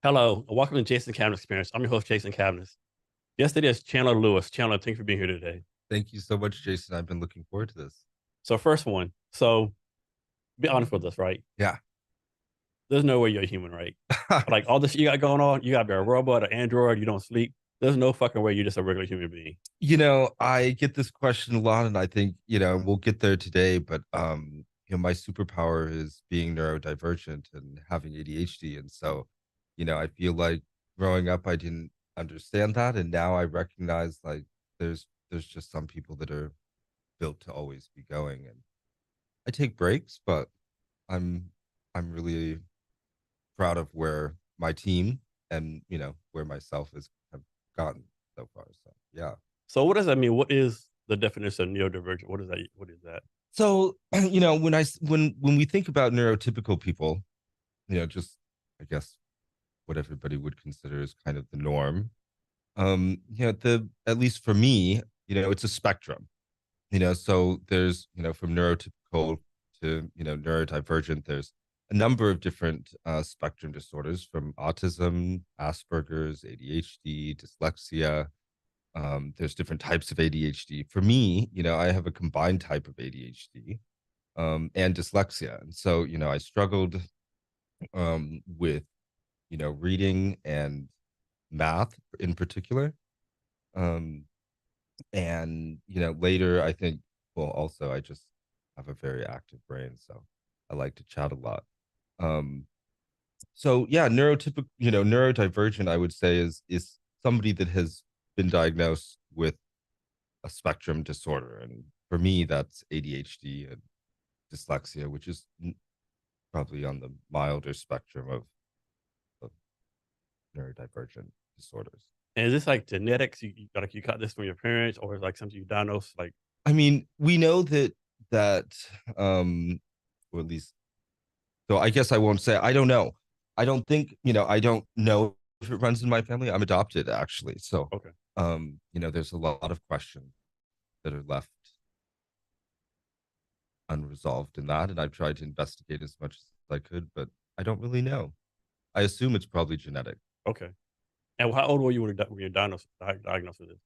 Hello, and welcome to Jason Cavness Experience. I'm your host, Jason Cavness. Yesterday is Chandler Lewis. Chandler, thanks for being here today. Thank you so much, Jason. I've been looking forward to this. So, first one. So, be honest with us, right? Yeah. There's no way you're a human, right? Like all this you got going on, you got to be a robot, an android, you don't sleep. There's no fucking way you're just a regular human being. I get this question a lot, and I think, we'll get there today, but my superpower is being neurodivergent and having ADHD. And so, I feel like growing up I didn't understand that. And now I recognize like there's just some people that are built to always be going. And I take breaks, but I'm I'm really proud of where my team and where myself is have gotten so far. So yeah. So, what does that mean? What is the definition of neurodivergent? What is that? What is that? So when we think about neurotypical people, just I guess what everybody would consider as kind of the norm. The at least for me, it's a spectrum. So there's from neurotypical to neurodivergent. There's a number of different spectrum disorders from autism, Asperger's, ADHD, dyslexia. There's different types of ADHD. For me, I have a combined type of ADHD and dyslexia. And so, I struggled with, reading and math in particular. Um, and, later I think, well, also I just have a very active brain. So I like to chat a lot. Um, so yeah, neurodivergent, I would say is somebody that has been diagnosed with a spectrum disorder. And for me, that's ADHD and dyslexia, which is probably on the milder spectrum of neurodivergent disorders. And is this like genetics? You got this from your parents, or is it like something you diagnosed? Like, I mean, we know that or at least, so I guess I won't say I don't know. I don't think, I don't know if it runs in my family. I'm adopted actually. So okay. there's a lot of questions that are left unresolved in that. And I've tried to investigate as much as I could, but I don't really know. I assume it's probably genetic. Okay. And how old were you when you diagnosed with this?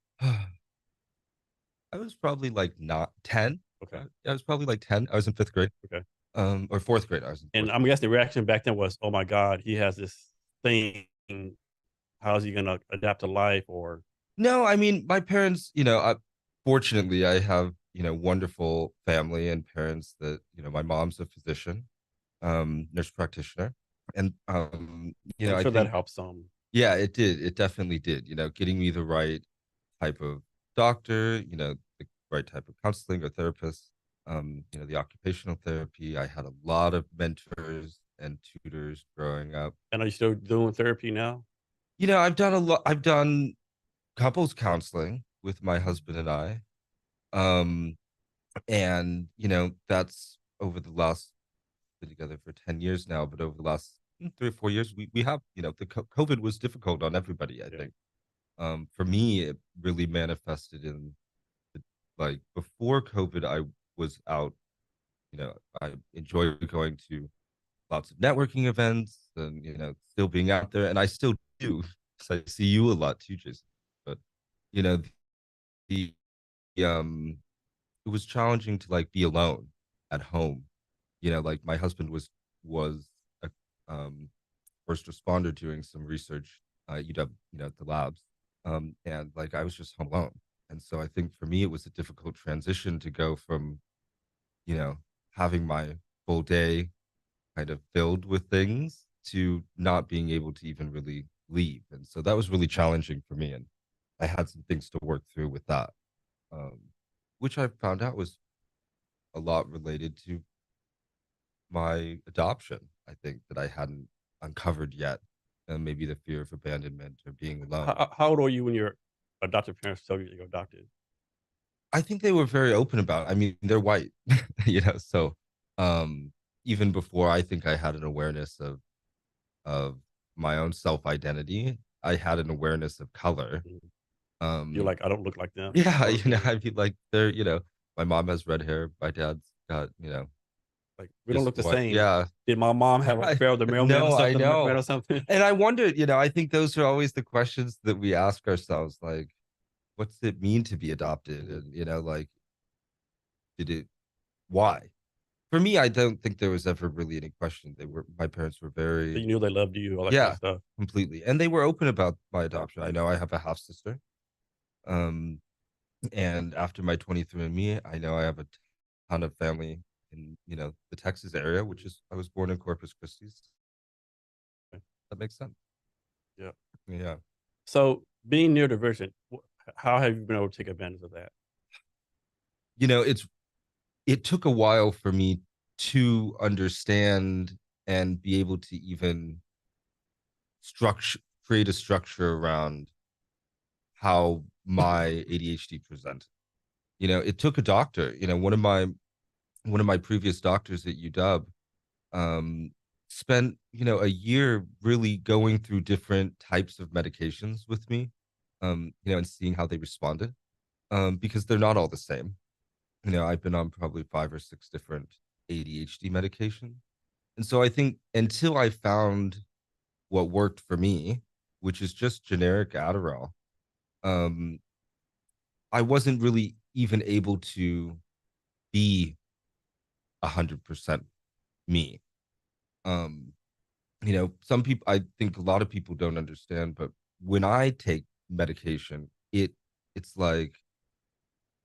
I was probably like not 10. Okay. I was probably like 10. I was in fifth grade. Okay. Or fourth grade. I was in And fourth I'm grade. guessing the reaction back then was, "Oh my God, he has this thing. How is he gonna adapt to life?" Or No, I mean, my parents, fortunately, I have, wonderful family and parents that, my mom's a physician, nurse practitioner. And, I'm I sure that think, helps some. yeah, it did. It definitely did, getting me the right type of doctor, the right type of counseling or therapist, the occupational therapy. I had a lot of mentors and tutors growing up. And are you still doing therapy now? I've done a lot. I've done couples counseling with my husband and I. Um, and that's over the last been together for 10 years now, but over the last 3 or 4 years, we have, the COVID was difficult on everybody, I Yeah. think. For me, it really manifested in like before COVID, I was out, I enjoy going to lots of networking events and, still being out there. And I still do. So I see you a lot too, Jason. But, you know, the, it was challenging to like be alone at home. Like my husband was a first responder doing some research UW, at the labs. And like I was just home alone. And so I think for me it was a difficult transition to go from, you know, having my full day kind of filled with things to not being able to even really leave. And so that was really challenging for me. And I had some things to work through with that, um, which I found out was a lot related to my adoption, I think, that I hadn't uncovered yet. And maybe the fear of abandonment or being alone. How old are you when your adoptive parents told you you're adopted? I think they were very open about it. I mean, they're white, so um, even before I think I had an awareness of my own self identity, I had an awareness of color. Mhm. You're Um, like, I don't look like them. yeah, Sort of thing. I'd be like, they're, my mom has red hair, my dad's got, Like we don't Just look the what? same. Yeah. Did my mom have a failed the mailman or No, I something, milkman know. or something? And I wondered, I think those are always the questions that we ask ourselves, like, what's it mean to be adopted? And, like, did it, why? For me, I don't think there was ever really any question. My parents were So very, you knew they loved you, all that kind of yeah, stuff. completely. And they were open about my adoption. I know I have a half sister. Um, and after my 23andMe, I know I have a ton of family in, the Texas area, which is, I was born in Corpus Christi. That makes sense. Yeah. Yeah. So being neurodivergent, how have you been able to take advantage of that? It took a while for me to understand and be able to even create a structure around how my ADHD presented. It took a doctor. One of my previous doctors at UW um, spent a year really going through different types of medications with me, and seeing how they responded, because they're not all the same. I've been on probably 5 or 6 different ADHD medications. And so I think until I found what worked for me, which is just generic Adderall, um, I wasn't really even able to be 100% me. Um, some people, I think a lot of people don't understand, but when I take medication, it's like,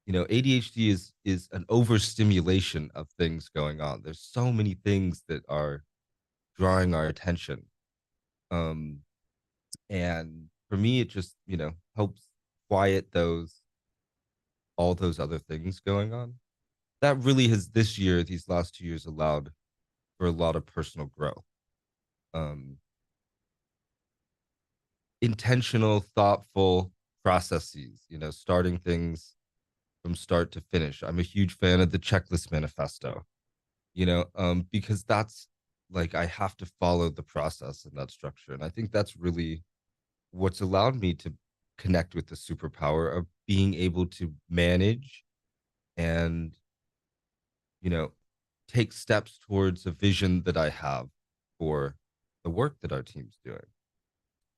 ADHD is an overstimulation of things going on. There's so many things that are drawing our attention. Um, and for me, it just, helps quiet all those other things going on. That really has this year, these last 2 years, allowed for a lot of personal growth. Um, Intentional, thoughtful processes, starting things from start to finish. I'm a huge fan of the checklist manifesto, because that's like I have to follow the process and that structure. And I think that's really what's allowed me to connect with the superpower of being able to manage and, you know, take steps towards a vision that I have for the work that our team's doing.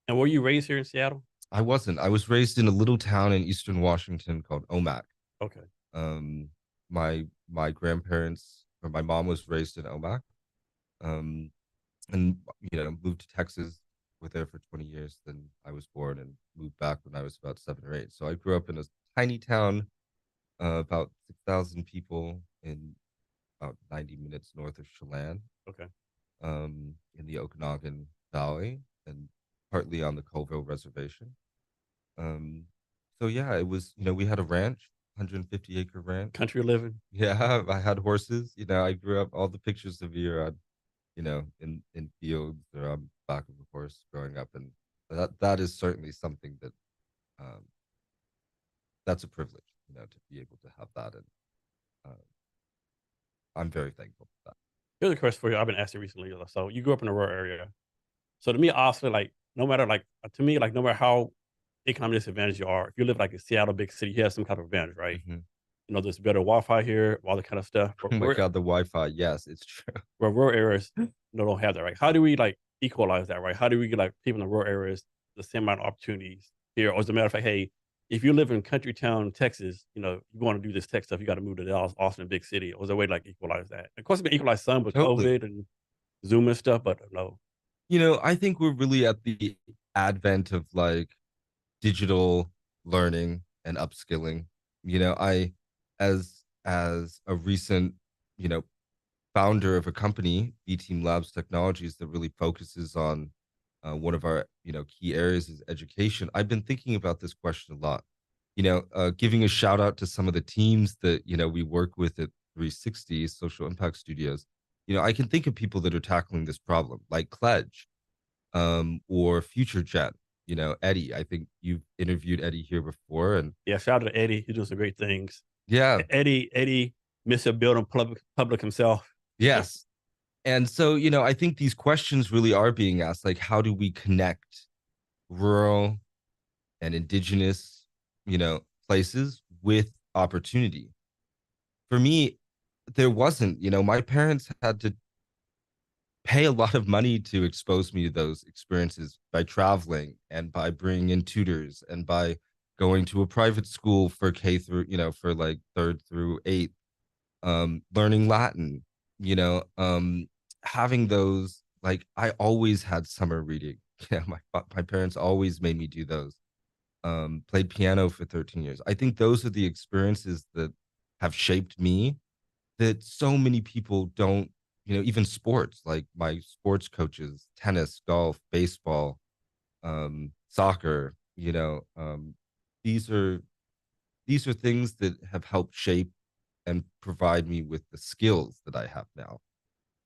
And were you raised here in Seattle? I wasn't. I was raised in a little town in Eastern Washington called Omak. Okay. Um, my grandparents or my mom was raised in Omak, um, and moved to Texas. Were there for 20 years. Then I was born and moved back when I was about 7 or 8. So I grew up in a tiny town, about 6,000 people, in about 90 minutes north of Chelan, Okay. in the Okanagan Valley, and partly on the Colville Reservation. Um, so yeah, it was, we had a ranch, 150-acre ranch. Country living. Yeah, I had horses. I grew up, all the pictures of you are, in fields or on back of a horse growing up. And that is certainly something that, um, that's a privilege, to be able to have that. And uh, I'm very thankful for that. Here's a question for you. I've been asking recently. So you grew up in a rural area. So to me, honestly, like no matter like to me, like no matter how economic disadvantaged you are, if you live like in Seattle, big city, you have some kind of advantage, right? Mhm. There's better Wi-Fi here, all that kind of stuff. Oh my God, the Wi-Fi. Yes, it's true. Where rural areas don't have that, right? How do we like equalize that, right? How do we get like people in the rural areas the same amount of opportunities here? Or as a matter of fact, hey, if you live in country town, Texas, you want to do this tech stuff, you got to move to Dallas, Austin, a big city. Or was there a way to like equalize that? Of course, we can equalize some with Totally. COVID and Zoom and stuff, but no. I think we're really at the advent of like digital learning and upskilling. I as a recent, you know, founder of a company, B Team Labs Technologies, that really focuses on one of our, key areas is education. I've been thinking about this question a lot. Giving a shout out to some of the teams that we work with at 360 Social Impact Studios. I can think of people that are tackling this problem, like Cledge, or Future Jet. Eddie. I think you've interviewed Eddie here before, and Yeah, shout out to Eddie. He's doing some great things. yeah, Eddie, Mr. Building public himself. yes. And so, I think these questions really are being asked, like, how do we connect rural and indigenous, places with opportunity? For me, there wasn't, my parents had to pay a lot of money to expose me to those experiences by traveling and by bringing in tutors and by going to a private school for K through, for like third through eighth, learning Latin, you know, having those, like, I always had summer reading. Yeah, my parents always made me do those. Played piano for 13 years. I think those are the experiences that have shaped me that so many people don't, even sports, like my sports coaches, tennis, golf, baseball, soccer, these are these are things that have helped shape and provide me with the skills that I have now.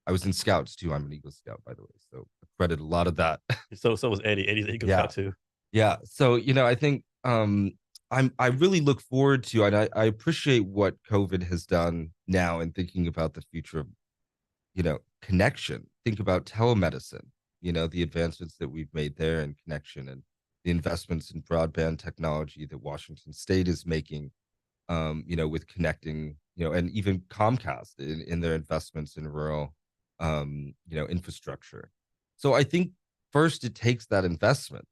I was in scouts too. I'm an Eagle Scout, by the way, so I credit a lot of that. So was Eddie. Eddie's an Eagle Yeah, Scout too. yeah. So I think I really look forward to, and I appreciate what COVID has done now in thinking about the future of connection. Think about telemedicine, the advancements that we've made there in connection, and the investments in broadband technology that Washington State is making, with connecting, and even Comcast in their investments in rural, infrastructure. So I think first it takes that investment.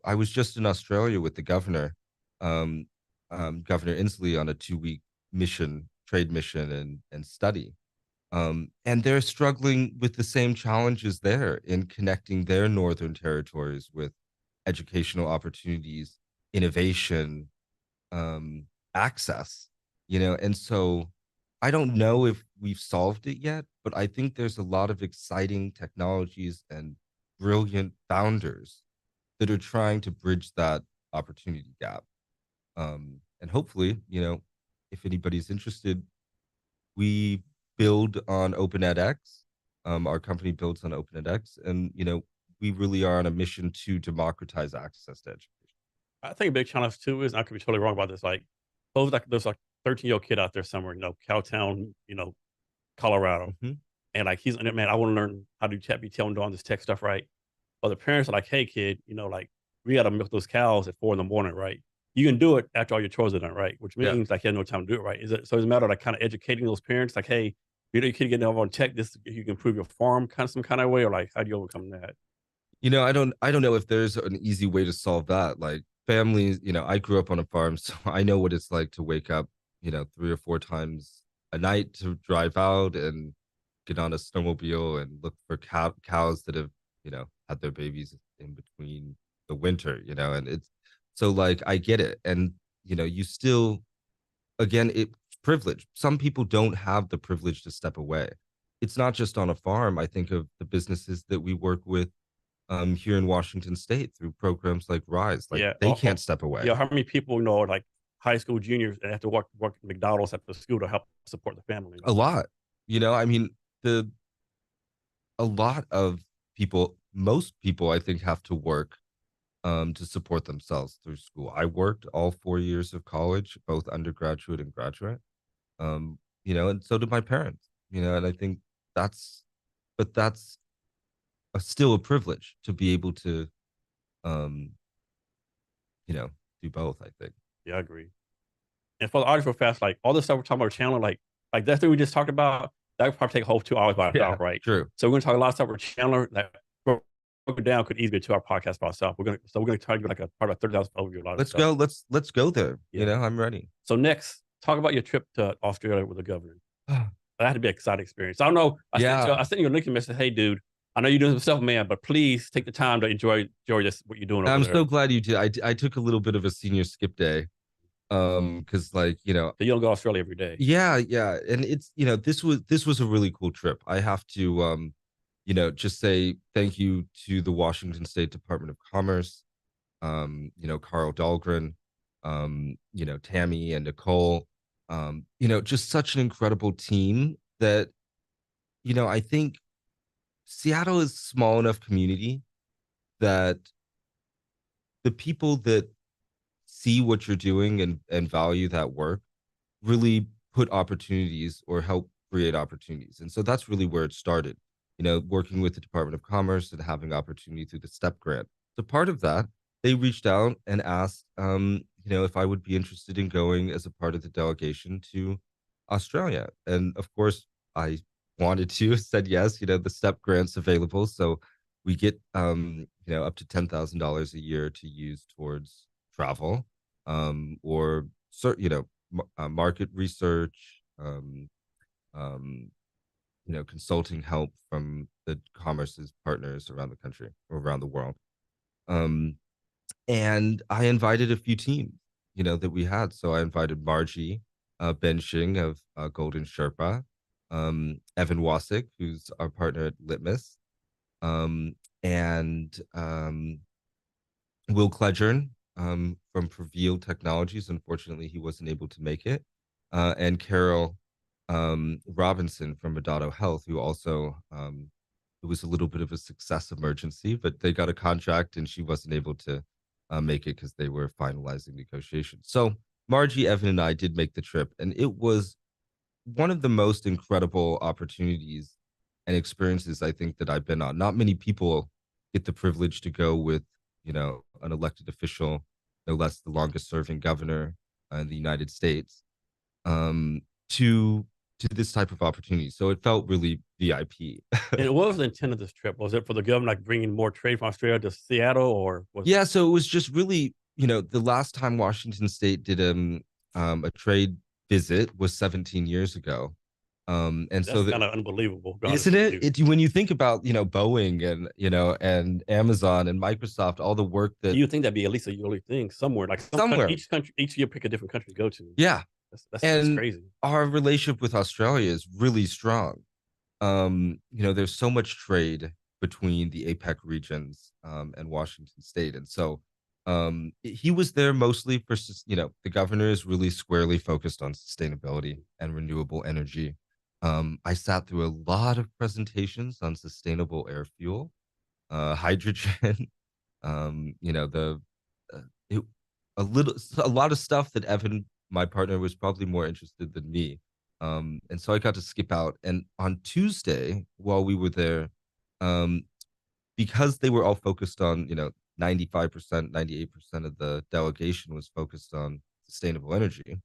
I was just in Australia with the governor, um, Governor Inslee, on a 2-week mission, trade mission, and study. And they're struggling with the same challenges there in connecting their northern territories with educational opportunities, innovation, access, and so I don't know if we've solved it yet, but I think there's a lot of exciting technologies and brilliant founders that are trying to bridge that opportunity gap. And hopefully, if anybody's interested, we build on Open edX. Our company builds on Open edX, and we really are on a mission to democratize access to education. I think a big challenge too is, I could be totally wrong about this. Like, there's like 13-year-old kid out there somewhere, Cowtown, Colorado, Mhm. and like he's, man, I want to learn how to be telling doing this tech stuff, right? But the parents are like, hey kid, like we got to milk those cows at 4 a.m, right? You can do it after all your chores are done, right? Which Yeah. means like he has no time to do it, right? So it's a matter of like kind of educating those parents, like, hey, your kid getting over on tech, this you can improve your farm kind of some kind of way, or like how do you overcome that? I don't know if there's an easy way to solve that. Like families, I grew up on a farm, so I know what it's like to wake up, 3 or 4 times a night to drive out and get on a snowmobile and look for cows that have, had their babies in between the winter, and it's so, like, I get it. And, you still, again, it's privilege. Some people don't have the privilege to step away. It's not just on a farm. I think of the businesses that we work with here in Washington State through programs like Rise. Like Yeah. they can't step away. Yeah. How many people like high school juniors that have to work at McDonald's after school to help support the family? A lot. I mean, the a lot of people, most people, I think, have to work to support themselves through school. I worked all 4 years of college, both undergraduate and graduate. And so did my parents. And I think that's, but that's still a privilege to be able to, um, do both. I think. Yeah, I agree. And for the audience real fast, like all this stuff we're talking about Chandler, like that thing we just talked about, that would probably take a whole 2 hours by Yeah, itself, right? true. So we're gonna talk a lot of stuff with Chandler that broke it down could easily be 2 hour podcast by itself. We're gonna try to do like a part of 30,000 overview of a lot of Let's stuff. go. Let's go there. Yeah. I'm ready. So next, talk about your trip to Australia with the governor. That had to be an exciting experience. I don't know. I sent you a link and message, hey dude, I know you're doing some stuff, man, but please take the time to enjoy this what you're doing over I'm there. so glad you did. I took a little bit of a senior skip day, because, like, So you don't go to Australia every day. yeah, yeah, and it's, this was a really cool trip. I have to, just say thank you to the Washington State Department of Commerce, Carl Dahlgren, Tammy and Nicole, just such an incredible team that, I think Seattle is a small enough community that the people that see what you're doing and value that work really put opportunities or help create opportunities. And so that's really where it started, working with the Department of Commerce and having opportunity through the STEP grant. So part of that, they reached out and asked, if I would be interested in going as a part of the delegation to Australia. And of course, I wanted to, said yes, the STEP grants available. So we get, up to $10,000 a year to use towards travel, or, market research, um, consulting help from the commerce's partners around the country or around the world. Um, and I invited a few teams, that we had. So I invited Margie Benching of Golden Sherpa, Evan Wasick, who's our partner at Litmus, um, and Will Kledgern from Prevail Technologies. Unfortunately, he wasn't able to make it. And Carol Robinson from Adado Health, who also it was a little bit of a success emergency, but they got a contract and she wasn't able to make it because they were finalizing negotiations. So Margie, Evan, and I did make the trip, and it was one of the most incredible opportunities and experiences I think that I've been on. Not many people get the privilege to go with, an elected official, no less the longest serving governor in the United States, um, to this type of opportunity. So it felt really VIP. And what was the intent of this trip? Was it for the government, like bringing more trade from Australia to Seattle, or was Yeah, so it was just really, the last time Washington State did a trade visit was 17 years ago. And so that's kind of unbelievable? To be honest isn't with it? you, When you think about, Boeing and, and Amazon and Microsoft, all the work that you think that'd be at least a yearly thing somewhere? Like some country, somewhere, each country, each year pick a different country to go to. yeah. That's And crazy. our relationship with Australia is really strong. There's so much trade between the APEC regions and Washington State. And so he was there mostly for, the governor is really squarely focused on sustainability and renewable energy. I sat through a lot of presentations on sustainable air fuel, hydrogen, the uh, it, a lot of stuff that Evan, my partner, was probably more interested than me. And so I got to skip out. And on Tuesday, while we were there, um, because they were all focused on, 95%, 98% of the delegation was focused on sustainable energy,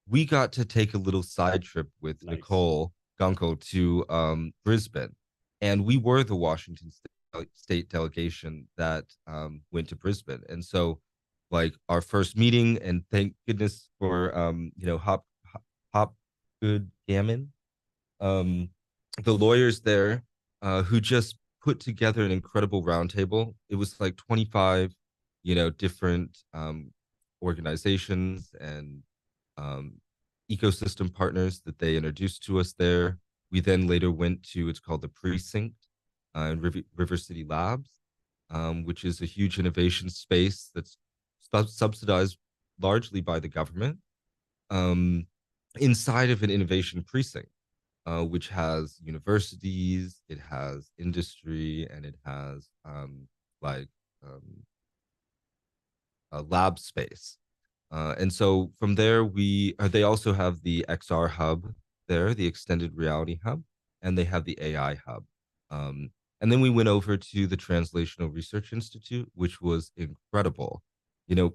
we got to take a little side trip with Nice. Nicole Gunkel to Brisbane. And we were the Washington State delegation that went to Brisbane. And so, like, our first meeting, and thank goodness for, Hop Good Gammon, um, the lawyers there, who just put together an incredible roundtable. It was like 25, different organizations and um, ecosystem partners that they introduced to us there. We then later went to, it's called the Precinct in River City Labs, which is a huge innovation space that's subsidized largely by the government, um, inside of an innovation precinct, which has universities, it has industry, and it has like um, a lab space. And so from there, they also have the XR hub there, the extended reality hub, and they have the AI hub. And then we went over to the Translational Research Institute, which was incredible.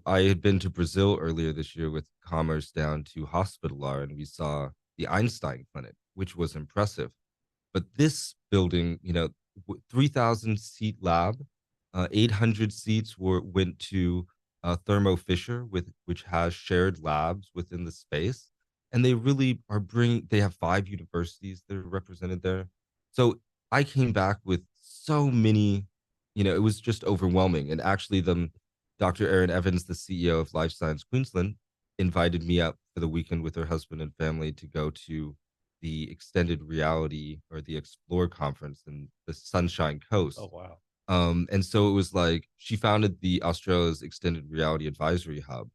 I had been to Brazil earlier this year with Commerce down to Hospitalar, and we saw the Einstein Clinic, which was impressive. But this building, 3,000 seat lab, 800 seats went to Thermo Fisher, which has shared labs within the space, and they really are bringing. They have 5 universities that are represented there. So I came back with so many. It was just overwhelming. And actually, Dr. Erin Evans, the CEO of Life Science Queensland, invited me up for the weekend with her husband and family to go to the extended reality or the Explore conference in the Sunshine Oh Coast. wow. And so it was like she founded the Australia's Extended Reality Advisory Hub.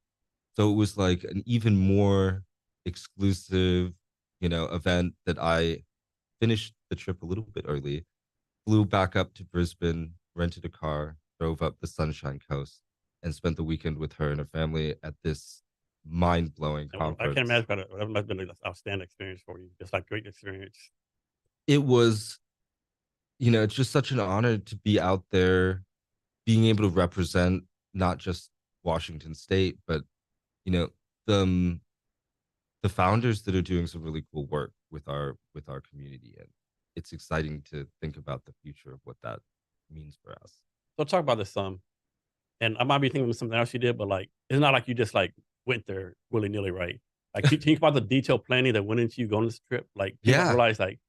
So it was like an even more exclusive, event that I finished the trip a little bit early, flew back up to Brisbane, rented a car, drove up the Sunshine Coast, and spent the weekend with her and her family at this mind-blowing I can't imagine conference. that must have been an outstanding experience for you. It's like great experience. It was, it's just such an honor to be out there, being able to represent not just Washington State, but you know the the founders that are doing some really cool work with our community, and it's exciting to think about the future of what that means for us. So talk about this some, and I might be thinking of something else you did, but like it's not like you just like went there willy nilly, right? Like think about the detailed planning that went into you going on this trip. Like people don't Yeah. realize like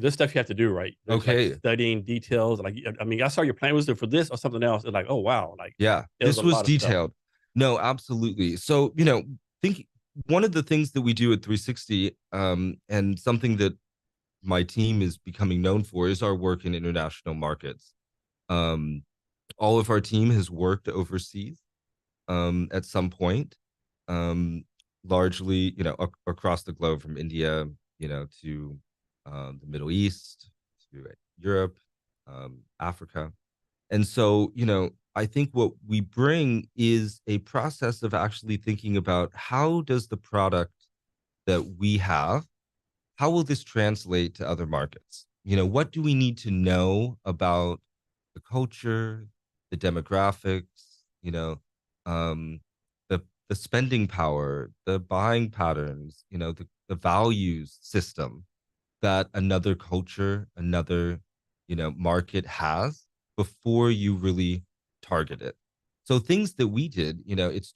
this stuff you have to do, right? There's like Okay. studying details. Like I mean, I saw your plan was there for this or something else. It's like, oh wow, like Yeah. it was a This was lot of stuff. detailed. No, absolutely. So, think one of the things that we do at 360, and something that my team is becoming known for is our work in international markets. Um, all of our team has worked overseas at some point, um, largely, across the globe from India, to the Middle East, to Europe, Africa. And so, I think what we bring is a process of actually thinking about how does the product that we have, how will this translate to other markets? What do we need to know about the culture, the demographics, um, the spending power, the buying patterns, the values system that another culture, another, market has before you really target it. So things that we did,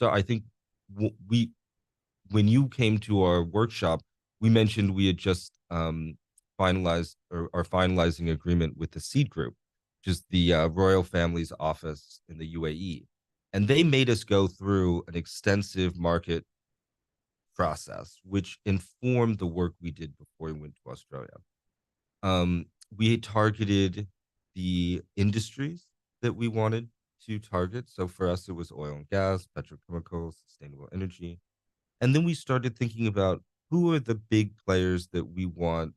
I think we when you came to our workshop, we mentioned we had just finalized or are finalizing agreement with the Seed Group, which is the royal family's office in the UAE. And they made us go through an extensive market process, which informed the work we did before we went to Australia. We targeted the industries that we wanted to target. So for us, it was oil and gas, petrochemicals, sustainable energy. And then we started thinking about who are the big players that we want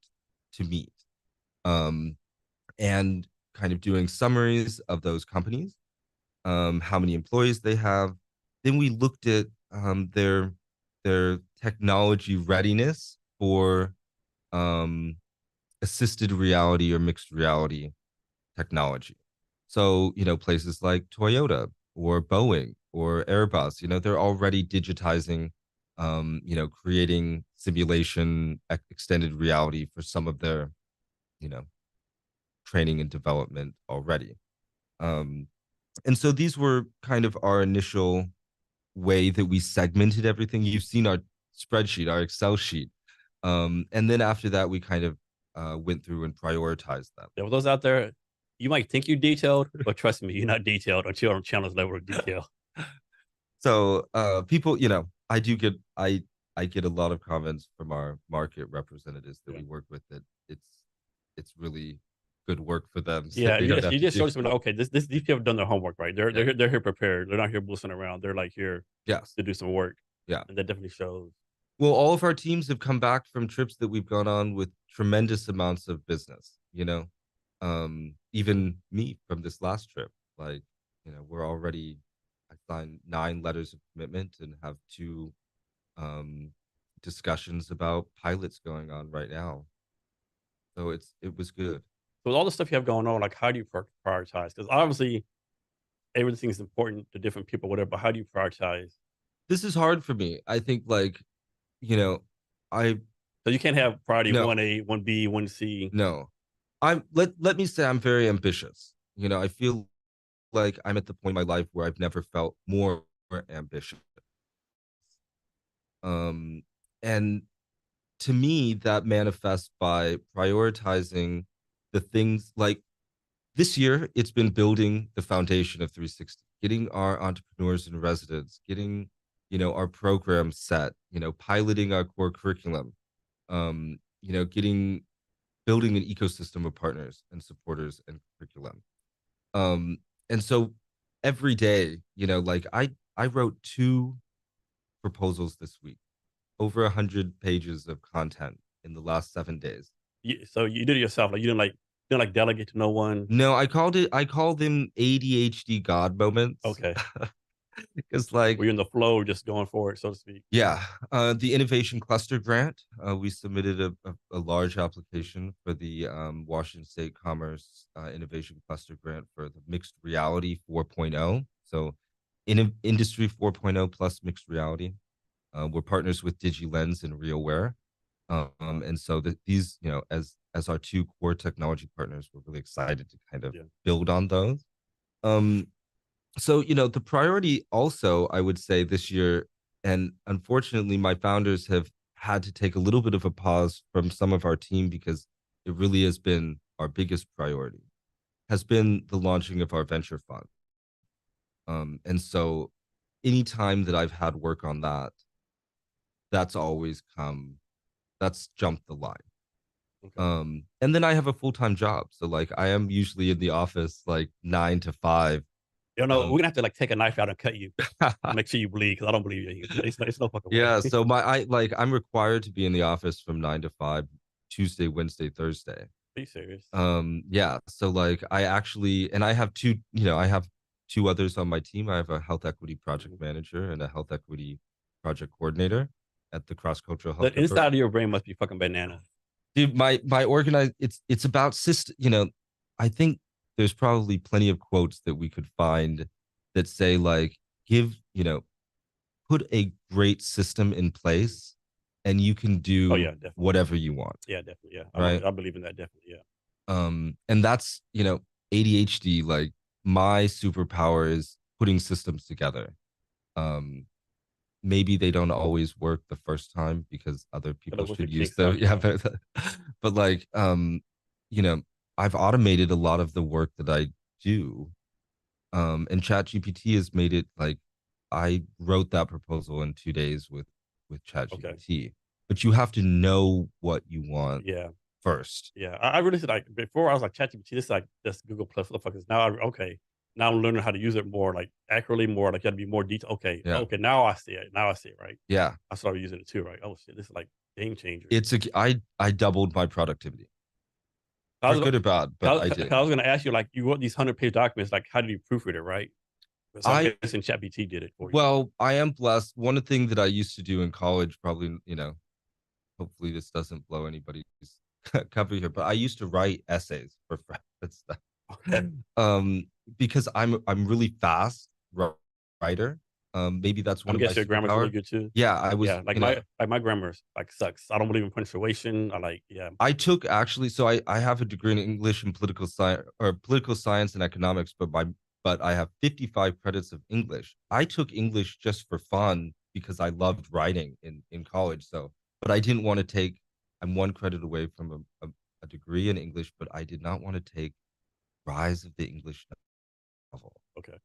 to meet, um, and kind of doing summaries of those companies, how many employees they have. Then we looked at their technology readiness for um, assisted reality or mixed reality technology. So, places like Toyota or Boeing or Airbus, they're already digitizing, creating simulation extended reality for some of their, you know, training and development already. Um, and so these were kind of our initial way that we segmented everything. You've seen our spreadsheet, our Excel sheet. And then after that, we kind of went through and prioritized them. Yeah, for those out there, you might think you're detailed, but trust me, you're not detailed until on Chandler's level of detail. So people, I get a lot of comments from our market representatives that Yeah. we work with that it's really good work for them. So Yeah, they don't have you to just do. showed us like, okay, these people have done their homework, right? They're Yeah. they're here prepared. They're not here boosting around. They're like here Yes. to do some work, Yeah. and that definitely shows. Well, all of our teams have come back from trips that we've gone on with tremendous amounts of business, even me from this last trip, like, we're already, I signed 9 letters of commitment and have 2 um, discussions about pilots going on right now. So it was good. So with all the stuff you have going on, like how do you prioritize? Because obviously everything is important to different people, whatever. But how do you prioritize? This is hard for me. I think, like, you know, I So you can't have priority no, 1A, 1B, 1C. no. Let me say I'm very ambitious. I feel like I'm at the point in my life where I've never felt more ambitious. Um, and to me, that manifests by prioritizing the things like this year. It's been building the foundation of 360, getting our entrepreneurs in residence, getting, our program set, piloting our core curriculum, getting building an ecosystem of partners and supporters and curriculum. Um, and so every day, like I wrote 2 proposals this week, over 100 pages of content in the last 7 days. So you did it yourself. Like you didn't like delegate to no one. No, I call them ADHD God moments. Okay, It's like, where you're in the flow, just going for it, so to speak. yeah, the Innovation Cluster Grant, we submitted a large application for the Washington State Commerce Innovation Cluster Grant for the mixed reality 4.0. So in industry 4.0 plus mixed reality. We're partners with DigiLens and RealWare. And so these, as our two core technology partners, we're really excited to kind of build on those. So, the priority also, I would say this year, and unfortunately, my founders have had to take a little bit of a pause from some of our team because it really has been our biggest priority, has been the launching of our venture fund. And so anytime that I've had work on that, that's jumped the line. Okay. And then I have a full-time job. So like I am usually in the office like 9 to 5. We're gonna have to like take a knife out and cut you. Make sure you bleed because I don't believe you. It's no fucking way. Yeah. So I'm required to be in the office from 9 to 5, Tuesday, Wednesday, Thursday. Are you serious? Yeah. So like I have two others on my team. I have a health equity project manager and a health equity project coordinator at the cross-cultural health. The inside of your brain must be fucking banana. Dude, my organized, it's about system, I think there's probably plenty of quotes that we could find that say like put a great system in place and you can do whatever you want. Yeah, definitely. Yeah. Right. I believe in that, definitely. Yeah. And that's, ADHD, like my superpower is putting systems together. Maybe they don't always work the first time because other people should use them. Yeah, but like, I've automated a lot of the work that I do. And ChatGPT has made it like I wrote that proposal in 2 days with ChatGPT. Okay. But you have to know what you want. Yeah. First. Yeah, I really said like before I was like ChatGPT. This is like just Google Plus motherfuckers. Now now I'm learning how to use it more like accurately, more like you gotta be more detailed. Okay, now I see it. Now I see it, right? Yeah. I started using it too, right? Oh shit, this is like game changer. I doubled my productivity. For good or bad, but I did. I was gonna ask you, like, you wrote these 100-page documents, like how did you proofread it, right? So I'm guessing ChatGPT did it for you. Well, I am blessed. One thing that I used to do in college, probably, hopefully this doesn't blow anybody's cover here, but I used to write essays for friends stuff. Okay. Because I'm really fast writer. Maybe that's one of my your grammar's really good too. Yeah, I was. Yeah, like my grammar like sucks. I don't believe in punctuation. I took actually, so I have a degree in English and political science and economics, but I have 55 credits of English. I took English just for fun because I loved writing in college. So, but I didn't want to take. I'm 1 credit away from a degree in English, but I did not want to take Rise of the English Novel. Okay.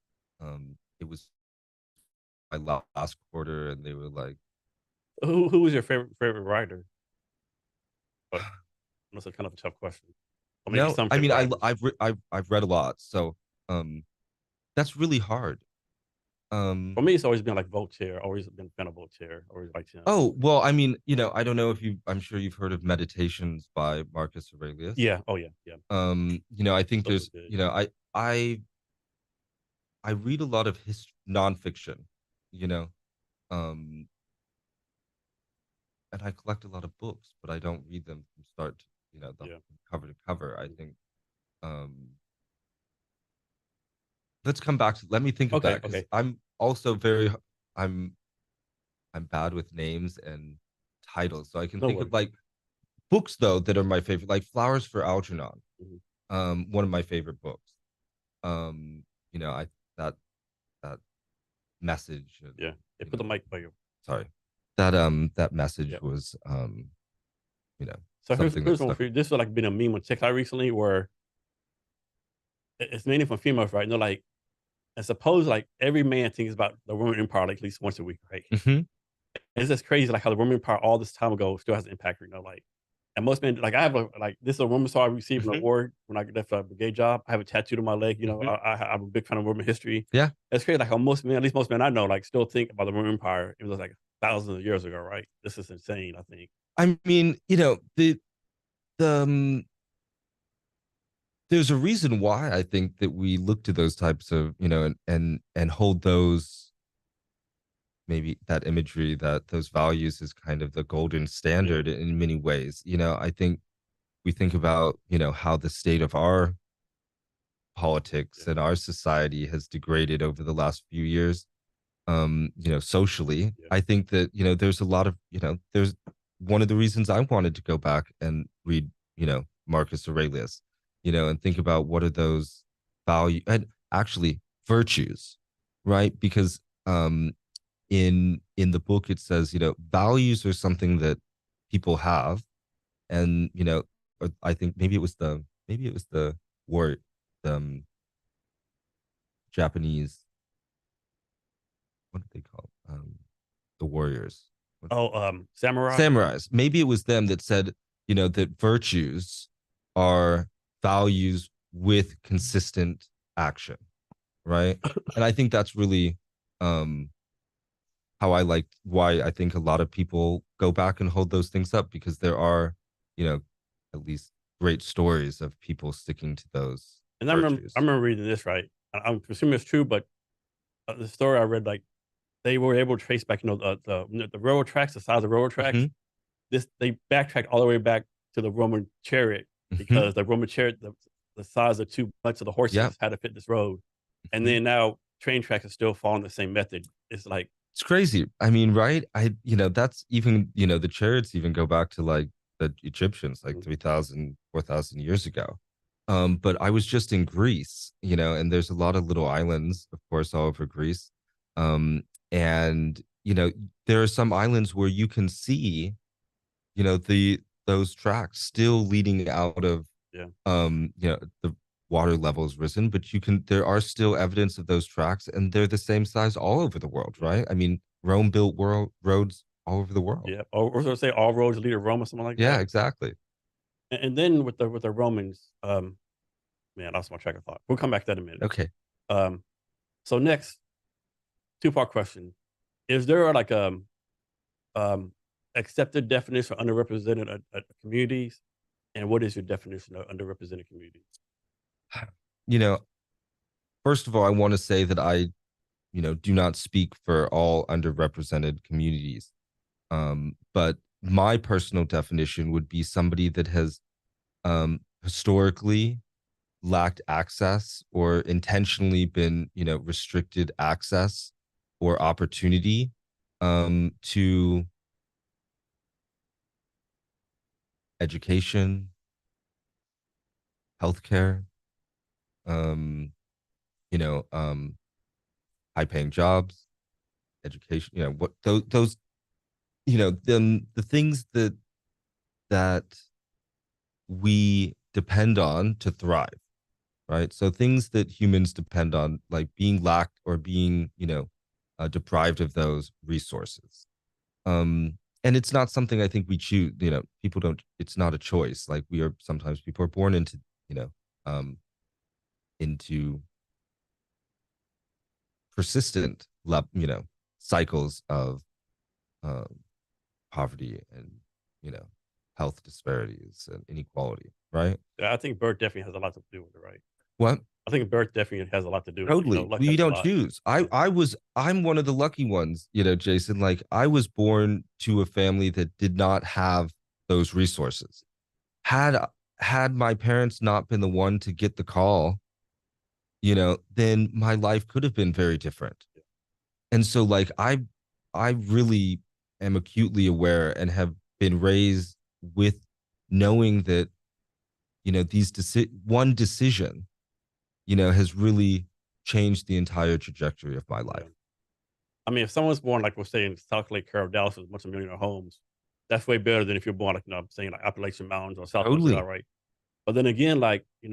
It was my last quarter, and they were like, "Who was your favorite writer?" But that's kind of a tough question. No, I mean I've read a lot, so that's really hard. For me, it's always been like Voltaire. Always been a fan of Voltaire. Always liked him. Oh well, I mean, I don't know if I'm sure you've heard of Meditations by Marcus Aurelius. Yeah. Oh yeah. Yeah. I think there's, I read a lot of nonfiction, and I collect a lot of books, but I don't read them from start to, cover to cover. I think, let's come back to, let me think of that. Okay. I'm also I'm bad with names and titles. So I can think of like books though, that are my favorite, like Flowers for Algernon. Mm-hmm. One of my favorite books. That message. Yeah. Put the mic by you. Sorry. That message was, so here's one for you. This has like been a meme on TikTok recently where it's mainly from females, right? And they're like, I suppose like every man thinks about the Roman Empire like at least once a week, right? Mm-hmm. It's just crazy like how the Roman Empire all this time ago still has an impact, like, and most men, like I have this is a Roman, so I received an award when I left a brigade job. I have a tattoo on my leg, I'm a big fan of Roman history. Yeah. It's crazy like how most men, at least most men I know, like still think about the Roman Empire. It was like thousands of years ago, right? This is insane, I think. I mean, there's a reason why I think that we look to those types of, and hold those, maybe that imagery, that those values is kind of the golden standard in many ways. I think we think about, how the state of our politics and our society has degraded over the last few years. socially. Yeah. I think that, there's a lot of, there's one of the reasons I wanted to go back and read, Marcus Aurelius, and think about what are those value and actually virtues, right? Because in the book it says, values are something that people have, and I think maybe it was the word, um Japanese, what did they call the warriors? Oh, samurai. Samurais. Maybe it was them that said, that virtues are values with consistent action, right? And I think that's really um why I think a lot of people go back and hold those things up, because there are, at least great stories of people sticking to those And virtues. I remember reading this, right. I'm assuming it's true, but the story I read, like they were able to trace back, the railroad tracks, the size of railroad tracks. Mhm. They backtracked all the way back to the Roman chariot, Mhm. because the Roman chariot, the size of too much of the Yeah. horses had to fit this road. And Mhm. then now train tracks are still following the same method. It's like, It's crazy. I mean, right? That's even, the chariots even go back to like the Egyptians, like mm, 3,000, 4,000 years ago. But I was just in Greece, and there's a lot of little islands, of course, all over Greece. And, there are some islands where you can see, those tracks still leading out of, yeah, the water level's risen, but there are still evidence of those tracks, and they're the same size all over the world, yeah, right? I mean, Rome built roads all over the world. yeah. Or so say all roads lead to Rome or something like Yeah, that. exactly. And then with the Romans, man, I lost my track of thought. We'll come back to that in a minute. Okay. Um, so next, two-part question: is there like um accepted definition for underrepresented communities, and what is your definition of underrepresented communities? You know, First of all, I want to say that I, do not speak for all underrepresented communities. But my personal definition would be somebody that has historically lacked access or intentionally been, restricted access or opportunity to education, healthcare, um, you know, um, high paying jobs, education, what those, the things that we depend on to thrive, right? So things that humans depend on, like being lacked or being, deprived of those resources. And it's not something I think we choose. People don't. It's not a choice. Like sometimes people are born into, you know, um, into persistent, cycles of um, poverty and, you know, health disparities and inequality, right? Yeah, I think birth definitely has a lot to do with it, right? What? I think birth definitely has a lot to do with it. Totally. Luck We has a don't lot. choose. Yeah, I'm one of the lucky ones, Jason. Like I was born to a family that did not have those resources. Had had my parents not been the one to get the call, then my life could have been very different. And so like I really am acutely aware and have been raised with knowing that, one decision, has really changed the entire trajectory of my yeah. life. I mean, if someone's born like we're saying South Lake Carol, Dallas with a bunch of millionaire homes, that's way better than if you're born like I'm saying like Appalachian Mountains or Southwest Utah, Totally. right? But then again, like you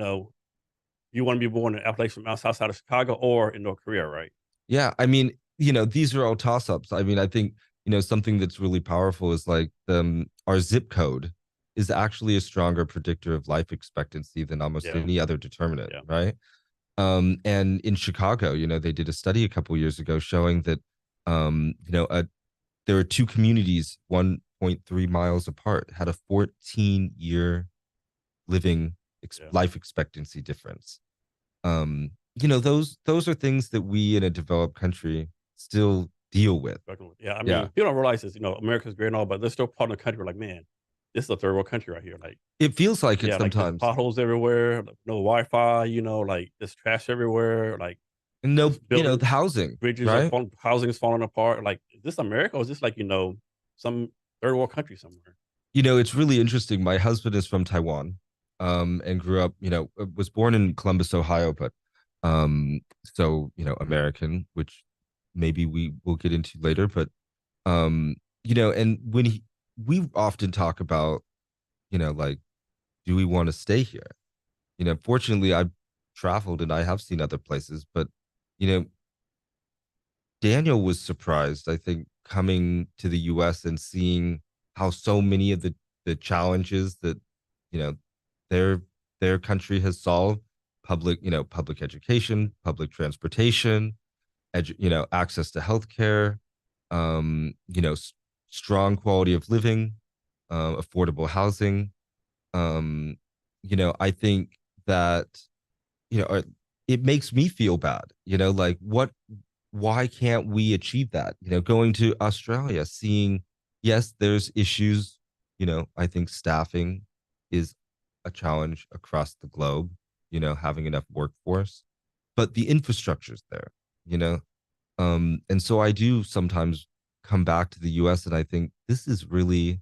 want to be born in Appalachian Mountains, south side of Chicago, or in North Korea, right? Yeah. I mean, these are all toss ups. I mean, I think, something that's really powerful is like our zip code is actually a stronger predictor of life expectancy than almost Yeah, any other determinant, yeah, right? And in Chicago, they did a study a couple years ago showing that, there are two communities 1.3 miles apart had a 14-year living yeah. life expectancy difference. Those are things that we in a developed country still deal with. Yeah, I Yeah. mean, people don't realize this. America's great and all, but there's still part of the country like, man, this is a third world country right here. Like, It feels like it yeah, like there's sometimes. potholes everywhere, like, no Wi-Fi. Like there's trash everywhere. Like, And no, buildings, the housing, bridges are right? falling, housing is falling apart. Like, is this America or is this like, some third world country somewhere? It's really interesting. My husband is from Taiwan, and grew up, was born in Columbus, Ohio, but so, American, which maybe we will get into later. But and we often talk about, like, do we want to stay here? Fortunately, I've traveled and I have seen other places, but you know, Daniel was surprised, I think, coming to the US and seeing how so many of the challenges that, you know, their their country has solved, public education, public transportation, access to healthcare, strong quality of living, affordable housing. Um, I think that, you know, it makes me feel bad, like, why can't we achieve that? Going to Australia, seeing, yes, there's issues, I think staffing is a challenge across the globe, having enough workforce, but the infrastructure's there, you know? And so I do sometimes come back to the US and I think this is really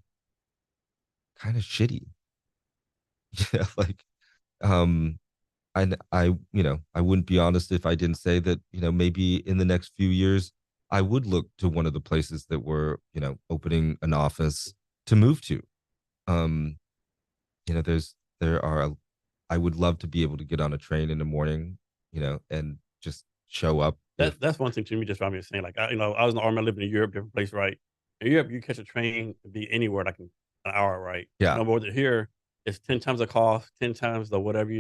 kind of shitty. Like, um, I wouldn't be honest if I didn't say that, maybe in the next few years, I would look to one of the places that we're, opening an office to move to. Um, there are, I would love to be able to get on a train in the morning, and just show up with, That's one thing to me. Just what I'm saying, like, I was in the army, I lived in Europe, different place, right? In Europe, you catch a train, be anywhere like in an hour, right? yeah, More than here, it's 10 times the cost, 10 times the whatever.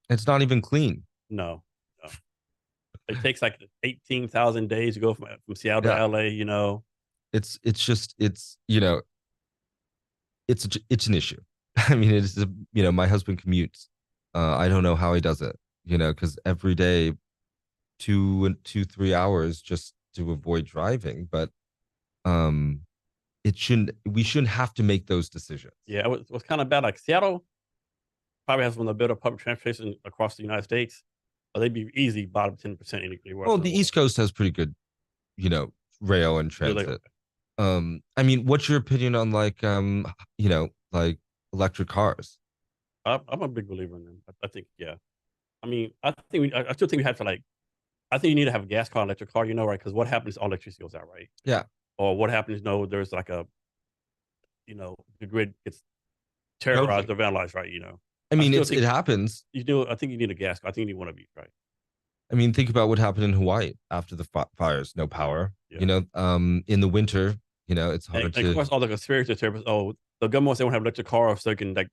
it's not even clean. No, no. It takes like 18,000 days to go from Seattle to Yeah. LA. It's just, it's an issue. I mean, it's, my husband commutes. I don't know how he does it, because every day, 3 hours just to avoid driving. But um, we shouldn't have to make those decisions. Yeah, it was kind of bad. Like Seattle probably has one of the better public transportation across the United States. But they'd be easy bottom 10% anywhere else Well, in the the world. East Coast has pretty good, rail and Do they? transit. I mean, what's your opinion on, like, like electric cars? I'm a big believer in them. I think, yeah. I mean, I still think we have to like. I think you need to have a gas car, electric car. Right? Because what happens? All electricity goes out, right? Yeah. Or what happens? There's like the grid gets terrorized Totally. or vandalized, right? I I mean, still it think happens. I think you need a gas car. I think you need one of each, right? I mean, think about what happened in Hawaii after the fires. No Yeah, power. yeah. In the winter, it's hard And of to. course, all the conspiracy theorists. Oh, the government wants to have electric cars so they can like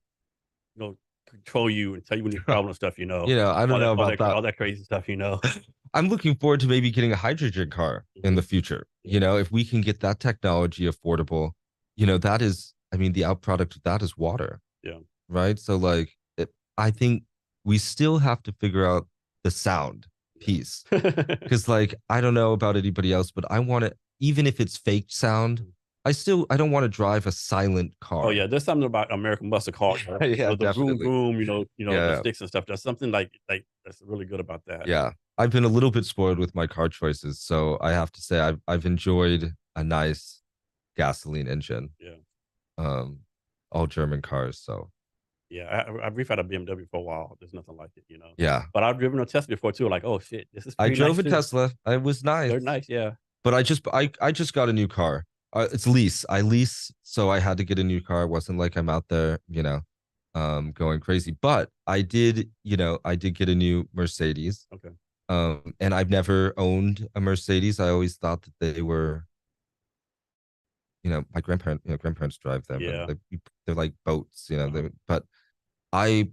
control you and tell you when you problem and stuff. I don't know about that. All that crazy stuff. I'm looking forward to maybe getting a hydrogen car in the future. Yeah. If we can get that technology affordable, that is, I mean, the outproduct of that is water, Yeah. right? So, like, I think we still have to figure out the sound piece, because, like, I don't know about anybody else, but I want it, even if it's fake sound. I don't want to drive a silent Oh car. yeah, there's something about American muscle car. Yeah, The boom definitely. boom, the Yeah, sticks and stuff. There's something like that's really good about that. yeah. I've been a little bit spoiled with my car choices, so I have to say I've enjoyed a nice gasoline engine. Yeah. Um, all German cars, so Yeah. We've had a BMW for a while. There's nothing like it. yeah. But I've driven a Tesla before too. Like, oh shit, this is I pretty drove nice a too. Tesla. It was They're nice, nice, yeah. but I just got a new car. It's lease. I lease, so I had to get a new car. It wasn't like I'm out there, going crazy. But I did get a new Mercedes. Okay. And I've never owned a Mercedes. I always thought that they were, my grandparents drive them, and Yeah. they're like boats, Uh-huh. but I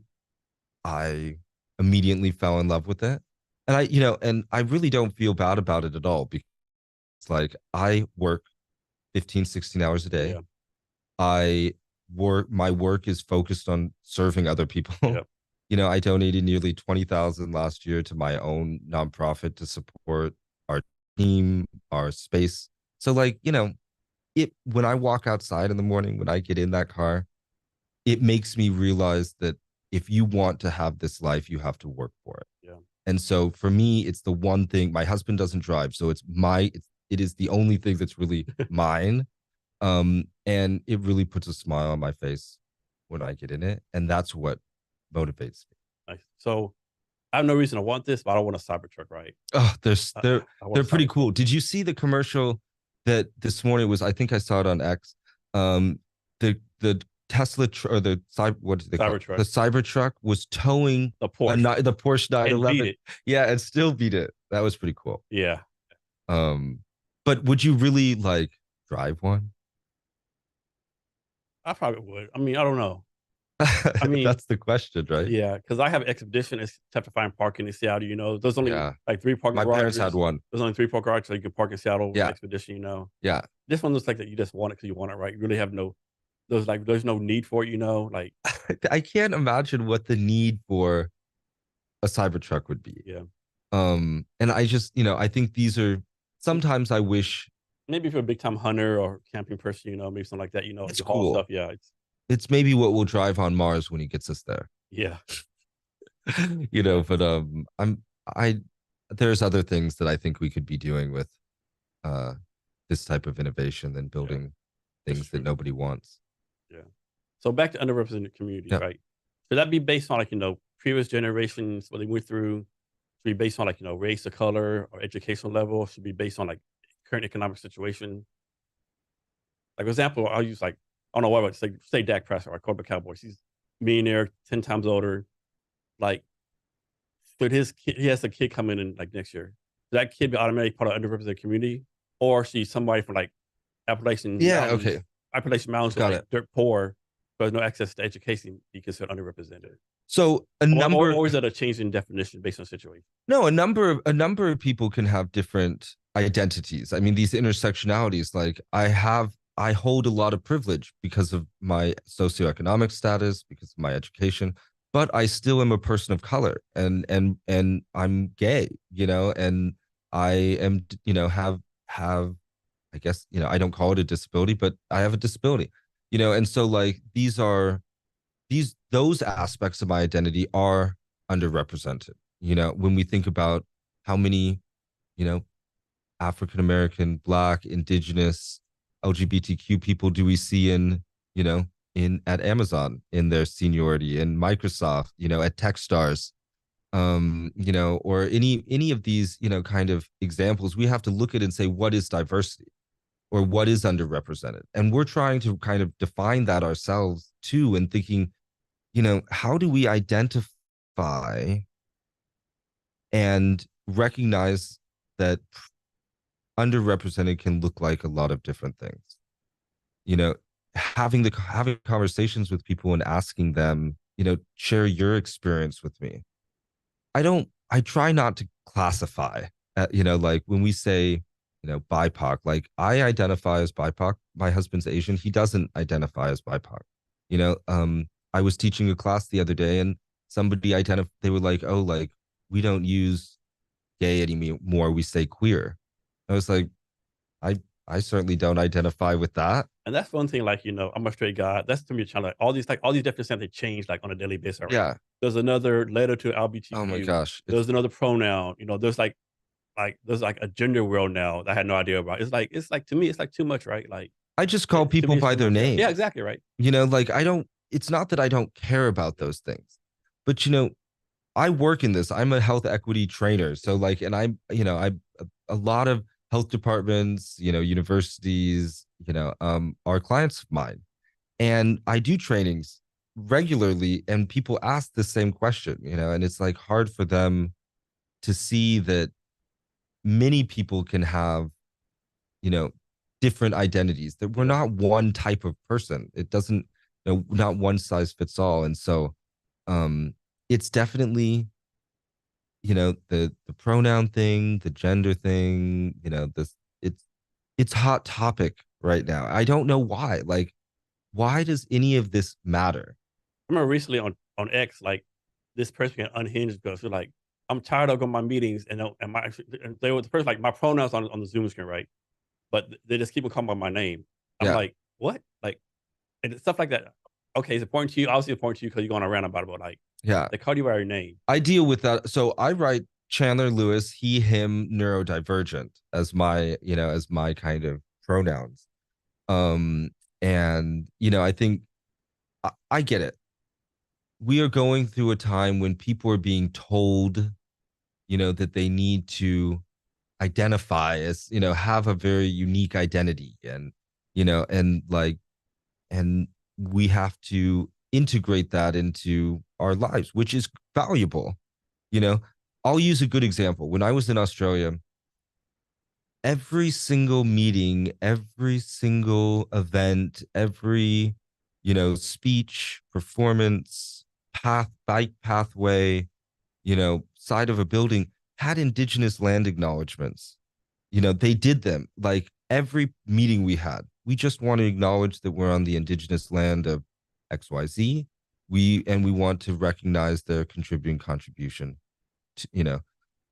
I immediately fell in love with it. And I really don't feel bad about it at all, because, like, I work 15, 16 hours a day. Yeah. My work is focused on serving other people. Yeah. I donated nearly 20,000 last year to my own nonprofit to support our team, our space. So, like, when I walk outside in the morning, when I get in that car, it makes me realize that if you want to have this life, you have to work for it. Yeah. And so for me, it's the one thing. My husband doesn't drive, so it is the only thing that's really mine. And it really puts a smile on my face when I get in it, and that's what motivates me. Nice. So I have no reason to want this, but I don't want a Cybertruck, right? Oh, I want they're a pretty Cybertruck. cool. Did you see the commercial that this morning was? I think I saw it on X. Um, the Tesla or the what do they call it? Cybertruck, The Cybertruck was towing the Porsche, the Porsche and beat 911. it. Yeah, and still beat it. That was pretty cool. Yeah, But would you really like drive one? I probably would. I mean, I don't know. I mean, That's the question, right? yeah, because I have Expedition. It's tough to find parking in Seattle. There's only Yeah. like 3 parking My parents had garages. one. There's only 3 parking garages, so you can park in Seattle with Yeah. Expedition. Yeah. This one looks like that you just want it because you want it, right? You really have there's no need for it. Like I can't imagine what the need for a Cybertruck would be. yeah, And I just, I think these are sometimes I wish maybe if you're a big time hunter or camping person, maybe something like that. it's you haul cool. stuff. Yeah, It's maybe what we'll drive on Mars when he gets us there. yeah. But I there's other things that I think we could be doing with uh this type of innovation than building things that nobody wants. Yeah. So back to underrepresented communities, Yeah. right? Should that be based on previous generations, what they went through? Should be based on race or color or educational level? Should be based on current economic situation? Like, for example, I'll use I don't know what about say Dak Prescott, right? Corporate Cowboys. He's millionaire, 10 times older. Like, should he has a kid coming in next year. Should that kid be automatically part of underrepresented community? Or should somebody from Appalachian Mountains, Okay. Appalachian Mountains, Got it. dirt poor, who has no access to education, be considered underrepresented? So Or is that a change in definition based on situation? No, a number of people can have different identities. I mean, these intersectionalities, like I hold a lot of privilege because of my socioeconomic status, because of my education, but I still am a person of color and I'm gay, and I am, have I guess, I don't call it a disability, but I have a disability, and so like those aspects of my identity are underrepresented. When we think about how many, African American, Black, Indigenous, LGBTQ people do we see in at Amazon in their seniority, in Microsoft, at Techstars, or any of these, kind of examples, we have to look at and say, what is diversity or what is underrepresented? And we're trying to kind of define that ourselves too, and thinking, how do we identify and recognize that underrepresented can look like a lot of different things? Having conversations with people and asking them, share your experience with me. I try not to classify, like when we say, BIPOC, like I identify as BIPOC. My husband's Asian. He doesn't identify as BIPOC. I was teaching a class the other day and somebody they were like, oh, like we don't use gay anymore. We say queer. I was like, I certainly don't identify with that. And that's one thing, I'm a straight guy. That's to me a challenge. All these definitions, they change on a daily basis. Right? Yeah. There's another letter to LBGQ. Oh my gosh. There's another pronoun. There's there's a gender world now that I had no idea about. It's like to me, it's too much, right? I just call people by their name. Yeah, exactly right. It's not that I don't care about those things, but I work in this. I'm a health equity trainer. So and I'm, a lot of health departments, universities, are clients of mine. And I do trainings regularly and people ask the same question, and it's hard for them to see that many people can have, different identities, that we're not one type of person. It doesn't, not one size fits all. And so it's definitely, the pronoun thing, the gender thing, it's hot topic right now. I don't know why. Why does any of this matter? I remember recently on X, this person got unhinged because they're I'm tired of going to my meetings and they were the person my pronouns on the Zoom screen, right? But they just keep on calling by my name. I'm like, what? And stuff like that. Okay, it's important to you. Obviously important to you because you're going around about it, but yeah, they call you by your name. I deal with that. So I write Chandler Lewis, he, him, neurodivergent as my, as my kind of pronouns. Um, and I think I get it. We are going through a time when people are being told, that they need to identify as, have a very unique identity, and, and we have to integrate that into our lives, which is valuable. You know, I'll use a good example. When I was in Australia, every single meeting, every single event, every, speech, performance, bike pathway, side of a building had indigenous land acknowledgements. They did them like every meeting we had. We just want to acknowledge that we're on the indigenous land of XYZ. We want to recognize their contributing contribution to,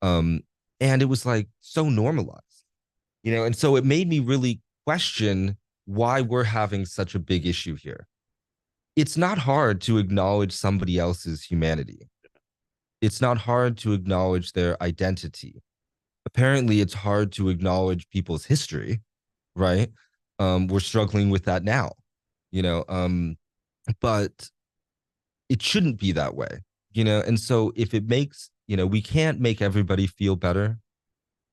um, and it was like so normalized, and so it made me really question why we're having such a big issue here. It's not hard to acknowledge somebody else's humanity. It's not hard to acknowledge their identity. Apparently, it's hard to acknowledge people's history, right? We're struggling with that now, you know, but it shouldn't be that way, And so if it makes, we can't make everybody feel better.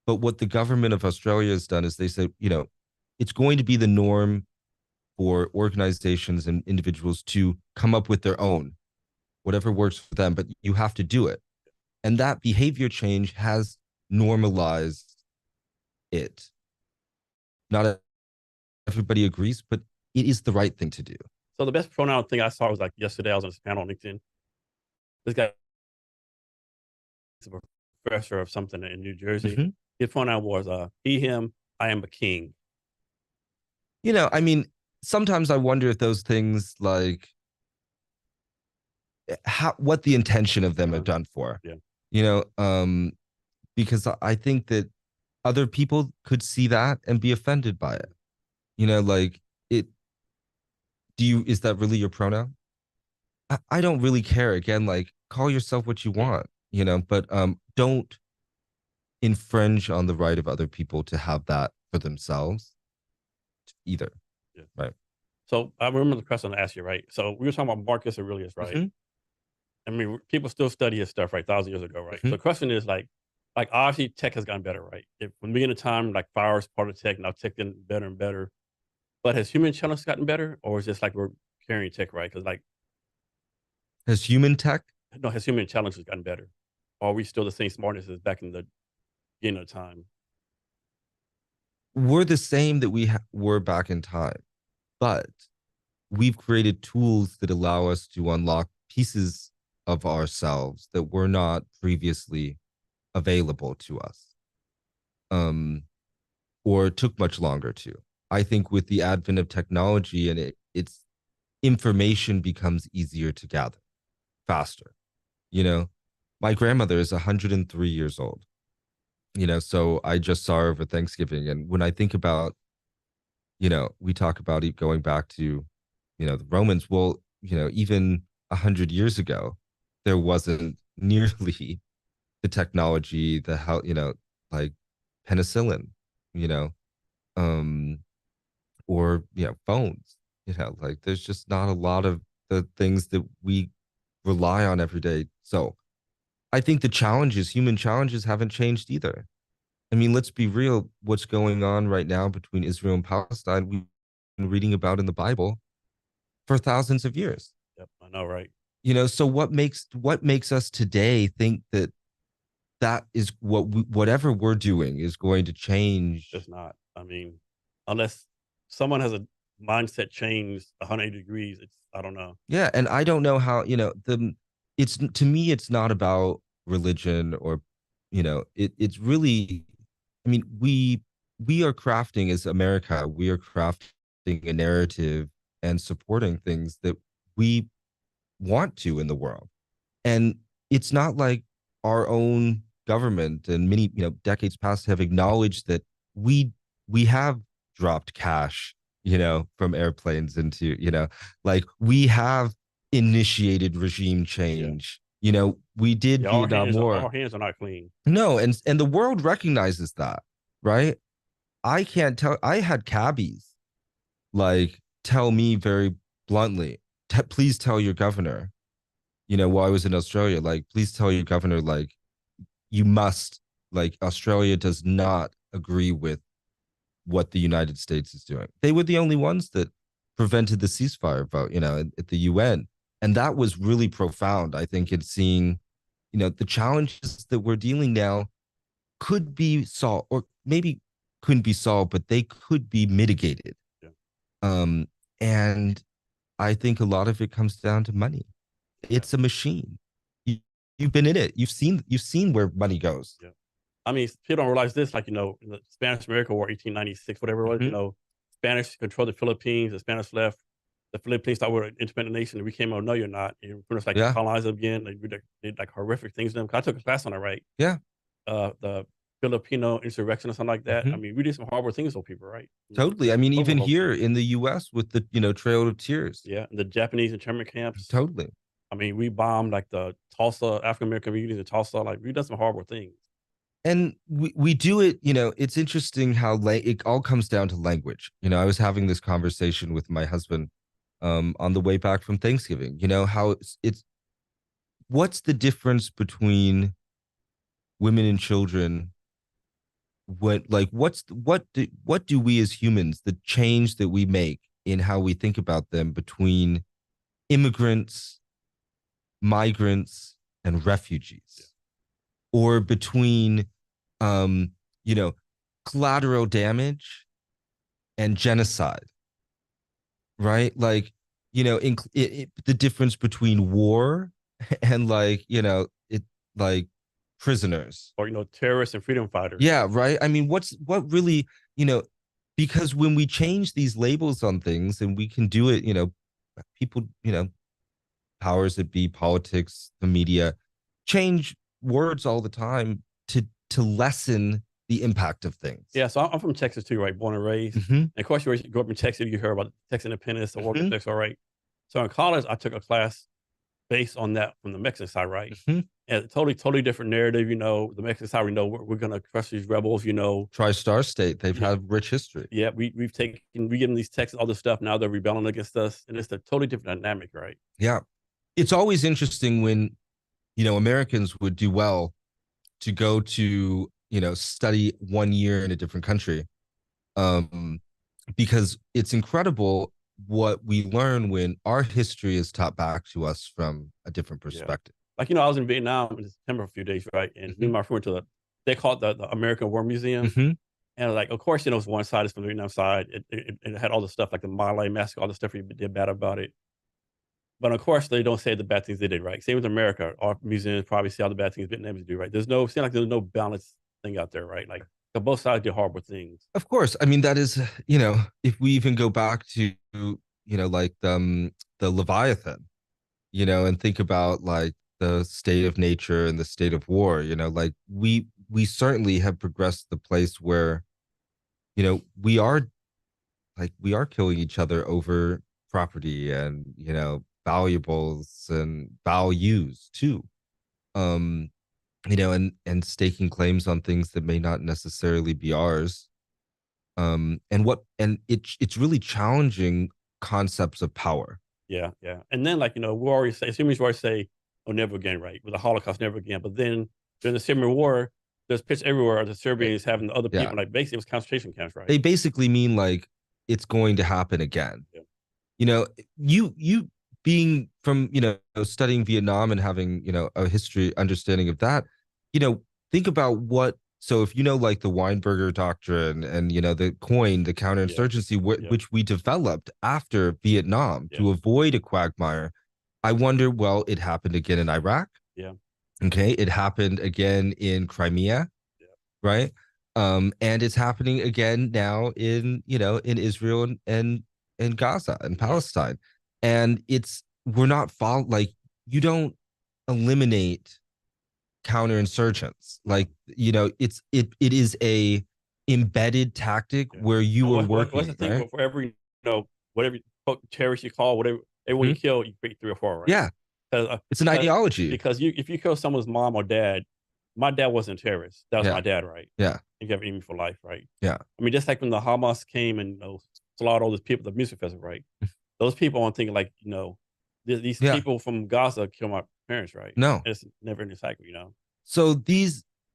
But what the government of Australia has done is they said, it's going to be the norm for organizations and individuals to come up with their own, whatever works for them, but you have to do it. And that behavior change has normalized it. Not everybody agrees, but it is the right thing to do. So the best pronoun thing I saw was like yesterday, I was on this panel on LinkedIn. This guy is a professor of something in New Jersey. Mm-hmm. His pronoun was he, him, I am a king. I mean, sometimes I wonder if those things like what the intention of them are done for. Yeah. Because I think that other people could see that and be offended by it. Like it. Is that really your pronoun? I don't really care. Again, like call yourself what you want, but don't infringe on the right of other people to have that for themselves either. Yeah. Right. So I remember the question I asked you, right? So we were talking about Marcus Aurelius, right? Mm-hmm. I mean, people still study his stuff, right? 1,000 years ago, right? Mm-hmm. So the question is like obviously tech has gotten better, right? When we in a time like fire is part of tech, now tech getting better and better. But has human intelligence gotten better, or is it just like we're carrying tech, right? Because like has human intelligence gotten better? Or are we still the same smartness as back in the beginning of time? We're the same that we were back in time, but we've created tools that allow us to unlock pieces of ourselves that were not previously available to us, or took much longer to. I think with the advent of technology and it's information becomes easier to gather faster. My grandmother is 103 years old. So I just saw her over Thanksgiving. And when I think about, we talk about it going back to, the Romans, well, even 100 years ago, there wasn't nearly the technology, like penicillin, or, phones, like there's just not a lot of the things that we rely on every day. So I think human challenges haven't changed either. I mean, let's be real. What's going on right now between Israel and Palestine, we've been reading about in the Bible for thousands of years. Yep, I know, right? So what makes us today think that is whatever we're doing is going to change? It's not. I mean, unless someone has a mindset change 180 degrees, I don't know. Yeah, and I don't know how, it's to me, it's not about religion or, it's really, I mean, we are crafting as America, we are crafting a narrative and supporting things that we want to in the world. And it's not like our own government and many, decades past have acknowledged that we have dropped cash, from airplanes into, like we have initiated regime change, You know, we did Yeah, Vietnam War. our hands are not clean. No, and the world recognizes that, right? I can't tell. I had cabbies like tell me very bluntly, please tell your governor, you know, while I was in Australia, like, please tell your governor, like, you must, like, Australia does not agree with what the United States is doing. They were the only ones that prevented the ceasefire vote, you know, at the UN. And that was really profound, I think, in seeing, you know, the challenges that we're dealing now could be solved, or maybe couldn't be solved, but they could be mitigated. Yeah. And I think a lot of it comes down to money. It's a machine. You, you've been in it. You've seen where money goes. Yeah. I mean, people don't realize this, like, you know, in the Spanish American War, 1896, whatever it was, you know, Spanish controlled the Philippines, the Spanish left, the Philippines thought we were an independent nation, and we came out, no, you're not. And pretty much like Yeah. colonize them again. They did like horrific things to them. 'Cause I took a class on it, right? Yeah. The Filipino insurrection or something like that. I mean, we did some horrible things to people, right? Totally. I mean, even Horrible here things. in the US with the, you know, Trail of Tears. Yeah, and the Japanese internment camps. Totally. I mean, we bombed like the Tulsa African American communities in Tulsa. Like, we done some horrible things. And we do it, you know, it's interesting how it all comes down to language. You know, I was having this conversation with my husband on the way back from Thanksgiving, you know, how it's what's the difference between women and children? What do we as humans, the change that we make in how we think about them between immigrants, migrants, and refugees, or between you know, collateral damage and genocide, right? Like, you know, the difference between war and, like, you know, it, like, prisoners, Or, you know, terrorists and freedom fighters. yeah, right. I mean, what really, you know, because when we change these labels on things, and we can do it, you know, people, you know, powers that be, politics, the media, change words all the time to lessen the impact of things. Yeah, so I'm from Texas too, right? Born and raised. And of course, you grew up in Texas, you heard about Texas independence, the war against Mexico, right? So in college, I took a class based on that from the Mexican side, right? And a totally different narrative, you know. The Mexican side, we know we're going to crush these rebels, you know. Tri-star state, they've had rich history. Yeah, we give them these texts, all this stuff. Now they're rebelling against us, and it's a totally different dynamic, right? Yeah, it's always interesting when, you know, Americans would do well to go to, you know, study 1 year in a different country, because it's incredible what we learn when our history is taught back to us from a different perspective. Yeah. Like, you know, I was in Vietnam in September for a few days, right? And me and my friend went to they call it the American War Museum. And like, of course, you know, it's one side is from the Vietnam side. It had all the stuff like the Malay massacre, all the stuff we did bad about it. But of course, they don't say the bad things they did, right? Same with America. Our museums probably say all the bad things Vietnamese do, right? There's no balanced thing out there, right? Like, both sides did horrible things. Of course. I mean, that is, you know, if we even go back to, you know, like the Leviathan, you know, and think about like the state of nature and the state of war, you know, like we certainly have progressed to the place where, you know, we are killing each other over property and, you know, valuables and values too. You know, and staking claims on things that may not necessarily be ours. And it's really challenging concepts of power. Yeah, yeah. And then, like, you know, we always say, humans always say, oh, never again, right? With the Holocaust, never again. But then during the Syrian war, there's pictures everywhere of the Serbians having the other people, like, basically it was concentration camps, right? They basically mean like it's going to happen again. Yeah. You know, you being from, you know, studying Vietnam and having, you know, a history understanding of that, you know, think about what, so if you know, like the Weinberger doctrine and, you know, the counterinsurgency, which we developed after Vietnam to avoid a quagmire, I wonder, well, it happened again in Iraq. Yeah. Okay. It happened again in Crimea. Yeah. Right. And it's happening again now in, you know, in Israel and Gaza and Palestine. And we're not like, you don't eliminate counterinsurgents. Like, you know, it is a embedded tactic where you are working. What's the thing, right? for every, you know, whatever terrorist you call, whatever, everyone you kill, you create 3 or 4, right? Yeah. It's an ideology. Because if you kill someone's mom or dad, my dad wasn't a terrorist. That was Yeah. my dad, right? Yeah. You got enemy for life, right? Yeah. I mean, just like when the Hamas came and slaughtered all these people at the music festival, right? Those people aren't thinking like, these Yeah. people from Gaza killed my parents, right? No. It's never in the cycle. So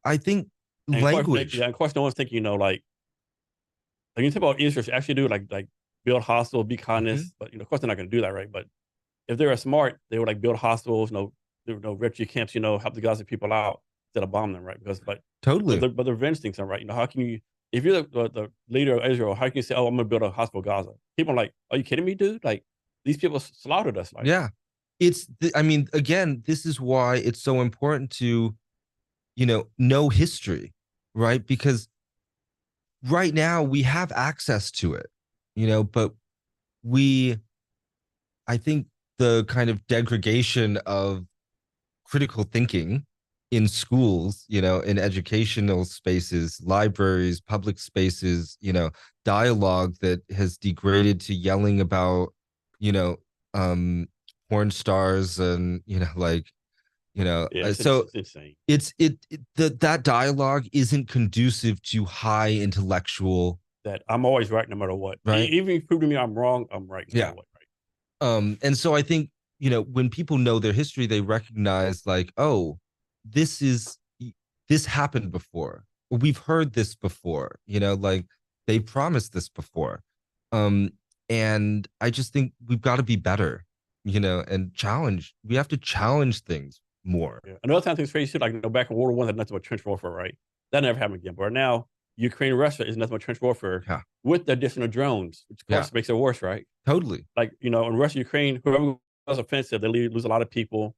I think And of course, language. yeah, of course, no one's thinking, like you talk about Israel, actually do like build hospitals, be kindness, but of course they're not going to do that, right? But if they were smart, they would like build hospitals, there were no refugee camps, help the Gaza people out instead of bomb them, right? Totally. But the revenge things are right. How can you, if you're the leader of Israel, how can you say, "Oh, I'm gonna build a hospital in Gaza"? People are like, "Are you kidding me, dude? Like these people slaughtered us." Like, Yeah. I mean, again, this is why it's so important to, know history, right? Because right now we have access to it, but I think the kind of degradation of critical thinking in schools, in educational spaces, libraries, public spaces, dialogue that has degraded to yelling about, you know, um, porn stars and, yeah, so it's insane. that dialogue isn't conducive to high intellectual, That I'm always right no matter what. right? Even if you prove to me I'm wrong, I'm right no Yeah. matter what. Right. And so I think, when people know their history, they recognize like, oh, this is this happened before. We've heard this before, like they promised this before. Um, and I just think we've got to be better, and challenge. We have to challenge things more. Yeah. Another time things crazy too, like back in World War I, had nothing but trench warfare, right? That never happened again. But now Ukraine, Russia is nothing but trench warfare Yeah. with the addition of drones, which of course makes it worse, right? Totally. Like, in Russia, Ukraine, whoever was offensive, they lose a lot of people.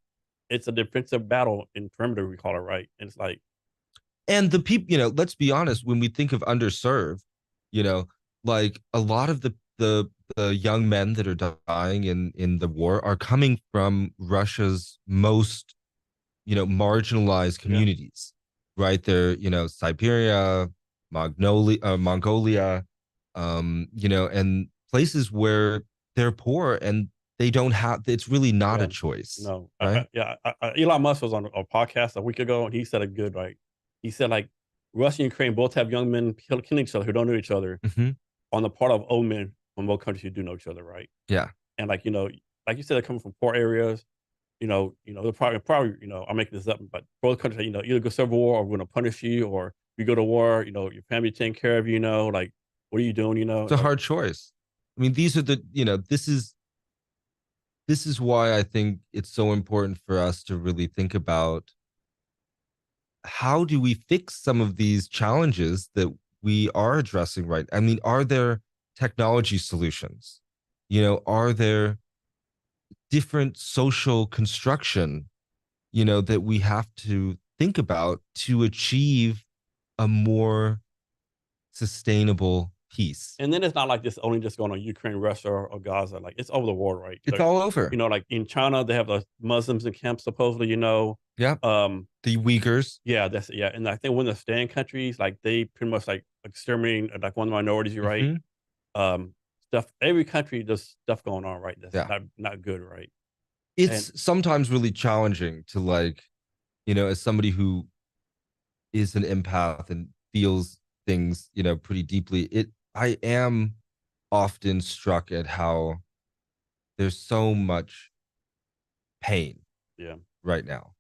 It's a defensive battle in perimeter, we call it, right? And it's like, and the people, let's be honest, when we think of underserved, like a lot of the young men that are dying in the war are coming from Russia's most, marginalized communities, right? They're, Siberia, Mongolia, and places where they're poor and they don't have, it's really not a choice. No. Right. Elon Musk was on a podcast a week ago and he said it good, right? He said, like, Russia and Ukraine both have young men killing each other who don't know each other on the part of old men from both countries who do know each other, right? Yeah. And like, like you said, they're coming from poor areas. They're probably, I'm making this up, but both countries, either go civil war or we're going to punish you, or you go to war, your family taking care of you, like, what are you doing, It's a hard choice. I mean, these are this is why I think it's so important for us to really think about how do we fix some of these challenges that we are addressing, right? I mean, are there technology solutions? Are there different social construction, that we have to think about to achieve a more sustainable peace? And then it's not like this only just going on Ukraine, Russia, or Gaza. Like, it's over the world, right? It's like, all over. Like in China, they have the Muslims in camps, supposedly, Yeah. The Uyghurs. Yeah, yeah. And I think one of the stand countries, like they pretty much like exterminating like one of the minorities, right? Stuff. Every country, there's stuff going on, right? That's not good, right? It's sometimes really challenging to like, as somebody who is an empath and feels things, pretty deeply. I am often struck at how there's so much pain right now.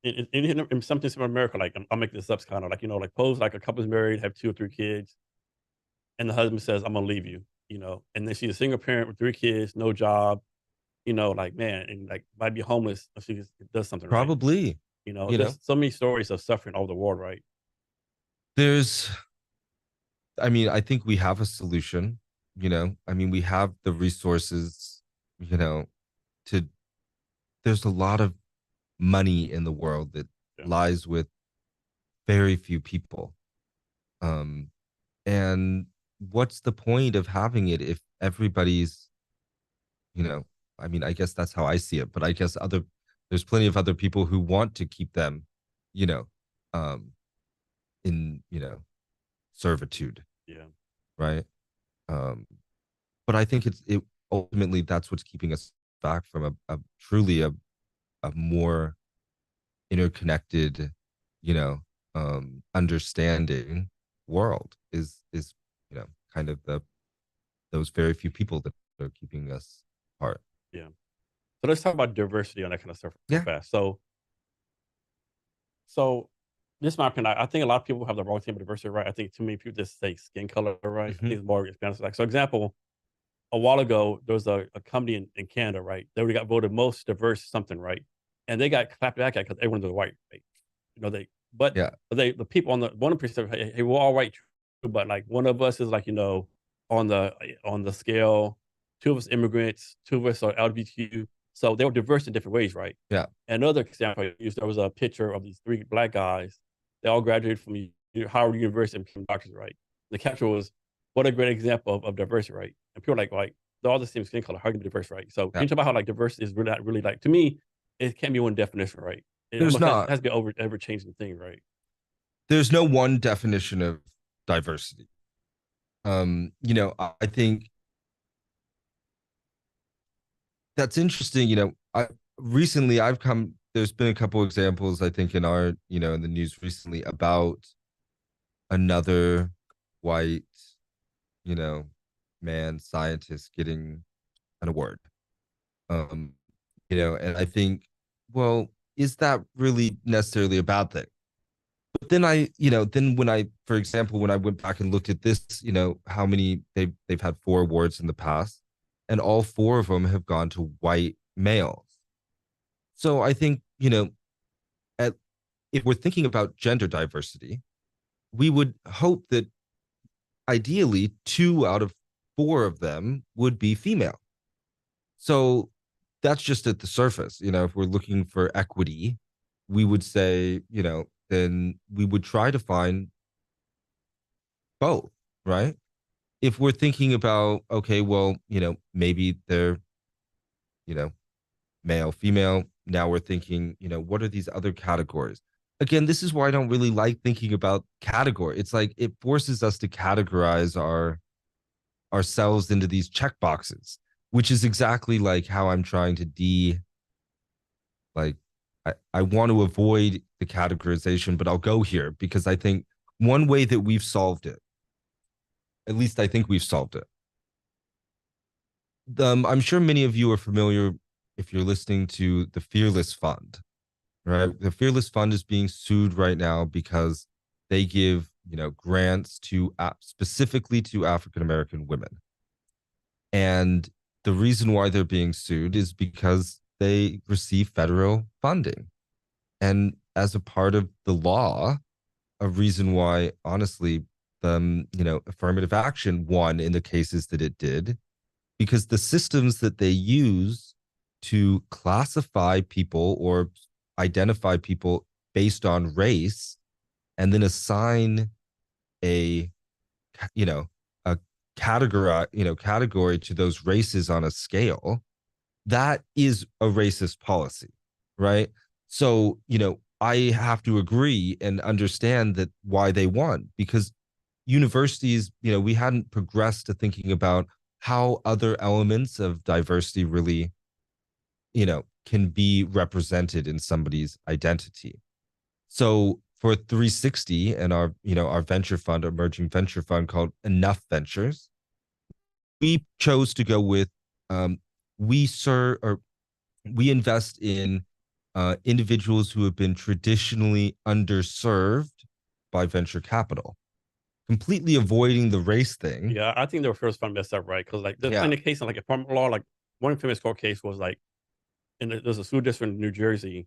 In something from America, like I'll make this up, kind of like, like suppose like a couple's married, have 2 or 3 kids, and the husband says, "I'm gonna leave you," and then she's a single parent with 3 kids, no job, like, man, and like might be homeless if she does something right. Probably. There's so many stories of suffering all over the world, right? I mean, I think we have a solution, I mean, we have the resources, to, there's a lot of money in the world that lies with very few people. And what's the point of having it if everybody's, I mean, I guess that's how I see it, but I guess there's plenty of other people who want to keep them, you know, um, in, servitude. Yeah. Right. But I think it ultimately that's what's keeping us back from a truly a more interconnected, understanding world is kind of those very few people that are keeping us apart. Yeah. So let's talk about diversity on that kind of stuff real Yeah. fast. So this is my opinion. I think a lot of people have the wrong thing about diversity, right? I think too many people just say skin color, right? I think it's more expansive. Like, so example, a while ago, there was a company in Canada, right? They already got voted most diverse something, right? And they got clapped back at because everyone was white, right? But Yeah. the people on the one percent, hey, we're all white, but like one of us is like, on the scale, two of us immigrants, two of us are LGBTQ. So they were diverse in different ways, right? Yeah. Another example I used, there was a picture of these three black guys. They all graduated from Howard University and became doctors, right? The caption was, "What a great example of diversity, right?" And people are like they're all the same skin color. How can you be diverse, right? So can Yeah. you talk about how like diversity is really not really like, to me, it can't be one definition, right? It There's almost not. has to be ever changing thing, right? There's no one definition of diversity. I think that's interesting. There's been a couple examples, I think, in in the news recently about another white, you know, man scientist getting an award. Um, and I think, well, is that really necessarily a bad thing? But then for example, when I went back and looked at this, how many they've had 4 awards in the past, and all 4 of them have gone to white males. So I think, at, if we're thinking about gender diversity, we would hope that ideally 2 out of 4 of them would be female. So that's just at the surface. If we're looking for equity, we would say, then we would try to find both, right? If we're thinking about, okay, well, maybe they're, you know, male, female. Now we're thinking, what are these other categories? Again, this is why I don't really like thinking about category. It's like it forces us to categorize ourselves into these check boxes, which is exactly like how I'm trying to like I want to avoid the categorization, but I'll go here because I think one way that we've solved it, at least I think we've solved it. I'm sure many of you are familiar if you're listening to the Fearless Fund, right? The Fearless Fund is being sued right now because they give, grants to specifically to African American women. And the reason why they're being sued is because they receive federal funding. And as a part of the law, a reason why, honestly, affirmative action won in the cases that it did, because the systems that they use to classify people or identify people based on race and then assign a a category to those races on a scale, that is a racist policy, right? So I have to agree and understand that why they won, because universities, we hadn't progressed to thinking about how other elements of diversity really can be represented in somebody's identity. So for 360 and our venture fund, emerging venture fund called Enough Ventures, we chose to go with we invest in individuals who have been traditionally underserved by venture capital, completely avoiding the race thing. Yeah, I think they were first fund messed up, right? Because like there's plenty of cases like employment law, like one famous court case was like there's a school district in New Jersey.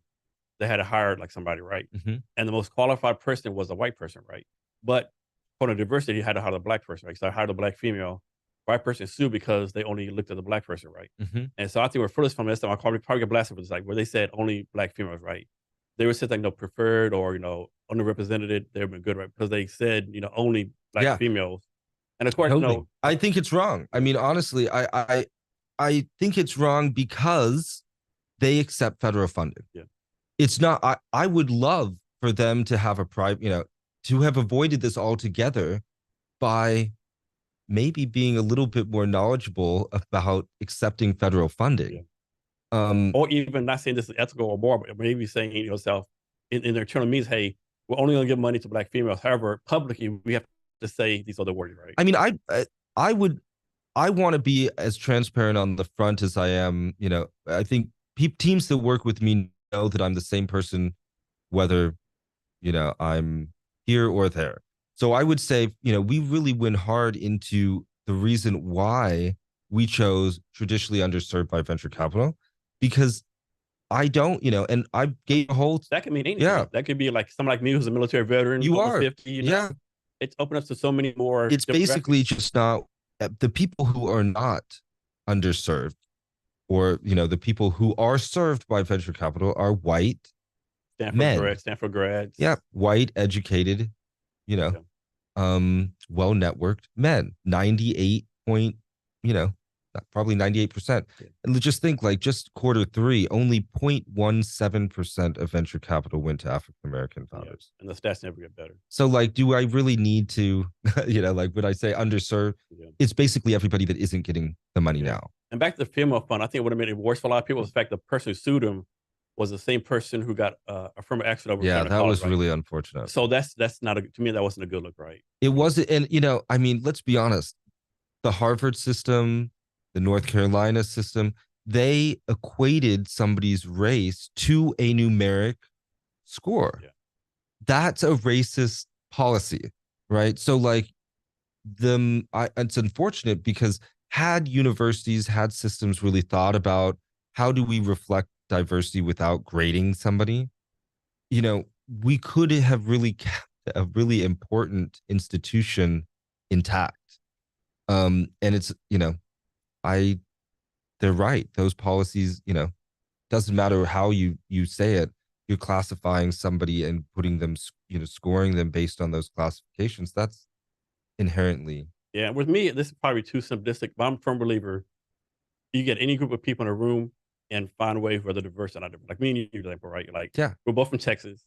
They had to hire like somebody, right? And the most qualified person was a white person, right? But for the diversity, you had to hire a black person, right? So I hired a black female. White person sued because they only looked at the black person, right? And so I think we're furthest from this time. I probably get blasted was like where they said only black females, right? They were said like preferred or underrepresented. They've been good, right? Because they said only black females. And of course, totally. I think it's wrong. I mean, honestly, I think it's wrong because they accept federal funding. Yeah. It's not, I would love for them to have a private, to have avoided this altogether by maybe being a little bit more knowledgeable about accepting federal funding. Or even not saying this is ethical or moral, but maybe saying to yourself in their internal means, hey, we're only going to give money to Black females. However, publicly, we have to say these other words, right? I mean, I would, I want to be as transparent on the front as I am. You know, I think teams that work with me know that I'm the same person, whether, you know, I'm here or there. So I would say, you know, we really went hard into the reason why we chose traditionally underserved by venture capital, because I don't, you know, and I gave a whole, That can mean anything. yeah, That could be like someone like me who's a military veteran, you over are, 50, you know, yeah. it's opened up to so many more It's basically just not the people who are not underserved, or, you know, the people who are served by venture capital are white men. Stanford grads. Yeah, white, educated, you know, Yeah. well networked men. 98 point, you know, probably 98%. Yeah. And just think, like, just quarter three, only 0.17% of venture capital went to African American founders. Yeah. And the stats never get better. So, like, do I really need to, you know, like, when I say underserved, it's basically everybody that isn't getting the money now. And back to the female fund, I think what made it worse for a lot of people was the fact the person who sued him was the same person who got affirmative action over. Yeah, that was really unfortunate. So that's not to me, that wasn't a good look, right? It wasn't. And, you know, I mean, let's be honest, the Harvard system, the North Carolina system, they equated somebody's race to a numeric score. Yeah. That's a racist policy, right? So, like, it's unfortunate, because had universities, had systems really thought about how do we reflect diversity without grading somebody, you know, we could have really kept a really important institution intact. And it's, you know, they're right. Those policies, you know, doesn't matter how you say it, you're classifying somebody and putting them, you know, scoring them based on those classifications. That's inherently. Yeah, with me, this is probably too simplistic, but I'm a firm believer. You get any group of people in a room and find a way where they're diverse and not diverse. Like me and you, example, right? Like, Yeah, we're both from Texas.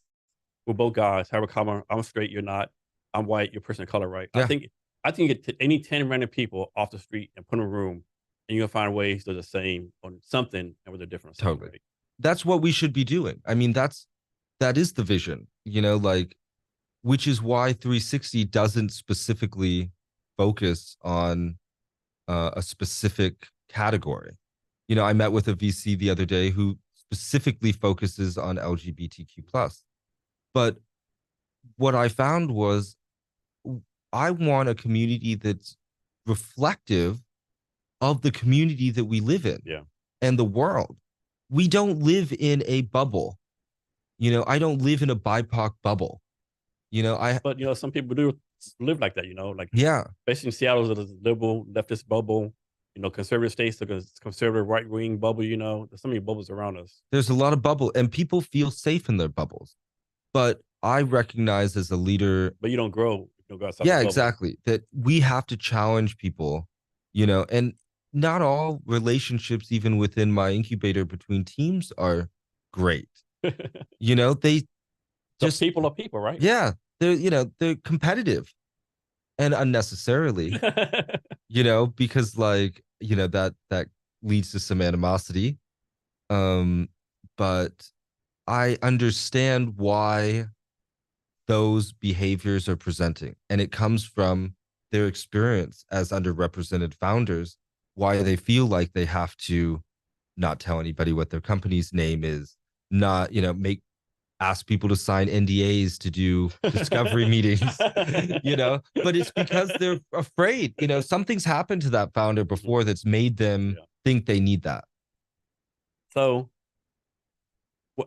We're both guys. Have a common. I'm straight. You're not. I'm white. You're a person of color, right? Yeah. I think you get any 10 random people off the street and put in a room, and you're gonna find ways they're the same on something and where they're different. Totally. Right? That's what we should be doing. I mean, that is the vision, you know, like, which is why 360 doesn't specifically focus on a specific category. You know, I met with a VC the other day who specifically focuses on LGBTQ plus. But what I found was, I want a community that's reflective of the community that we live in, and the world. We don't live in a bubble. You know, I don't live in a BIPOC bubble. You know, but you know, some people do live like that, you know, like, yeah, especially in Seattle, there's a liberal leftist bubble, you know, conservative states, there's a conservative right wing bubble, you know, there's so many bubbles around us. There's a lot of bubble, and people feel safe in their bubbles. But I recognize as a leader, but you don't grow. You don't go outside. Yeah, exactly. That we have to challenge people, you know, and not all relationships, even within my incubator between teams, are great. You know, they just people are people, right? Yeah, they're, you know, they're competitive and unnecessarily, you know, because, like, you know, that leads to some animosity. But I understand why those behaviors are presenting, and it comes from their experience as underrepresented founders, why they feel like they have to not tell anybody what their company's name is, not, you know, ask people to sign NDAs to do discovery meetings, you know, but it's because they're afraid, you know, something's happened to that founder before that's made them think they need that. So,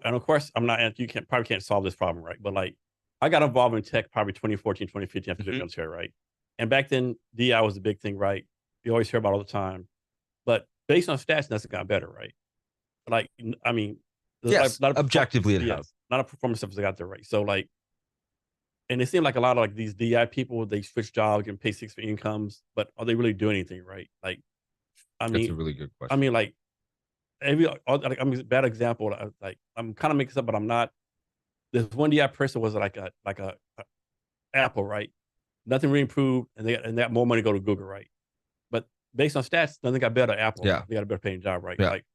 and of course, you probably can't solve this problem, right? But, like, I got involved in tech probably 2014, 2015 after the military, right? And back then, DI was a big thing, right? You always hear about all the time. But based on stats, that's got better, right? Like, I mean, yes, objectively it has. Not a performance stuff got there, right? So, like, and it seemed like a lot of, like, these DI people, they switch jobs and pay six-figure incomes, but are they really doing anything, right? Like, I mean, that's a really good question. I mean, like, I mean, bad example. Like, I'm kind of making this up, but I'm not. This one DI person was like a Apple, right? Nothing really improved, and they got more money to go to Google, right? But based on stats, nothing got better at Apple. Yeah, they got a better paying job, right? Yeah. Like,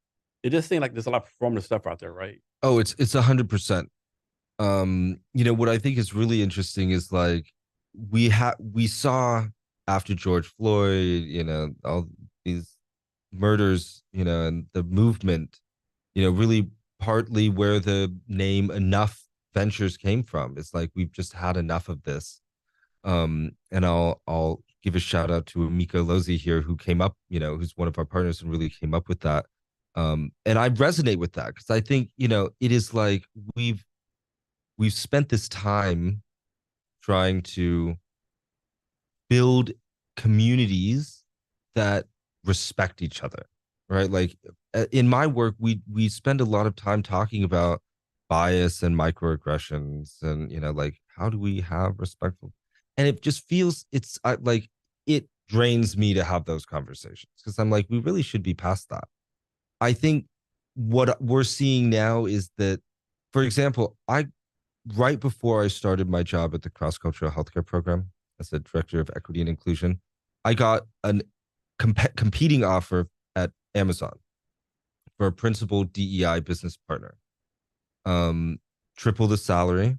It just seems like there's a lot of performative stuff out there, right? Oh, it's 100%. What I think is really interesting is like we saw after George Floyd, all these murders, and the movement, really partly where the name Enough Ventures came from. It's like we've just had enough of this. And I'll give a shout out to Amika Lozi here, who came up, who's one of our partners and really came up with that. And I resonate with that because I think, it is like we've spent this time trying to build communities that respect each other, right? Like in my work, we spend a lot of time talking about bias and microaggressions, and like how do we have respectful, and it just feels like it drains me to have those conversations because I'm like, we really should be past that. I think what we're seeing now is that, for example, I right before I started my job at the cross cultural healthcare program as the director of equity and inclusion, I got an competing offer at Amazon for a principal DEI business partner. Triple the salary.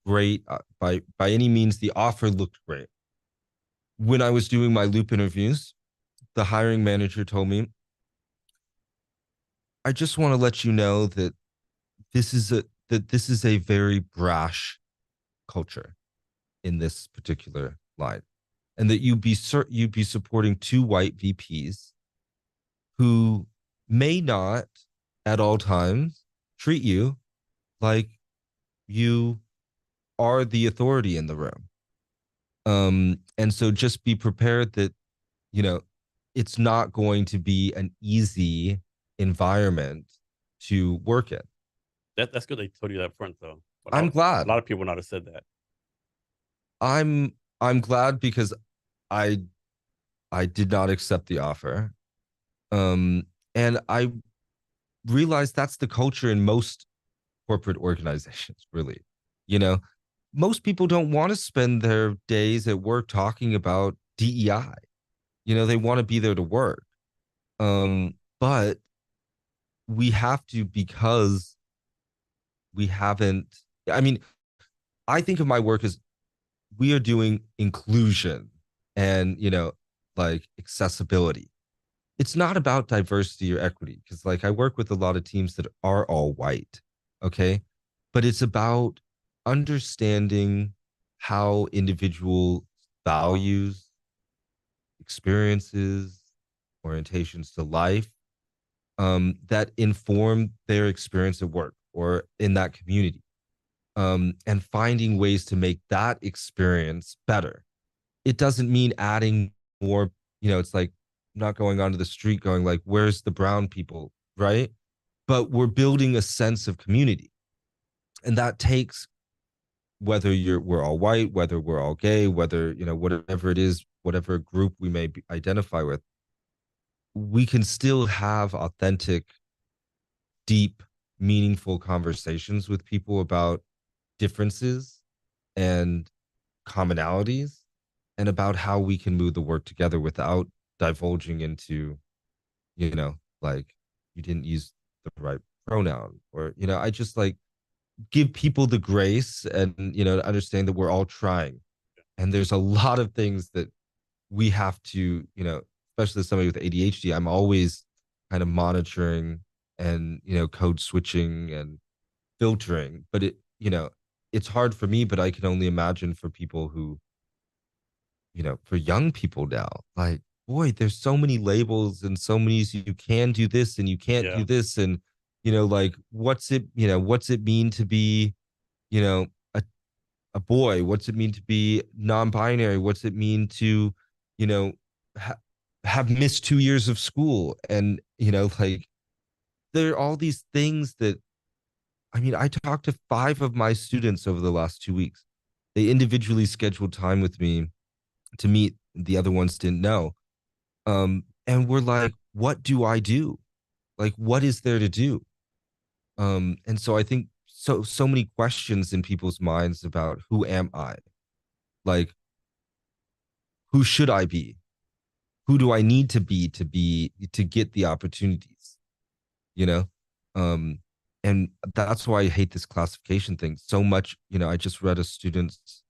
Great. By any means, the offer looked great. When I was doing my loop interviews, the hiring manager told me, I just want to let you know that this is a very brash culture in this particular line, and that you'd be supporting two white VPs who may not at all times treat you like you are the authority in the room. And so just be prepared that, it's not going to be an easy environment to work in. That's good they told you that up front though. But I'm a glad. lot of people would not have said that. I'm glad because I I did not accept the offer. And I realized that's the culture in most corporate organizations, really. You know, most people don't want to spend their days at work talking about DEI. They want to be there to work. But we have to, because we haven't, I mean, I think of my work as we are doing inclusion and, like accessibility. It's not about diversity or equity because, like, I work with a lot of teams that are all white. Okay. But it's about understanding how individual values, experiences, orientations to life that inform their experience at work or in that community, and finding ways to make that experience better. It doesn't mean adding more, it's like not going onto the street going like, where's the brown people, right? But we're building a sense of community. And that takes, whether we're all white, whether we're all gay, whether, whatever it is, whatever group we may identify with, we can still have authentic, deep, meaningful conversations with people about differences and commonalities, and about how we can move the work together without divulging into, like, you didn't use the right pronoun, or, I just like give people the grace and, to understand that we're all trying. And there's a lot of things that we have to, especially as somebody with ADHD, I'm always kind of monitoring and, code switching and filtering. But it's hard for me, but I can only imagine for people who, for young people now, like, boy, there's so many labels and so many, you can do this and you can't do this. And, like, what's it mean to be, a boy? What's it mean to be non-binary? What's it mean to, ha- have missed 2 years of school? And, like, there are all these things that, I talked to 5 of my students over the last 2 weeks. They individually scheduled time with me to meet. The other ones didn't know. And we're like, what do I do? Like, what is there to do? And so I think so many questions in people's minds about, who am I? Like, who should I be? who do I need to be to get the opportunities, you know? And that's why I hate this classification thing so much. I just read a student's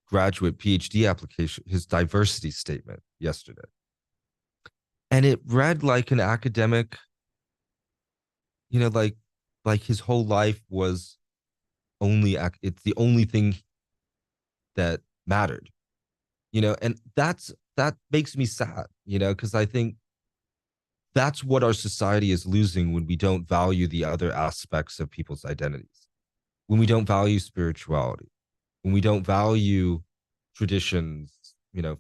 graduate PhD application, his diversity statement yesterday. And it read like an academic, like his whole life was it's the only thing that mattered, and that makes me sad, because I think that's what our society is losing when we don't value the other aspects of people's identities, when we don't value spirituality, when we don't value traditions,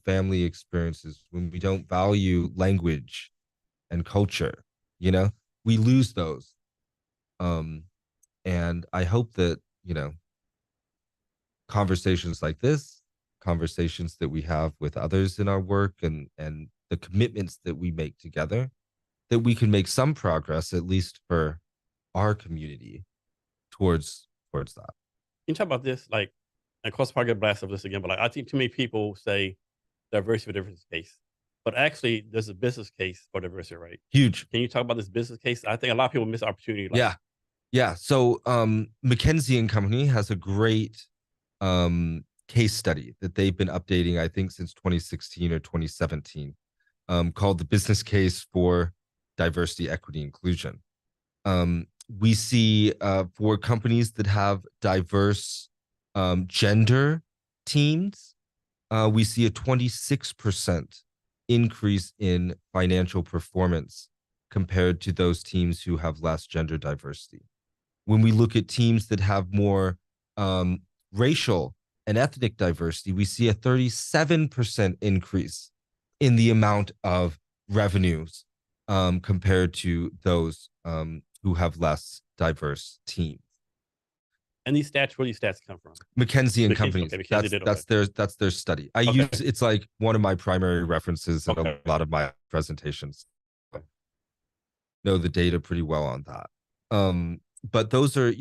family experiences, when we don't value language and culture, we lose those. And I hope that, conversations like this, conversations that we have with others in our work, and the commitments that we make together, that we can make some progress, at least for our community, towards that. You talk about this, like, and of course, I'll get blasted of this again, but like, I think too many people say diversity for difference case, but actually, there's a business case for diversity, right? Huge. Can you talk about this business case? I think a lot of people miss opportunity. Like, Yeah. So McKinsey and Company has a great case study that they've been updating, I think, since 2016 or 2017, called the business case for diversity, equity, inclusion. We see for companies that have diverse gender teams, we see a 26% increase in financial performance compared to those teams who have less gender diversity. When we look at teams that have more racial and ethnic diversity, we see a 37% increase in the amount of revenues compared to those who have less diverse teams. And these stats, where these stats come from? McKinsey and Companies. Okay, McKinsey did, that's their study. I use it's like one of my primary references in a lot of my presentations. I know the data pretty well on that. But those are,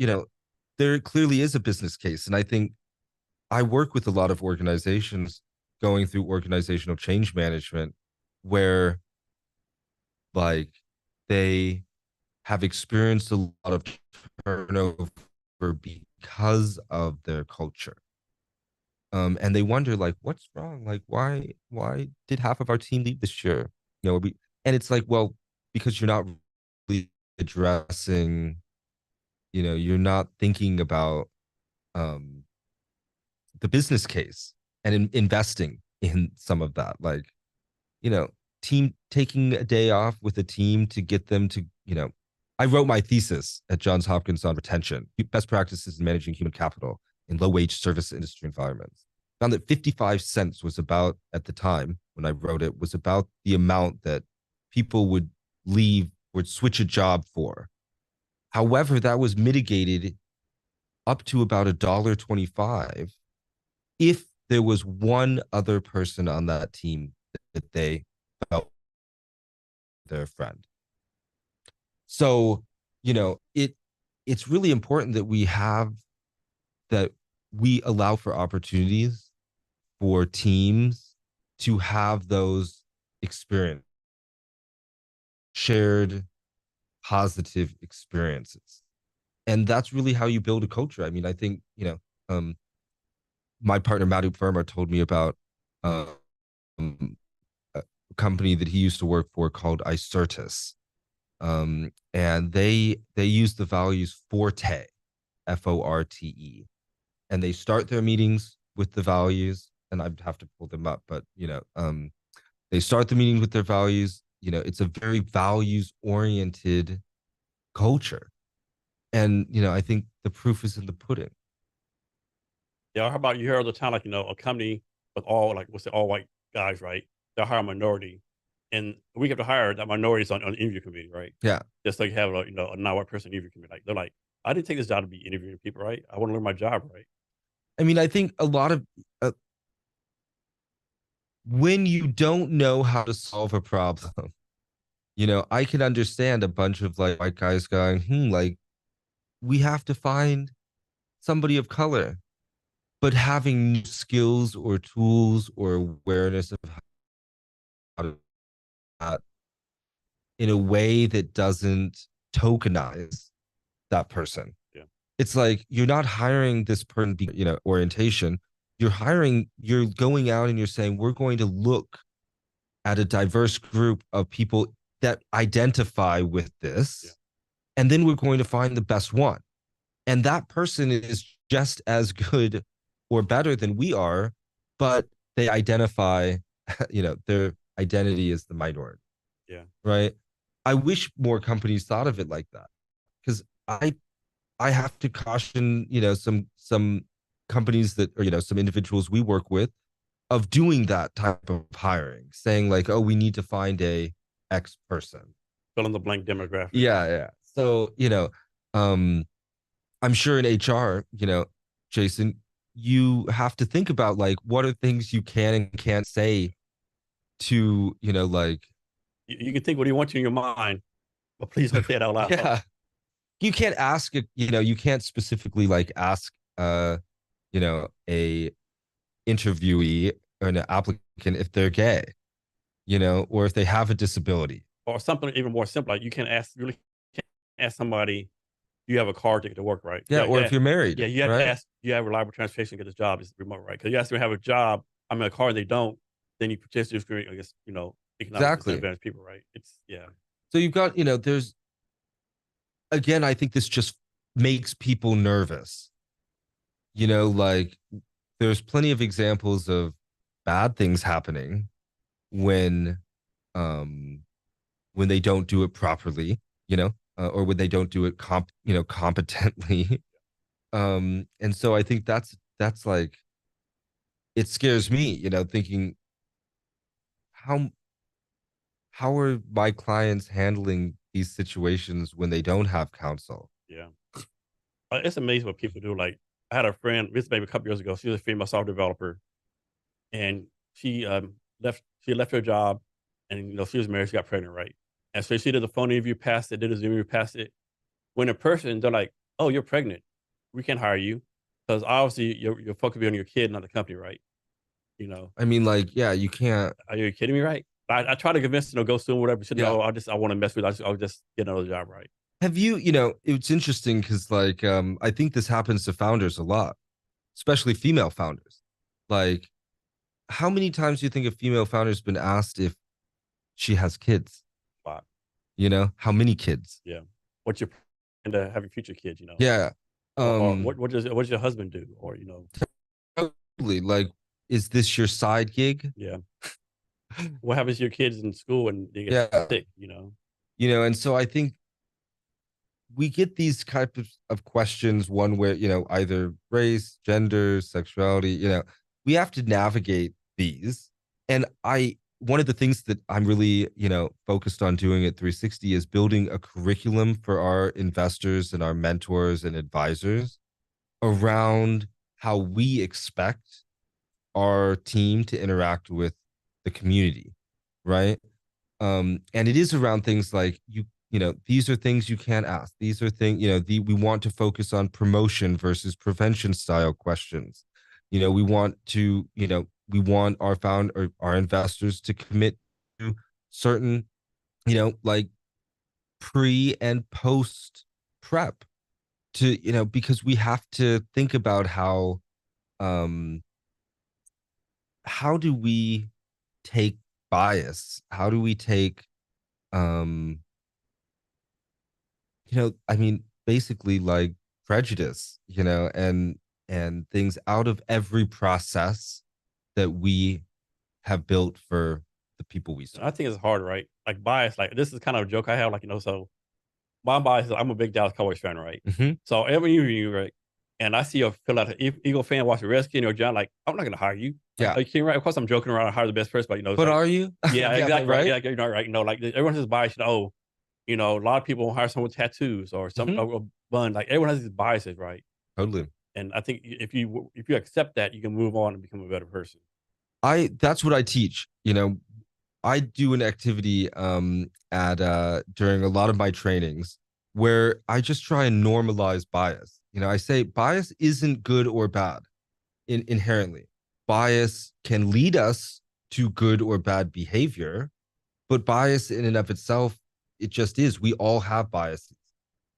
there clearly is a business case. And I think I work with a lot of organizations going through organizational change management where, like, they have experienced a lot of turnover because of their culture. And they wonder, like, what's wrong? Like, why did half of our team leave this year? And it's like, well, because you're not really addressing, you're not thinking about the business case and investing in some of that. Like, team taking a day off with a team to get them to, I wrote my thesis at Johns Hopkins on retention, best practices in managing human capital in low wage service industry environments. Found that 55 cents was about, at the time when I wrote it, was about the amount that people would switch a job for. However, that was mitigated up to about $1.25 if there was one other person on that team that they felt their friend. So, it's really important that we allow for opportunities for teams to have those experiences, shared positive experiences. And that's really how you build a culture. I mean, I think, my partner, Madhu Verma, told me about a company that he used to work for called Icertis. And they use the values FORTE, FORTE, and they start their meetings with the values. And I'd have to pull them up, but they start the meeting with their values. It's a very values oriented culture, and I think the proof is in the pudding. Yeah, how about you hear all the time, like, a company with all, like, what's it, all white guys, right? They'll hire a minority, and we have to hire that minorities on the interview committee, right? Yeah. Just like have a non-white person interview committee. Like, they're like, I didn't take this job to be interviewing people, right? I want to learn my job, right? I mean, I think a lot of when you don't know how to solve a problem, I can understand a bunch of like white guys going, like, we have to find somebody of color. But having new skills or tools or awareness of that in a way that doesn't tokenize that person. Yeah. It's like you're not hiring this person, orientation. You're going out and you're saying, we're going to look at a diverse group of people that identify with this. Yeah. And then we're going to find the best one. And that person is just as good or better than we are, but they identify, their identity is the minority. Yeah. Right. I wish more companies thought of it like that, because I have to caution, some companies that, or, some individuals we work with, of doing that type of hiring, saying like, oh, we need to find a X person. Fill in the blank demographic. Yeah, yeah. So, I'm sure in HR, Jason, you have to think about like what are things you can and can't say to, like you can think what you want to in your mind, but please don't say it out loud. Yeah. You can't ask it, you can't specifically like ask a interviewee or an applicant if they're gay, or if they have a disability. Or something even more simple. Like you can't ask somebody, do you have a car to get to work, right? Yeah, or if you're married. Yeah, you have right? to ask, do you have reliable transportation to get this job? Is remote, right? Because you ask them to have a job, I'm in a car and they don't, then you potentially experience, I guess, economic Exactly. disadvantage people, right? It's, yeah. So you've got, there's, again, I think this just makes people nervous. Like there's plenty of examples of bad things happening when they don't do it properly, or when they don't do it competently. And so I think that's like, it scares me, thinking how are my clients handling these situations when they don't have counsel? Yeah. It's amazing what people do. Like I had a friend, this maybe a couple years ago, she was a female software developer, and she left her job, and she was married, she got pregnant, right? And so she did a phone interview, passed it, did a Zoom interview, passed it. When in person, they're like, "Oh, you're pregnant. We can't hire you because obviously your focus will be on your kid, not the company, right?" I mean, like, yeah, you can't. Are you kidding me, right? I try to convince go soon, whatever. She said, Yeah. "No, I want to mess with. I'll just get another job, right?" Have you, it's interesting because like I think this happens to founders a lot, especially female founders. Like, how many times do you think a female founder has been asked if she has kids? Wow. How many kids? Yeah. What's your plan to have your future kids? Yeah. Or what does your husband do? Or totally. Like, is this your side gig? Yeah. What happens to your kids in school and they get sick? And so I think we get these types of questions, one where, either race, gender, sexuality, we have to navigate these. And one of the things that I'm really, focused on doing at 360 is building a curriculum for our investors and our mentors and advisors around how we expect our team to interact with the community, right? And it is around things like these are things you can't ask. These are things, we want to focus on promotion versus prevention style questions. We want to, we want our investors to commit to certain, like pre and post prep to, because we have to think about how do we take bias? How do we take, I mean, basically like prejudice, and things out of every process that we have built for the people we serve. I think it's hard, right? Like bias, like this is kind of a joke I have, like, so my bias is I'm a big Dallas Cowboys fan, right? Mm-hmm. So every interview, right? And I see a fill out an Eagle fan watching Redskins or John, like, I'm not going to hire you. Yeah. Like, you right? Of course, I'm joking around. I hire the best person, but But like, are you? Yeah, exactly. Right. Yeah, you're not right. Like everyone has bias. A lot of people won't hire someone with tattoos or some a bun. Like everyone has these biases, right? Totally. And I think if you accept that, you can move on and become a better person. That's what I teach. I do an activity at during a lot of my trainings where I just try and normalize bias. I say bias isn't good or bad inherently. Bias can lead us to good or bad behavior, but bias in and of itself, it just is. We all have biases.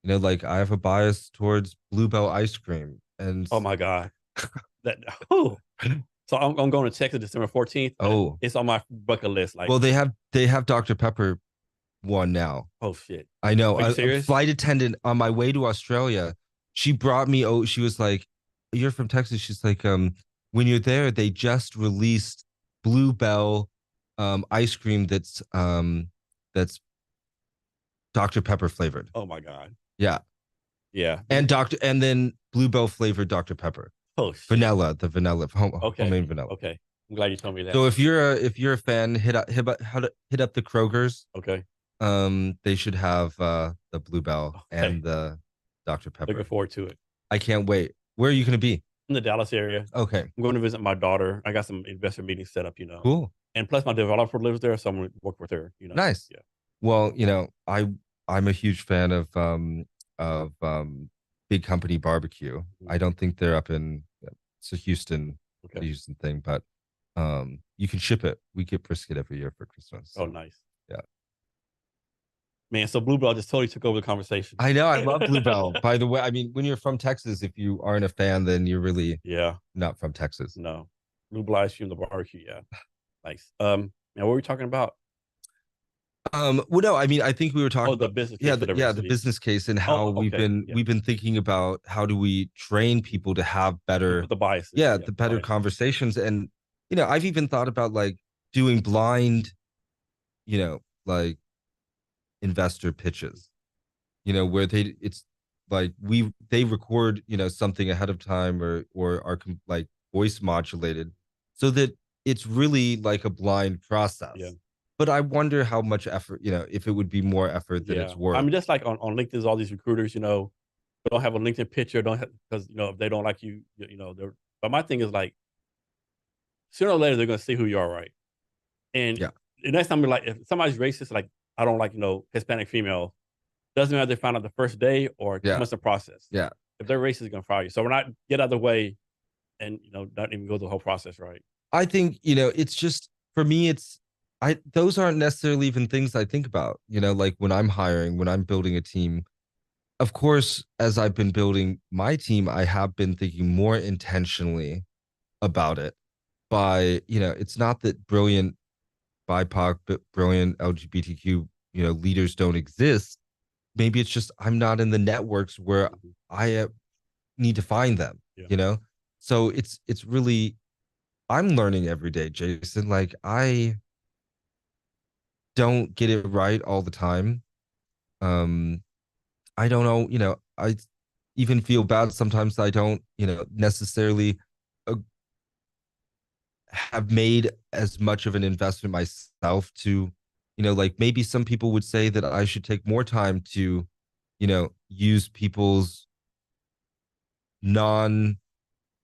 You know, like I have a bias towards Bluebell ice cream, and Oh my God. That oh. So I'm going to Texas December 14th. oh, It's on my bucket list. Like, well, they have Dr. Pepper one now. oh shit. I know. Are you A serious? flight attendant on my way to Australia, she brought me. Oh, she was like, "You're from Texas." She's like, when you're there, they just released Bluebell, ice cream that's Dr. Pepper flavored. Oh my God. Yeah, Yeah. and then Bluebell flavored Dr. Pepper, Oh shit. vanilla, the vanilla, Okay. homemade vanilla. Okay. I'm glad you told me that. So if you're a fan, hit up the Kroger's. Okay. They should have the Bluebell Okay. and the Dr. Pepper. Looking forward to it. I can't wait. Where are you going to be? In the Dallas area. Okay, I'm going to visit my daughter. I got some investor meetings set up, you know. cool. And plus my developer lives there, so I'm going to work with her, you know. Nice. Yeah. Well, you know, I'm a huge fan of Big Company Barbecue. I don't think they're up in it's a Houston thing, but you can ship it. We get brisket every year for Christmas. Oh, nice. Yeah. Man, so Bluebell just totally took over the conversation. I know. I love Bluebell. By the way, I mean, when you're from Texas, if you aren't a fan, then you're really not from Texas. No. Bluebell ice cream, the barbecue, yeah. Nice. Now what were we talking about? Well, no, I mean, I think we were talking the about business case. The business case and how we've been thinking about how do we train people to have better the biases. The better conversations. And you know, I've even thought about like doing blind, you know, like investor pitches, you know, where it's like they record, you know, something ahead of time or are like voice modulated so that it's really like a blind process. Yeah. But I wonder how much effort, you know, if it would be more effort than it's worth. I mean, just like on LinkedIn, all these recruiters, you know, don't have a LinkedIn picture, because, you know, if they don't like you, you know, but my thing is like, sooner or later, they're going to see who you are, right? And the next time, like, if somebody's racist, like, I don't like, you know, Hispanic female, doesn't matter if they found out the first day or what's the process. Yeah. If they're racist, they're going to fire you. So we're not get out of the way and, you know, not even go through the whole process, right? I think, you know, it's just, for me, those aren't necessarily even things I think about, you know, like when I'm hiring, when I'm building a team. Of course, as I've been building my team, I have been thinking more intentionally about it by, you know, it's not that brilliant BIPOC, but brilliant LGBTQ, you know, leaders don't exist. Maybe it's just I'm not in the networks where I need to find them, you know? So it's really, I'm learning every day, Jason. Like I don't get it right all the time. I don't know, you know, I even feel bad sometimes I don't, you know, necessarily have made as much of an investment myself to, you know, like maybe some people would say that I should take more time to, you know, use people's non,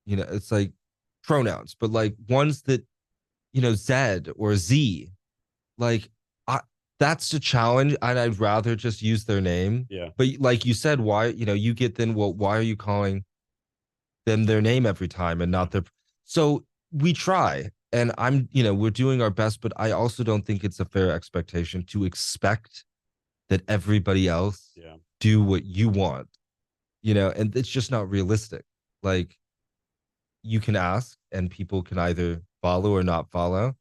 you know, it's like pronouns, but like ones that, you know, Z or Z, like that's a challenge, and I'd rather just use their name. Yeah. But like you said, why, you know, you get then, well, why are you calling them their name every time and not their? So we try, and I'm, you know, we're doing our best, but I also don't think it's a fair expectation to expect that everybody else do what you want, you know, and it's just not realistic. Like you can ask, and people can either follow or not follow.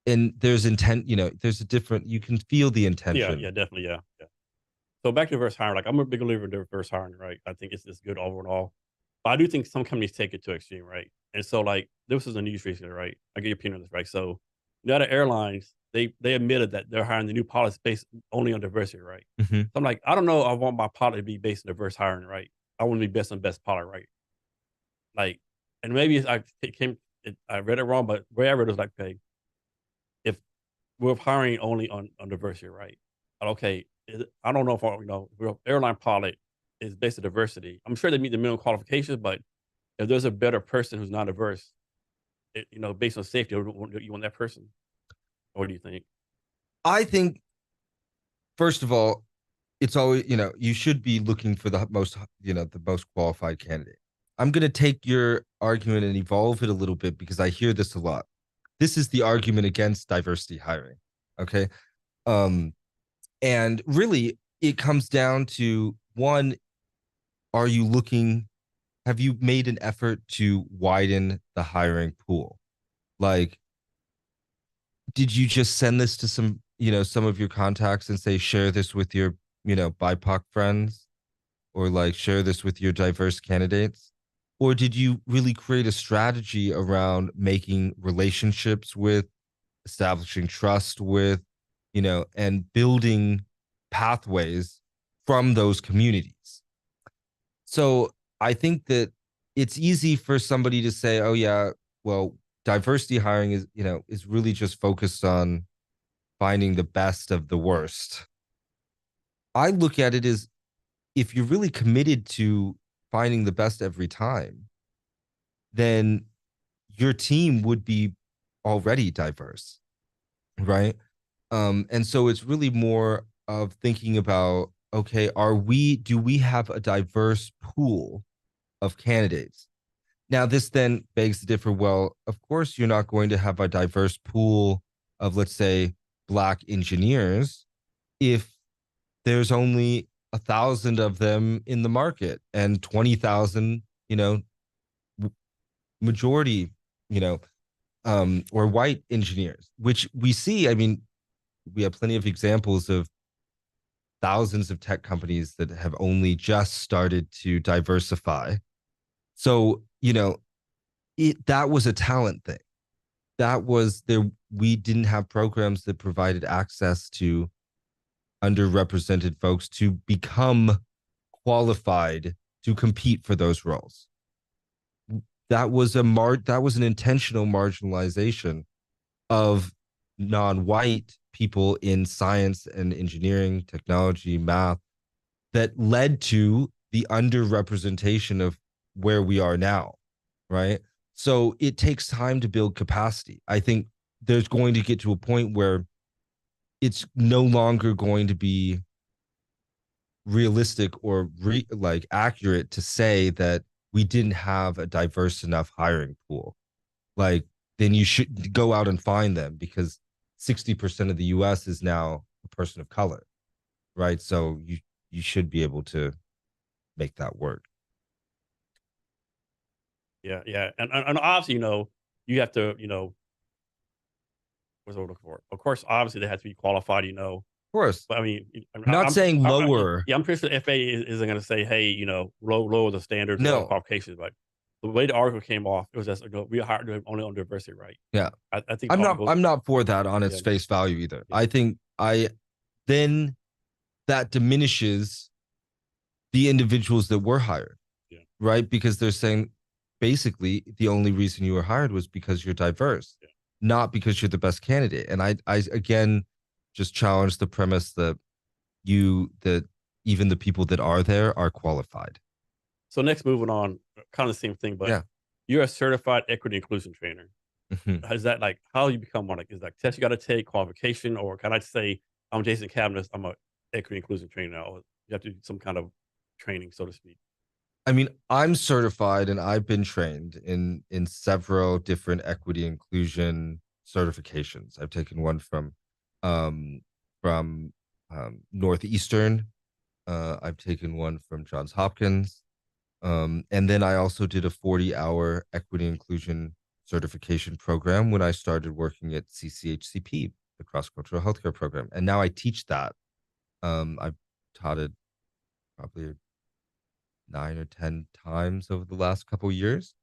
And there's intent, you know, there's a different, you can feel the intention. Yeah, definitely. Yeah. So back to reverse hiring, like I'm a big believer in reverse hiring, right? I think it's good overall. But I do think some companies take it to extreme, right? And so like this was a news recently, right? I get your opinion on this, right? So the other airlines, they admitted that they're hiring the new pilots based only on diversity, right? Mm-hmm. So I'm like, I don't know, I want my pilot to be based on diverse hiring, right? I want to be based on best pilot, right? Like, and maybe I read it wrong, but the way I read it was like, okay, if we're hiring only on diversity, right? Okay, I don't know if you know, airline pilot is based on diversity. I'm sure they meet the minimum qualifications, but if there's a better person who's not diverse, you know, based on safety, you want that person. What do you think? I think, first of all, it's always, you know, you should be looking for the most, you know, the most qualified candidate. I'm going to take your argument and evolve it a little bit because I hear this a lot. this is the argument against diversity hiring. Okay. And really it comes down to one, are you looking, have you made an effort to widen the hiring pool? Like, did you just send this to some, some of your contacts and say, share this with your, BIPOC friends, or like share this with your diverse candidates? Or did you really create a strategy around making relationships with, establishing trust with, and building pathways from those communities? So I think that it's easy for somebody to say, oh yeah, well, diversity hiring is really just focused on finding the best of the worst. I look at it as, if you're really committed to finding the best every time, then your team would be already diverse, right? And so it's really more of thinking about, okay, do we have a diverse pool of candidates? Now, this then begs to differ. Well, of course, you're not going to have a diverse pool of, let's say, Black engineers if there's only 1,000 of them in the market and 20,000, majority, or white engineers, which we see. I mean, we have plenty of examples of thousands of tech companies that have only just started to diversify. So, that was a talent thing. That was there. We didn't have programs that provided access to underrepresented folks to become qualified to compete for those roles. That was an intentional marginalization of non-white people in science and engineering, technology, math, that led to the underrepresentation of where we are now, right? So it takes time to build capacity. I think there's going to get to a point where it's no longer going to be realistic or like accurate to say that we didn't have a diverse enough hiring pool. Like, then you should go out and find them, because 60% of the US is now a person of color, right? So you should be able to make that work. Yeah, yeah, and obviously, you have to, what's the word I'm looking for? Of course, obviously, they have to be qualified, Of course, but I mean, not saying lower. Yeah, I'm pretty sure the FAA isn't going to say, hey, lower the standards of No. qualifications, but the way the article came off, it was just, we hired them only on diversity, right? Yeah, I think I'm probably not. goes, I'm not for that on its yeah, face value either. yeah, I think then that diminishes the individuals that were hired, yeah, right? Because they're saying basically the only reason you were hired was because you're diverse, yeah. not because you're the best candidate. And I again just challenge the premise that that even the people that are there are qualified. So next, moving on, kind of the same thing, but Yeah. you're a certified equity inclusion trainer. Mhm. Is that like how you become one? Like, is that test you got to take, qualification, or can I say I'm Jason Cabinet, I'm a equity inclusion trainer now? Or you have to do some kind of training, so to speak. I mean, I'm certified and I've been trained in several different equity inclusion certifications. I've taken one um from Northeastern. I've taken one from Johns Hopkins. And then I also did a 40-hour equity inclusion certification program when I started working at CCHCP, the cross cultural healthcare program. And now I teach that. I've taught it probably 9 or 10 times over the last couple of years.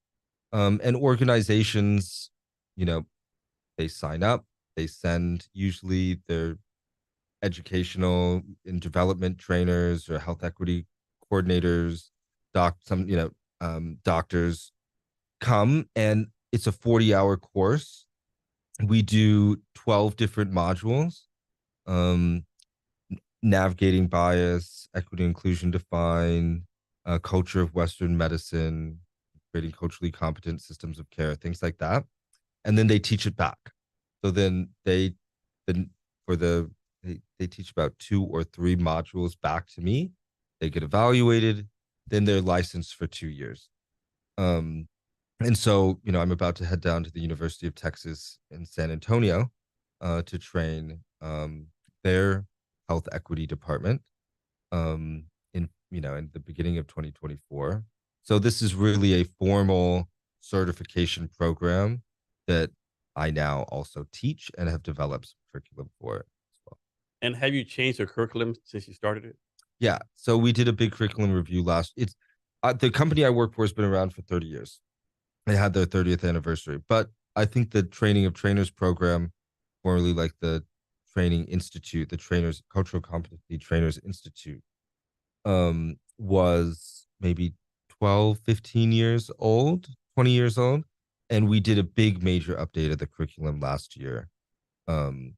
And organizations, you know, they sign up, they send usually their educational and development trainers or health equity coordinators, doctors come, and it's a 40-hour course. We do 12 different modules. Um, Navigating bias, equity, inclusion, define, culture of Western medicine, creating culturally competent systems of care, things like that. And then they teach it back. So then for they teach about 2 or 3 modules back to me. They get evaluated, then they're licensed for 2 years. Um, And so, I'm about to head down to the University of Texas in San Antonio to train their health equity department in the beginning of 2024. So this is really a formal certification program that I now also teach and have developed some curriculum for it as well. And have you changed your curriculum since you started it? Yeah. So we did a big curriculum review it's the company I work for has been around for 30 years. They had their 30th anniversary, but I think the training of trainers program, formerly like the training institute, the trainers cultural competency trainers institute, was maybe 12, 15 years old, 20 years old. And we did a big major update of the curriculum last year. And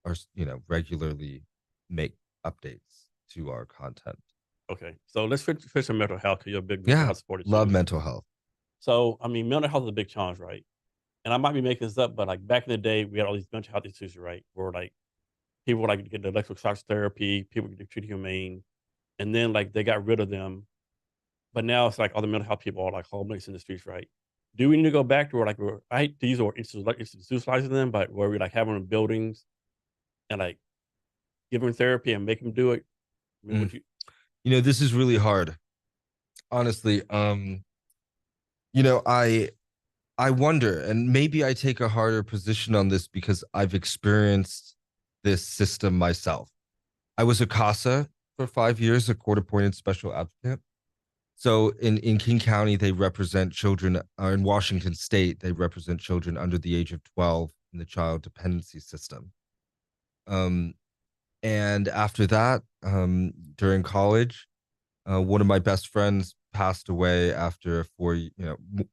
are, regularly make updates to our content. Okay, so let's switch to mental health because you're a big mental Yeah. health supporter Love too. mental health. So, I mean, mental health is a big challenge, right? And I might be making this up, but like back in the day, we had all these mental health issues, right? Where like people would like get the electrical therapy, people get treated humane, and then like they got rid of them. But now it's like all the mental health people are like homeless in the streets, right? Do we need to go back to where like I hate to use the word institutionalizing them, but where we like have them in buildings and like give them therapy and make them do it? I mean, Mm. would you? This is really hard. Honestly, I wonder, and maybe I take a harder position on this because I've experienced this system myself. I was a CASA for 5 years, a court appointed special advocate. So in King County, they represent children, or in Washington State, they represent children under the age of 12 in the child dependency system. Um, and after that, during college, one of my best friends passed away after a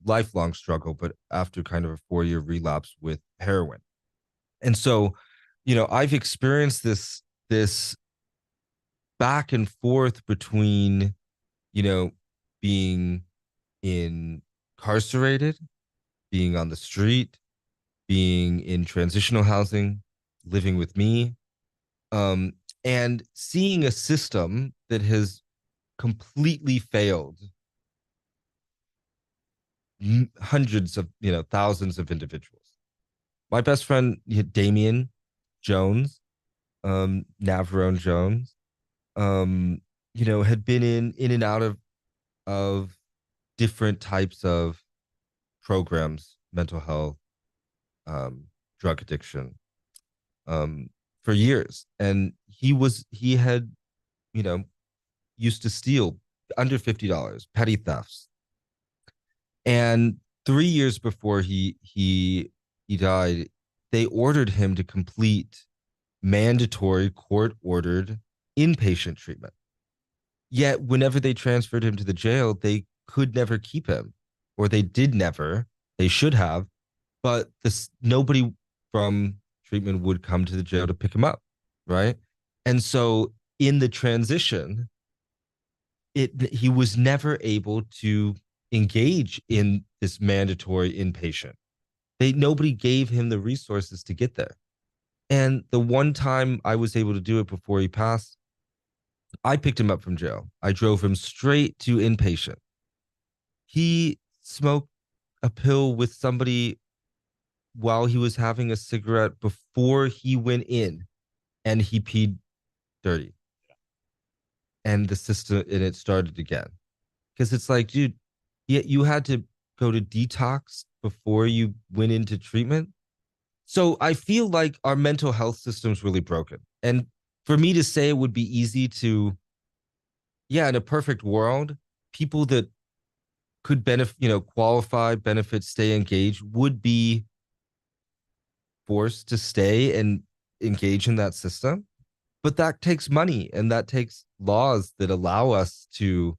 lifelong struggle, but after kind of a 4-year relapse with heroin. And so, I've experienced this back and forth between, being incarcerated, being on the street, being in transitional housing, living with me, and seeing a system that has completely failed hundreds of, thousands of individuals. My best friend, Damian Jones, Navarone Jones, had been in and out of different types of programs, mental health, drug addiction, for years. And he had, you know, used to steal under $50, petty thefts. And 3 years before he died, they ordered him to complete mandatory court ordered inpatient treatment. Yet whenever they transferred him to the jail, they could never keep him, or they did never. They should have, but nobody from treatment would come to the jail to pick him up, right? And so in the transition, he was never able to engage in this mandatory inpatient. Nobody gave him the resources to get there. And the one time I was able to do it before he passed, I picked him up from jail. I drove him straight to inpatient. He smoked a pill with somebody while he was having a cigarette before he went in, and he peed dirty. And the system, and it started again. Because it's like, dude, you had to go to detox before you went into treatment. So I feel like our mental health system's really broken. And for me to say it would be easy to, yeah, in a perfect world, people that could benefit, qualify, benefit, stay engaged would be forced to stay and engage in that system. But that takes money, and that takes laws that allow us to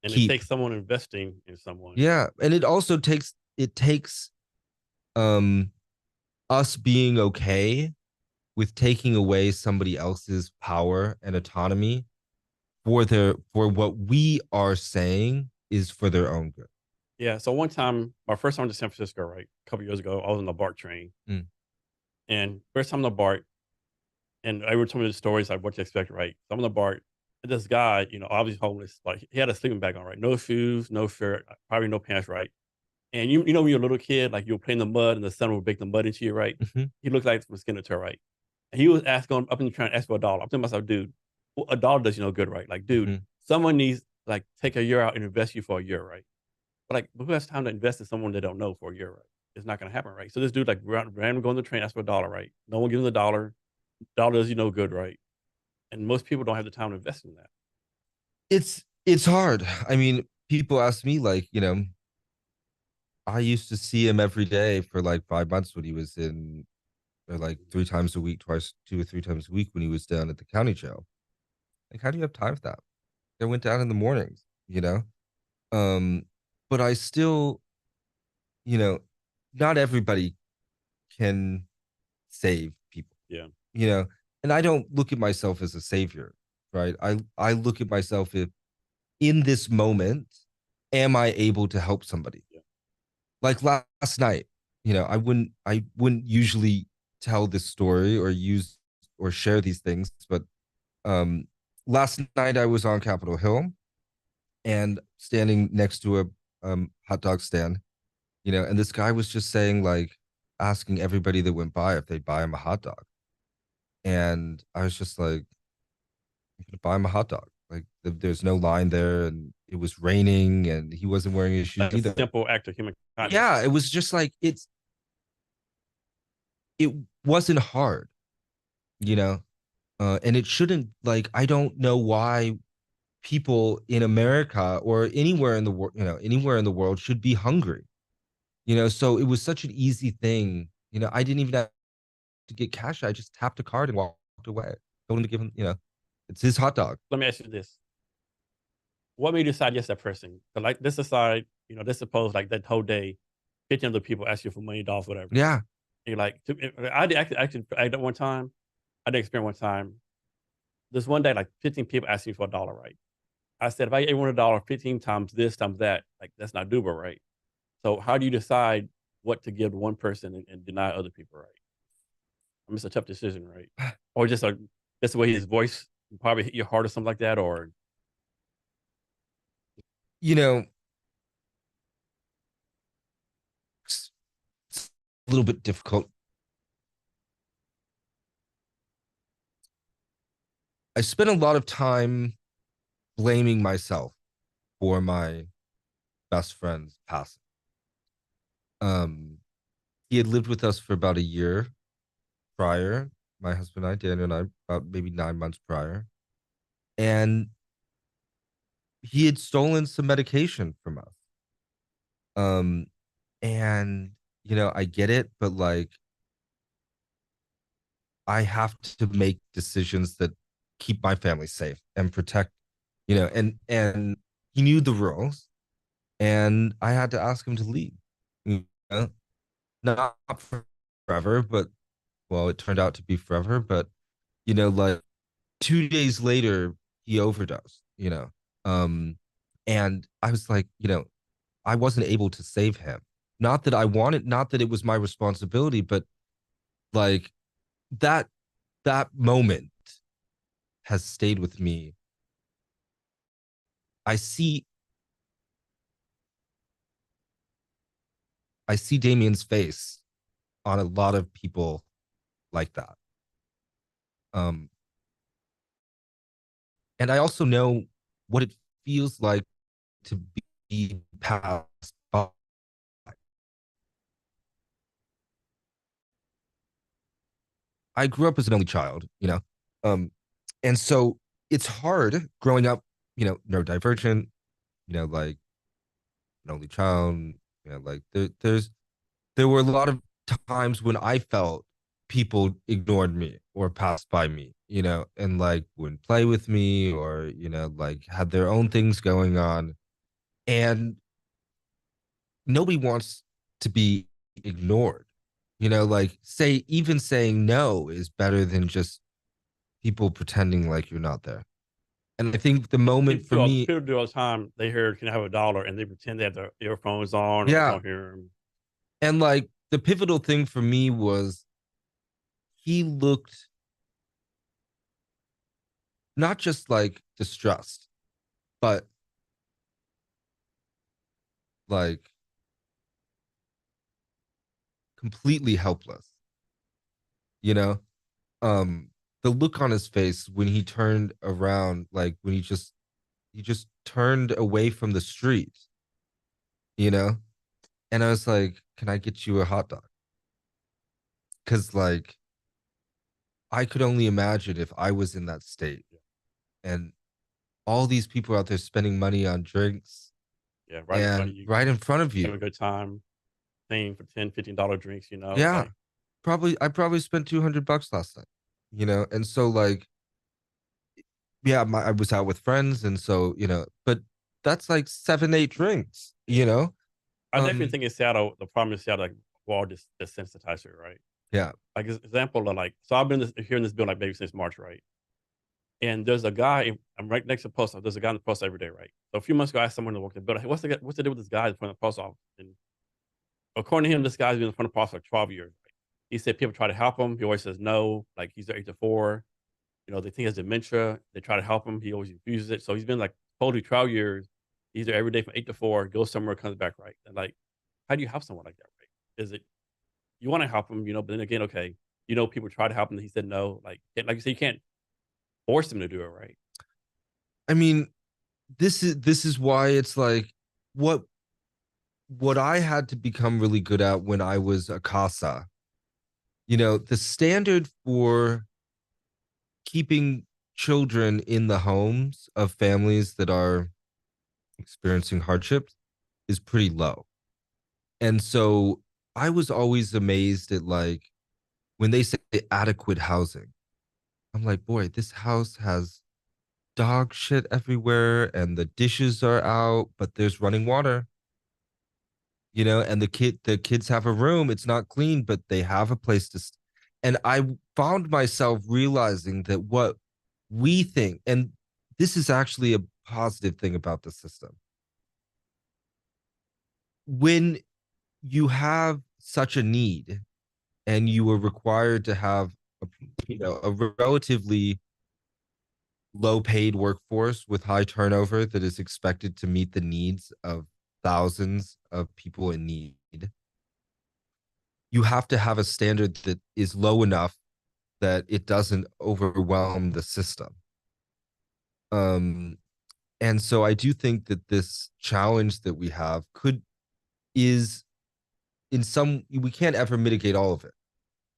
And it keep. takes someone investing in someone. Yeah. And it takes um us being okay with taking away somebody else's power and autonomy for what we are saying is for their own good. Yeah. So one time, my first time to San Francisco, right, a couple years ago, I was on the BART train, Mm. and first time on the BART, and everyone told me the stories like what to expect, right? So I'm on the BART, this guy, obviously homeless, like he had a sleeping bag on, right? No shoes, no shirt, probably no pants, right? And you know when you're a little kid, like you'll play in the mud and the sun will bake the mud into you, right? Mhm. He looked like from skin to toe, right? And he was asking up and trying to ask for a dollar. I'm thinking to myself, dude, well, a dollar does you no good, right? Like, dude, Mhm. someone needs like take a year out and invest you for a year, right? But like, who has time to invest in someone they don't know for a year, right? It's not gonna happen, right? So this dude like randomly go on the train, ask for a dollar, right? No one gives him a dollar. Dollar does you no good, right? And most people don't have the time to invest in that. It's hard. I mean, people ask me like, I used to see him every day for like 5 months when he was in, or like 3 times a week, twice, 2 or 3 times a week when he was down at the county jail. Like, how do you have time for that? I went down in the mornings, you know? Um, but I still, you know, not everybody can save people, Yeah. you know, and I don't look at myself as a savior, right? I look at myself if in this moment, am I able to help somebody? Yeah. Like last night, I wouldn't usually tell this story or use or share these things, but um last night I was on Capitol Hill and standing next to a hot dog stand, and this guy was just saying like asking everybody that went by if they'd buy him a hot dog. And I was just like, I'm gonna buy him a hot dog. Like there's no line there, and it was raining, and he wasn't wearing his shoes Like a either. simple act of human kindness. Yeah, it was just like it wasn't hard, you know, and it shouldn't. Like I don't know why people in America or anywhere in the world, anywhere in the world should be hungry. So it was such an easy thing. I didn't even have to get cash. I just tapped a card and walked away. Told him to give him, it's his hot dog. Let me ask you this. What made you decide yes, that person? So like this aside, this suppose like that whole day, 15 other people ask you for money, dollars, whatever. Yeah. And you're like, I did actually I did one time, I did experience one time. This one day, like 15 people asked me for a dollar, right? I said, if I gave one a dollar 15 times this, times that, like that's not doable, right? So how do you decide what to give to one person and deny other people, right? I mean, it's a tough decision, right? Or just like that's the way his voice probably hit your heart or something like that, or You know, it's a little bit difficult. I spent a lot of time blaming myself for my best friend's passing. Um, he had lived with us for about a year prior. My husband and I, Daniel and I, about maybe 9 months prior, and he had stolen some medication from us. Um, and I get it, but like, I have to make decisions that keep my family safe and protect, and he knew the rules, and I had to ask him to leave. You know? Not forever, but well, it turned out to be forever. But like 2 days later, he overdosed. Um, and I was like, I wasn't able to save him. Not that I wanted, not that it was my responsibility, but like that that moment has stayed with me. I see I see Damien's face on a lot of people like that. Um, and I also know what it feels like to be passed by. I grew up as an only child, and so it's hard growing up, neurodivergent, like an only child, like there were a lot of times when I felt people ignored me or passed by me, and like wouldn't play with me or, like had their own things going on. And nobody wants to be ignored. Like even saying no is better than just people pretending like you're not there. And I think the moment for me, people do all the time. They hear, "Can I have a dollar?" and they pretend they have their earphones on or they yeah. don't hear them. And like the pivotal thing for me was he looked not just like distrust, but like completely helpless, you know? The look on his face when he turned around, like when he just turned away from the street, you know? And I was like, can I get you a hot dog? Because like I could only imagine if I was in that state and all these people out there spending money on drinks Yeah, right in front and of you, right in front of having a you. good time, paying for $10, $15 drinks, Yeah. like I probably spent $200 last night, and so like, yeah, I was out with friends, and so, but that's like 7, 8 drinks, yeah. I definitely Um, think in Seattle, the problem in Seattle, like we're all just desensitized to it, right? yeah. Like example of like, so I've been here in this building like maybe since March, right? And there's a guy, I'm right next to the post office. There's a guy in the post every day, right? So a few months ago, I asked someone to work the building, hey, what's the deal with this guy in front of the post office? And according to him, this guy's been in front of the post office for 12 years. Right? He said people try to help him. He always says no, like he's their 8 to 4. They think he has dementia. They try to help him. He always refuses it. So he's been like totally 12 years. He's there every day from 8 to 4, goes somewhere, comes back, right? And like, how do you help someone like that, right? Is it you want to help him, but then again, okay, people try to help him. He said no. Like you said, you can't force him to do it, right? I mean, this is why it's like what what I had to become really good at when I was a casa. The standard for keeping children in the homes of families that are experiencing hardships is pretty low. And so I was always amazed at like when they say adequate housing. I'm like, boy, this house has dog shit everywhere and the dishes are out, but there's running water. And the kids have a room. It's not clean, but they have a place to and I found myself realizing that what we think, and this is actually a positive thing about the system. When you have such a need and you are required to have a, a relatively low paid workforce with high turnover that is expected to meet the needs of thousands of people in need, you have to have a standard that is low enough that it doesn't overwhelm the system. Um, and so I do think that this challenge that we have is in some, we can't ever mitigate all of it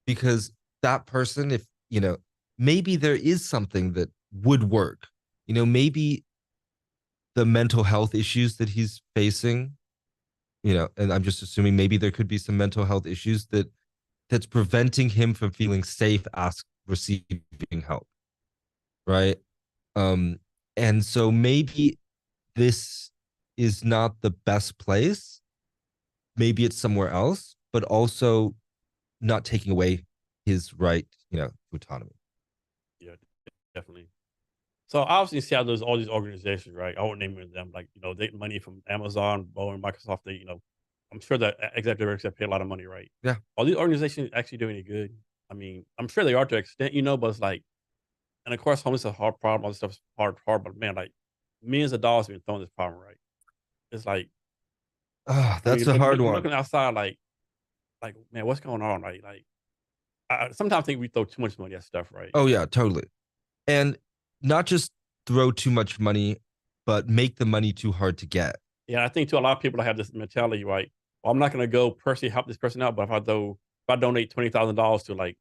because that person, if, maybe there is something that would work, maybe the mental health issues that he's facing, and I'm just assuming maybe there could be some mental health issues that's preventing him from feeling safe receiving help, right? Um, and so maybe this is not the best place. Maybe it's somewhere else, but also not taking away his right, to autonomy. Yeah, definitely. So obviously in Seattle, there's all these organizations, right? I won't name them, like, they get money from Amazon, Boeing, Microsoft. I'm sure that executive directors pay a lot of money, right? Yeah. Are these organizations actually doing any good? I mean, I'm sure they are to an extent, but it's like, and of course, homeless is a hard problem. All this stuff is hard, but man, like millions of dollars being thrown at this problem, right? It's like, I That's mean, a hard one. looking outside, like, man, what's going on, right? Like, I sometimes think we throw too much money at stuff, right? Oh yeah, totally. And not just throw too much money, but make the money too hard to get. Yeah, I think too, a lot of people have this mentality, right? Well, I'm not going to go personally help this person out, but if I donate $20,000 to like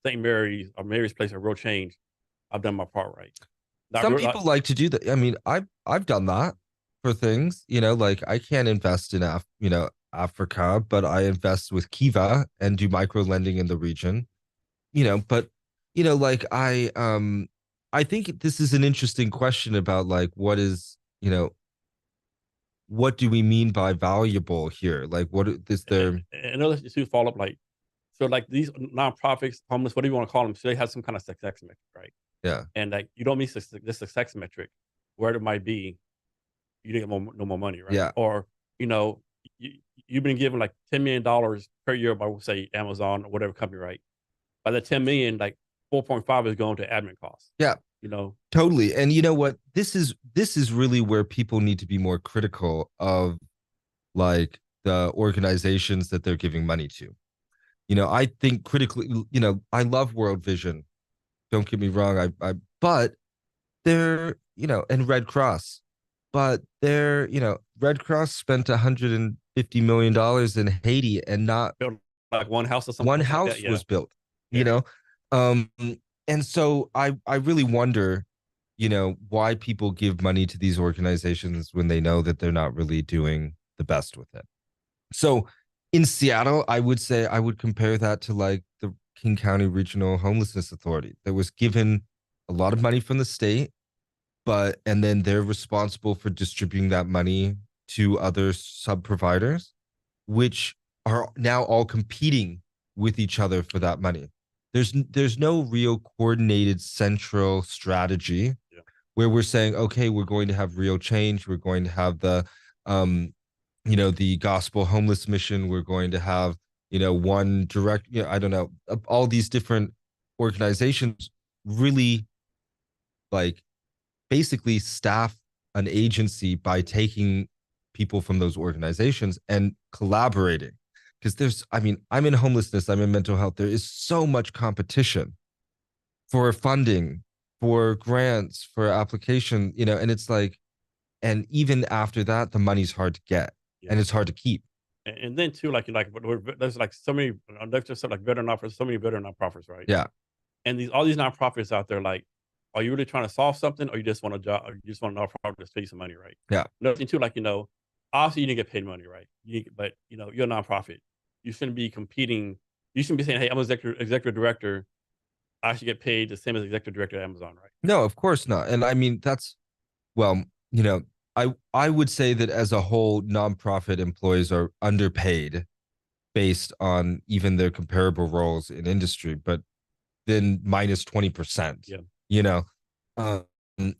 St. Mary's or Mary's Place or Real Change, I've done my part, right? Not Some real, like, people like to do that. I mean, I've done that for things, like I can't invest in Africa, but I invest with Kiva and do micro lending in the region. But like I think this is an interesting question about like what do we mean by valuable here? Like what is there? and others to follow up, like, so like these nonprofits, homeless, whatever you want to call them, so they have some kind of success metric, right? Yeah. And like, you don't meet this success metric, where it might be, you didn't get no more money, right? Yeah. Or, you know, you've been given like $10 million per year by, say, Amazon or whatever company, right? By the 10 million, like 4.5 is going to admin costs. Yeah. you know. Totally. And you know what? This is really where people need to be more critical of like the organizations that they're giving money to. I think critically, I love World Vision. Don't get me wrong. But they're, and Red Cross, but Red Cross spent $150 million in Haiti and not Build like one house or one something like that. house Yeah. was built, Yeah. um, and so I really wonder, why people give money to these organizations when they know that they're not really doing the best with it. So in Seattle, I would say I would compare that to like the King County Regional Homelessness Authority that was given a lot of money from the state, and then they're responsible for distributing that money to other sub providers, which are now all competing with each other for that money. There's no real coordinated central strategy where we're saying, okay, we're going to have real change. We're going to have the gospel homeless mission. We're going to have, one direct, I don't know, all these different organizations really like basically staff an agency by taking people from those organizations and collaborating. Because I'm in homelessness, I'm in mental health. There is so much competition for funding, for grants, for application, and it's like, and even after that, the money's hard to get and it's hard to keep. And then too, like there's like so many, there's just like veteran nonprofits, so many veteran nonprofits, right? Yeah. And all these nonprofits out there, like, are you really trying to solve something, or you just want a job, or you just want a nonprofit to pay you some money, right? Yeah. Another thing too, like obviously you didn't get paid money, right? But you're a nonprofit. You shouldn't be competing. You shouldn't be saying, "Hey, I'm an executive director. I should get paid the same as executive director at Amazon," right? No, of course not. And I mean, well, I would say that as a whole, nonprofit employees are underpaid based on even their comparable roles in industry, but then minus 20%. Yeah. You know, and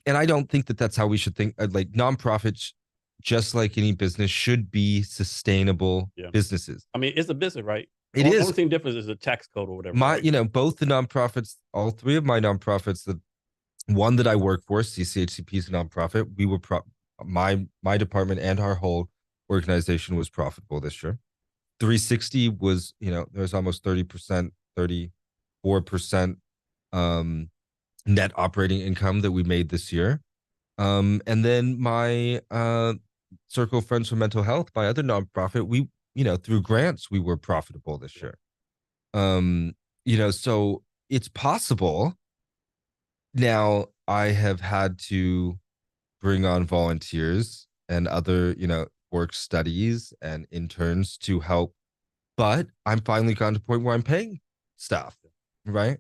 I don't think that that's how we should think. Like nonprofits, just like any business, should be sustainable businesses. I mean, it's a business, right? It is. The only thing different is the tax code or whatever. Right? Both the nonprofits, all three of my nonprofits, the one that I work for, CCHCP is a nonprofit. We were my department and our whole organization was profitable this year. 360 was, there's almost 30%, 34% net operating income that we made this year. And then my Circle of Friends for Mental Health, my other nonprofit, we, through grants, we were profitable this year. So it's possible. Now I have had to bring on volunteers and other, work studies and interns to help. But I'm finally gotten to the point where I'm paying staff, right?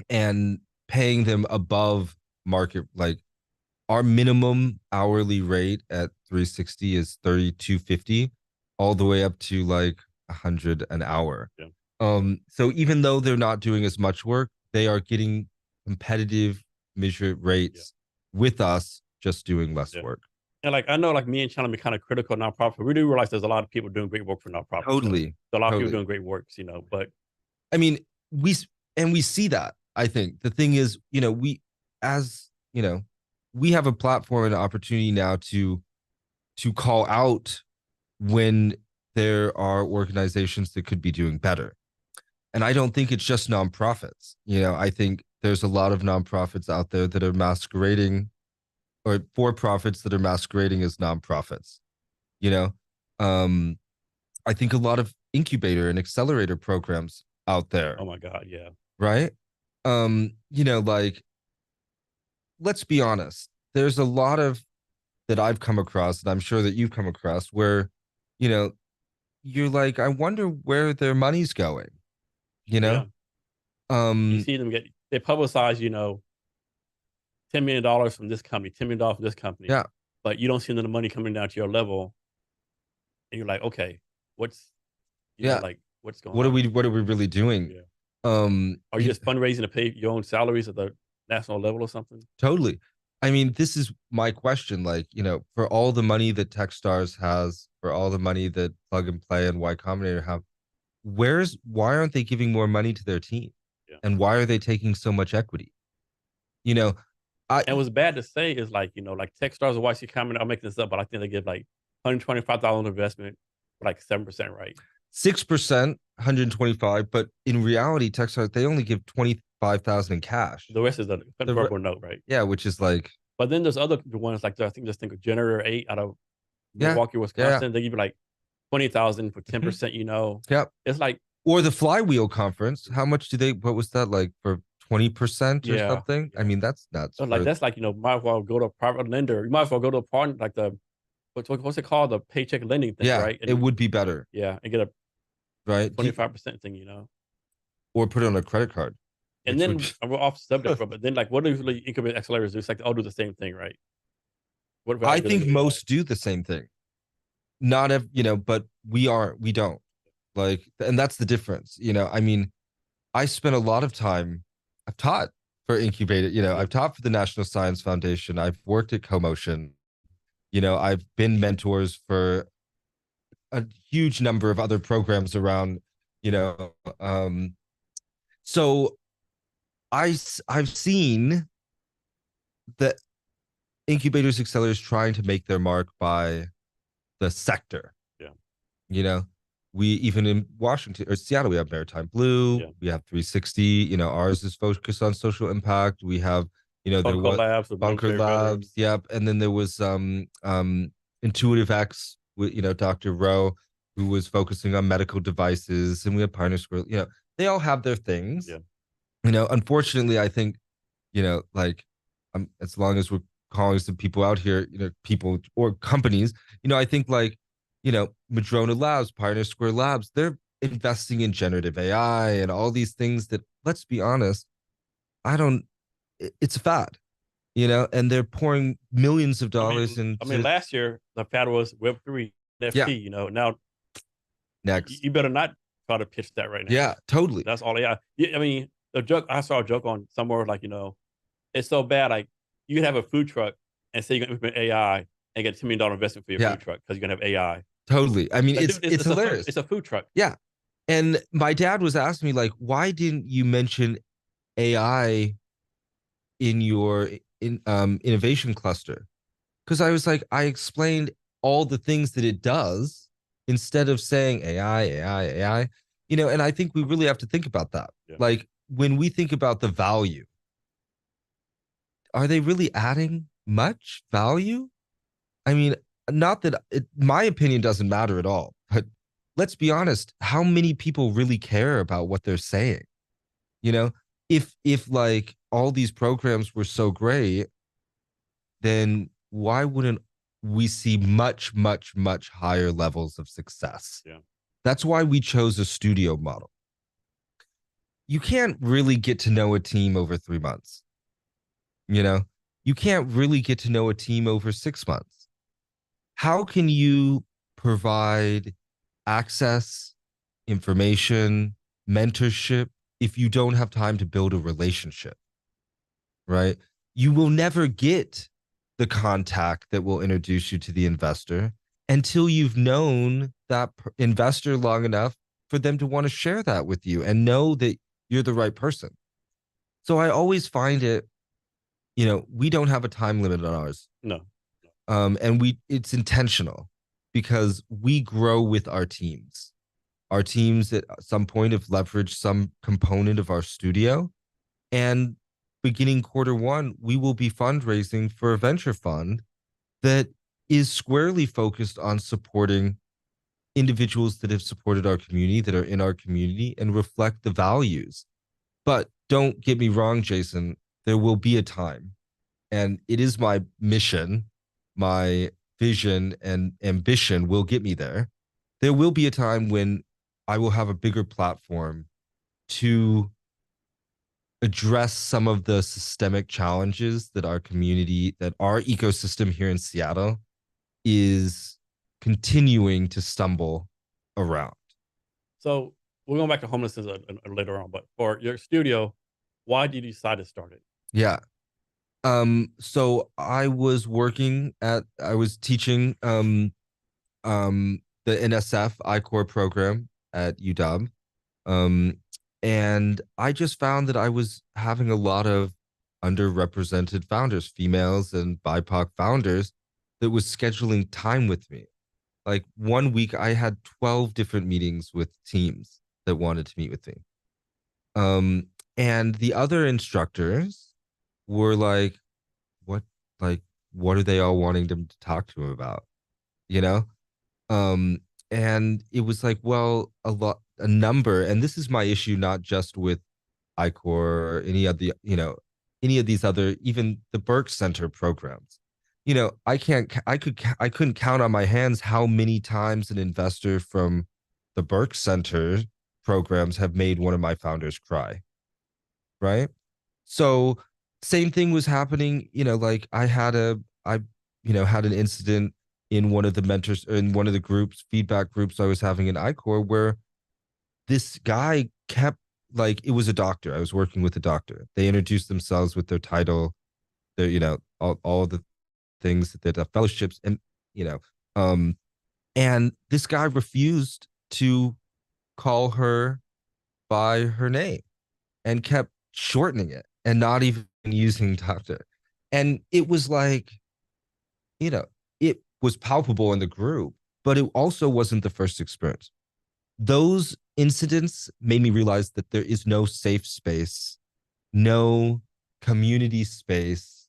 And paying them above market. Like our minimum hourly rate at 360 is $32.50, all the way up to like 100 an hour. So even though they're not doing as much work, they are getting competitive measured rates with us just doing less work. And like I know, like me and Chandler be kind of critical of nonprofit. We do realize there's a lot of people doing great work for nonprofits. Totally. So a lot of people doing great works, but I mean, we see that. I think the thing is, we have a platform and an opportunity now to call out when there are organizations that could be doing better. And I don't think it's just nonprofits. I think there's a lot of nonprofits out there that are masquerading, or for-profits that are masquerading as nonprofits. I think a lot of incubator and accelerator programs out there. Oh my God, yeah. Right? Like, let's be honest. There's a lot of that I've come across, and I'm sure that you've come across, where, you're like, I wonder where their money's going. You see them they publicize, $10 million from this company, $10 million from this company. Yeah. But you don't see the money coming down to your level. And you're like, okay, what's what's going on? What are we really doing? Yeah. Are you just fundraising to pay your own salaries at the national level or something? Totally. I mean, this is my question. Like, for all the money that Techstars has, for all the money that Plug and Play and Y Combinator have, why aren't they giving more money to their team? Yeah. And why are they taking so much equity? And what's bad to say is like, like Techstars or YC Combinator, I'm making this up, but I think they give like $125 investment for like 7%, right? 6%, 125, but in reality, Techstars, they only give 25,000 in cash. The rest is a convertible note, right? Yeah, which is like. But then there's other ones like I think of Generator 8 out of Yeah, Milwaukee, Wisconsin. yeah. They give you like 20,000 for 10%. Yep. It's like, or the Flywheel conference. How much do they? What was that like for 20% or something? Yeah. I mean, that's nuts. So like that's like might as well go to a private lender. You might as well go to a partner like the what's it called, the paycheck lending thing, Yeah, right? it would be better. Yeah, and get a right 25% thing, or put it on a credit card. And then we're off subject, but then like what do usually incubator accelerators do? It's like they all do the same thing, right? What I think most do the same thing. Not but we don't like, and that's the difference. I mean, I spent a lot of time. I've taught for incubator. I've taught for the National Science Foundation. I've worked at CoMotion. I've been mentors for a huge number of other programs around. So I've seen the incubators, accelerators trying to make their mark by the sector. Yeah. We even in Washington or Seattle, we have Maritime Blue. Yeah. We have 360. Ours is focused on social impact. We have, there was Bunker Labs. Yep. And then there was Intuitive X with, Dr. Rowe, who was focusing on medical devices. And we have Pioneer Square. They all have their things. Yeah. Unfortunately, I think, like as long as we're calling some people out here, people or companies, I think like, Madrona Labs, Pioneer Square Labs, they're investing in generative AI and all these things that, let's be honest, it's a fad, and they're pouring millions of dollars into. I mean, last year the fad was Web3, NFT, now next. You better not try to pitch that right now. Yeah, totally. That's all AI. I mean, I saw a joke on somewhere like, it's so bad, like you can have a food truck and say you're gonna implement AI and get $10 million investment for your food truck because you're gonna have AI. Totally. I mean, it's hilarious. It's a food truck. Yeah. And my dad was asking me, like, why didn't you mention AI in your innovation cluster? Because I was like, I explained all the things that it does instead of saying AI, and I think we really have to think about that. Yeah. Like when we think about the value, are they really adding much value? I mean, not that my opinion doesn't matter at all, but let's be honest, how many people really care about what they're saying? If like all these programs were so great, then why wouldn't we see much, much, much higher levels of success? Yeah. That's why we chose a studio model. You can't really get to know a team over 3 months. You can't really get to know a team over 6 months. How can you provide access, information, mentorship if you don't have time to build a relationship, right? You will never get the contact that will introduce you to the investor until you've known that investor long enough for them to want to share that with you and know that you're the right person. So I always find it, we don't have a time limit on ours. No. And it's intentional because we grow with our teams. Our teams at some point have leveraged some component of our studio, and beginning Q1, we will be fundraising for a venture fund that is squarely focused on supporting individuals that have supported our community, that are in our community, and reflect the values. But don't get me wrong, Jason, there will be a time, and it is my mission, my vision and ambition will get me there. There will be a time when I will have a bigger platform to address some of the systemic challenges that our community, that our ecosystem here in Seattle is continuing to stumble around. So we're going back to homelessness later on, but for your studio, why did you decide to start it? Yeah. So I was teaching the NSF I-Core program at UW. And I just found that I was having a lot of underrepresented founders, females and BIPOC founders, that was scheduling time with me. Like one week, I had 12 different meetings with teams that wanted to meet with me. And the other instructors were like, what, like, what are they all wanting them to talk to him about? You know? Um, and it was like, well, a number, and this is my issue, not just with I-Core or any of the, any of these other, even the Burke Center programs. I couldn't count on my hands how many times an investor from the Burke Center programs have made one of my founders cry. Right. So same thing was happening, like I had an incident in one of the mentors, in one of the groups, feedback groups I was having in I-Core, where this guy kept, like, it was a doctor. I was working with a doctor. They introduced themselves with their title, their, all the things that fellowships, and, and this guy refused to call her by her name and kept shortening it and not even using doctor. And it was like, it was palpable in the group, but it also wasn't the first experience. Those incidents made me realize that there is no safe space, no community space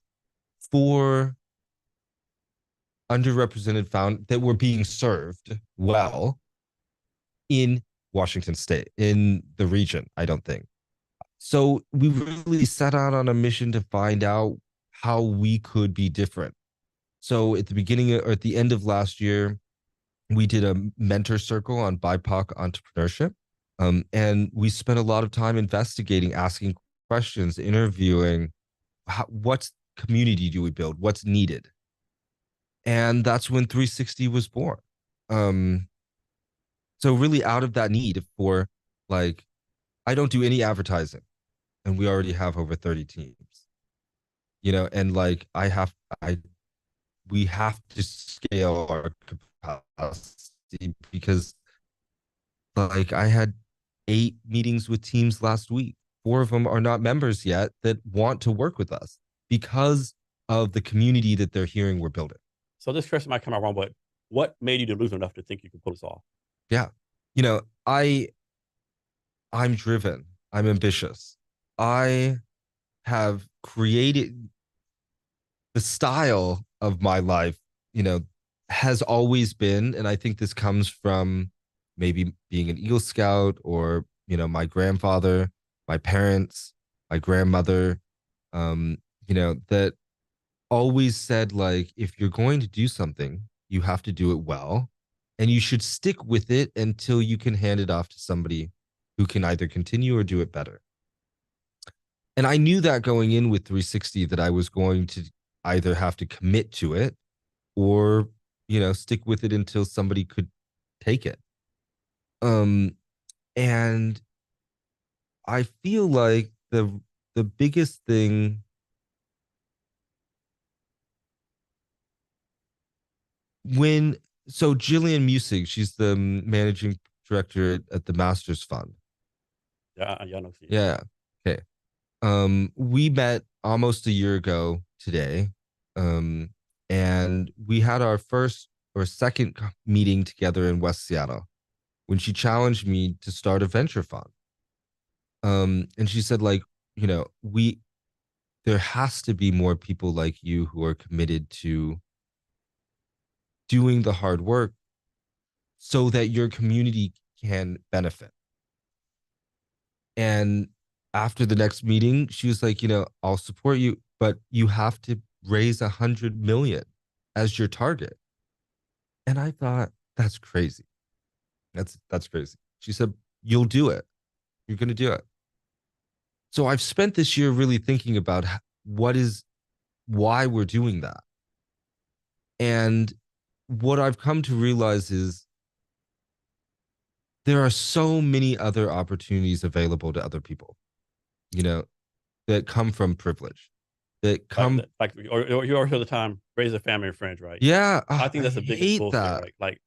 for underrepresented found that were being served well in Washington State, in the region, I don't think. So we really set out on a mission to find out how we could be different. So at the beginning or at the end of last year, we did a mentor circle on BIPOC entrepreneurship. And we spent a lot of time investigating, asking questions, interviewing, what community do we build? What's needed? And that's when 360 was born. So really out of that need for, like, I don't do any advertising, and we already have over 30 teams, and like we have to scale our capacity, because, like, I had 8 meetings with teams last week. 4 of them are not members yet that want to work with us because of the community that they're hearing we're building. So this question might come out wrong, but what made you delusional enough to think you could pull this off? Yeah. I'm driven. I'm ambitious. I have created the style of my life, has always been, and I think this comes from maybe being an Eagle Scout, or, my grandfather, my parents, my grandmother, that always said, like, if you're going to do something, you have to do it well, and you should stick with it until you can hand it off to somebody who can either continue or do it better. And I knew that going in with 360, that I was going to either have to commit to it or, stick with it until somebody could take it. And I feel like the biggest thing, so Jillian Musig, she's the managing director at the Masters Fund. Yeah, yeah, no, see. Yeah. Okay. We met almost a year ago today. And we had our first or second meeting together in West Seattle when she challenged me to start a venture fund. And she said, like, there has to be more people like you who are committed to doing the hard work so that your community can benefit. And after the next meeting, she was like, I'll support you, but you have to raise 100 million as your target. And I thought, that's crazy. That's crazy. She said, you'll do it. You're going to do it. So I've spent this year really thinking about why we're doing that. And what I've come to realize is there are so many other opportunities available to other people, that come from privilege, that come or you always hear the time, raise a family and friends, right? Yeah. I think that's the biggest bullshit, that. right?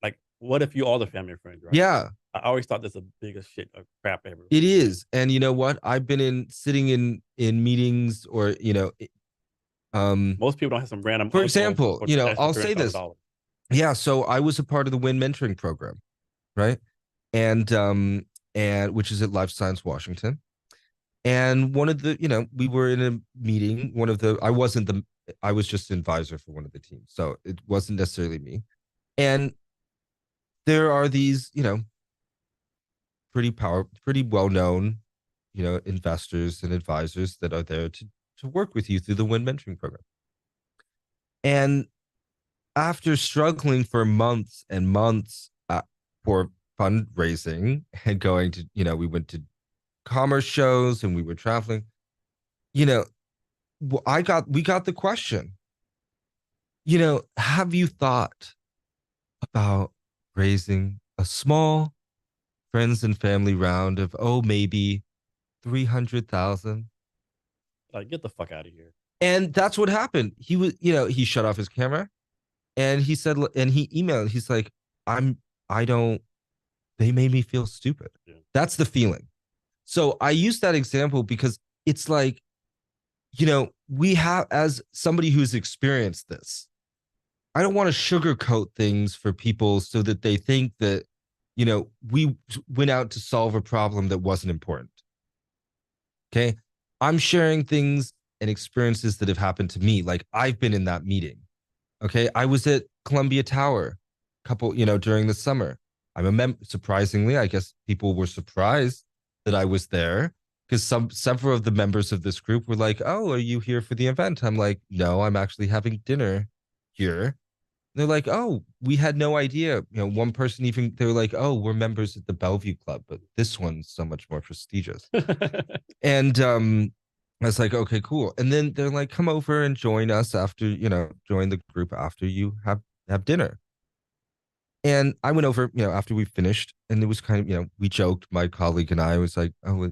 Like, what if you are the family and friends, right? Yeah. I always thought that's the biggest shit of crap ever. It is. And you know what? I've been sitting in meetings or, most people don't have some random. For example, I'll say this. $30,000. Yeah. So I was a part of the WIN mentoring program, right? And which is at Life Science Washington. And one of the, we were in a meeting. I was just an advisor for one of the teams. So it wasn't necessarily me. And there are these, pretty well-known, investors and advisors that are there to work with you through the WIN mentoring program. And after struggling for months and months for fundraising and going to, we went to commerce shows and we were traveling, we got the question, have you thought about raising a small friends and family round of, maybe 300,000? Like, get the fuck out of here. And that's what happened. He was, he shut off his camera and he said, and he emailed, he's like, they made me feel stupid. Yeah. That's the feeling. So I use that example because it's like, we have, as somebody who's experienced this, I don't want to sugarcoat things for people so that they think that, we went out to solve a problem that wasn't important. Okay. I'm sharing things and experiences that have happened to me. Like I've been in that meeting. Okay. I was at Columbia Tower during the summer. I'm a member. Surprisingly, I guess people were surprised that I was there because several of the members of this group were like, "Oh, are you here for the event?" I'm like, "No, I'm actually having dinner here." They're like, "Oh, we had no idea." One person even, they were like, "Oh, we're members at the Bellevue Club, but this one's so much more prestigious." And I was like, "Okay, cool." And then they're like, "Come over and join us after, join the group after you have dinner." And I went over, after we finished, and it was kind of, we joked, my colleague and I was like, "Oh,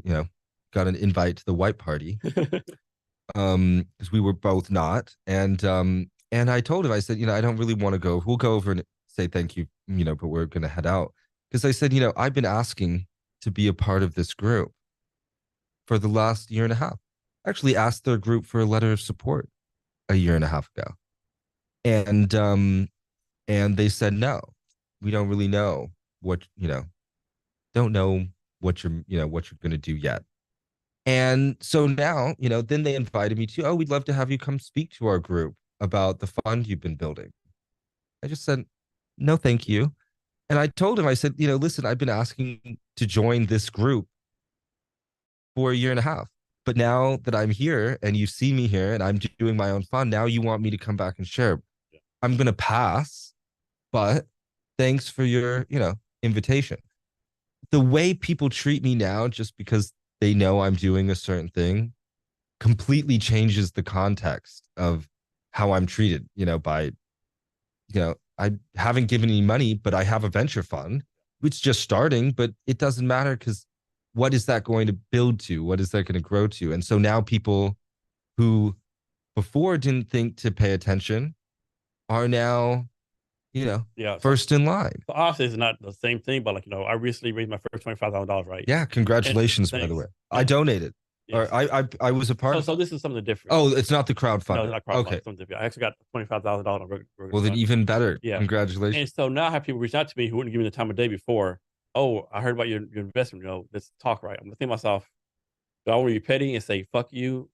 got an invite to the white party." Because we were both not. And I told him, I said, I don't really want to go. We'll go over and say thank you, but we're going to head out. Because I said, I've been asking to be a part of this group for the last year and a half. I actually asked their group for a letter of support a year and a half ago. And they said, no, we don't really know don't know what you're going to do yet. And so now, then they invited me to, we'd love to have you come speak to our group about the fund you've been building. I just said, no, thank you. And I told him, I said, listen, I've been asking to join this group for a year and a half. But now that I'm here and you see me here and I'm doing my own fund, now you want me to come back and share. I'm going to pass, but thanks for your, invitation. The way people treat me now, just because they know I'm doing a certain thing, completely changes the context of how I'm treated, by, I haven't given any money, but I have a venture fund. It's just starting, but it doesn't matter because what is that going to build to? What is that going to grow to? And so now people who before didn't think to pay attention are now, first in line. So obviously it's not the same thing, but like, I recently raised my first $25,000, right? Yeah. Congratulations, by the way. I donated. Yes. Or I was a part of. So this is something different. Oh, it's not the crowdfunding. No, it's not crowdfunding. Okay. Something different. I actually got $25,000. Well, then even better. Yeah. Congratulations. And so now I have people reach out to me who wouldn't give me the time of day before. Oh, I heard about your investment. Let's talk, right? I'm gonna think to myself, do I want to be petty and say fuck you,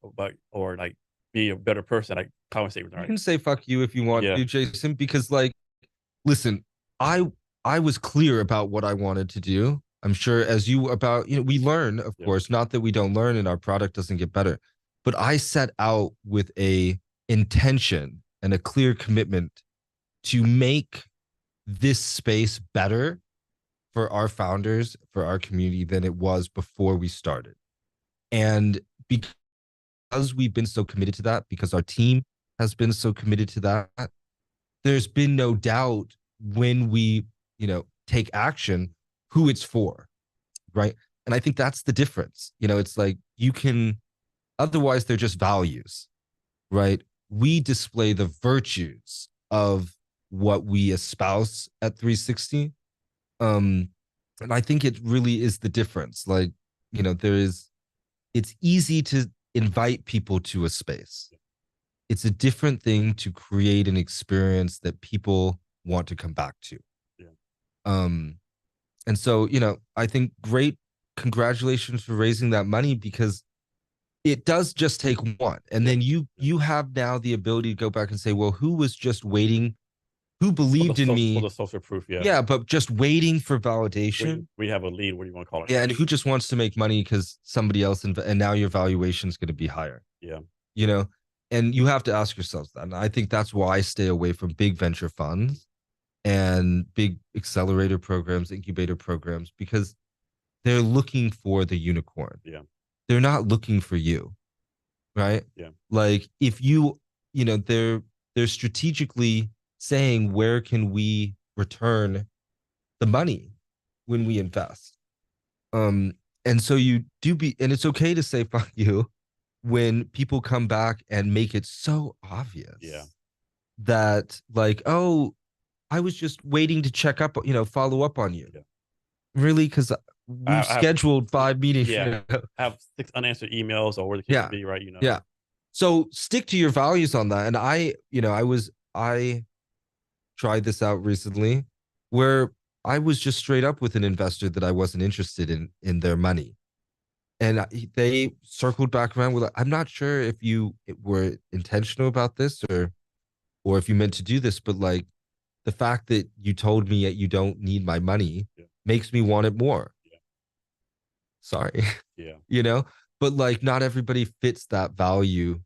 or like be a better person? Like conversate with them. You can say fuck you if you want to, Jason, because like, listen, I was clear about what I wanted to do. I'm sure as you about, we learn, of course, not that we don't learn and our product doesn't get better, but I set out with a intention and a clear commitment to make this space better for our founders, for our community than it was before we started. And because we've been so committed to that, because our team has been so committed to that, there's been no doubt when we, take action, who it's for, right? And I think that's the difference. It's like otherwise they're just values, right? We display the virtues of what we espouse at 360. And I think it really is the difference. Like, it's easy to invite people to a space. It's a different thing to create an experience that people want to come back to. Yeah. And so, I think great congratulations for raising that money, because it does just take one. And then you have now the ability to go back and say, well, who was just waiting? Who believed in me? For the social proof, yeah. Yeah, but just waiting for validation. We have a lead, what do you want to call it? Yeah, and who just wants to make money because somebody else, and now your valuation is going to be higher. Yeah. And you have to ask yourselves that. And I think that's why I stay away from big venture funds and big accelerator programs, incubator programs, because they're looking for the unicorn. Yeah. They're not looking for you, right? Yeah. Like if they're strategically saying, where can we return the money when we invest? And so and it's okay to say fuck you when people come back and make it so obvious. Yeah. That like, oh, I was just waiting to check up, follow up on you. Yeah. Really? Because we've scheduled 5 meetings. Yeah. I have 6 unanswered emails or where the case be, right? Yeah. So stick to your values on that. And I tried this out recently where I was just straight up with an investor that I wasn't interested in their money. And they circled back around with, I'm not sure if you were intentional about this or if you meant to do this, but like the fact that you told me that you don't need my money makes me want it more. Yeah. Sorry. Yeah. But like not everybody fits that value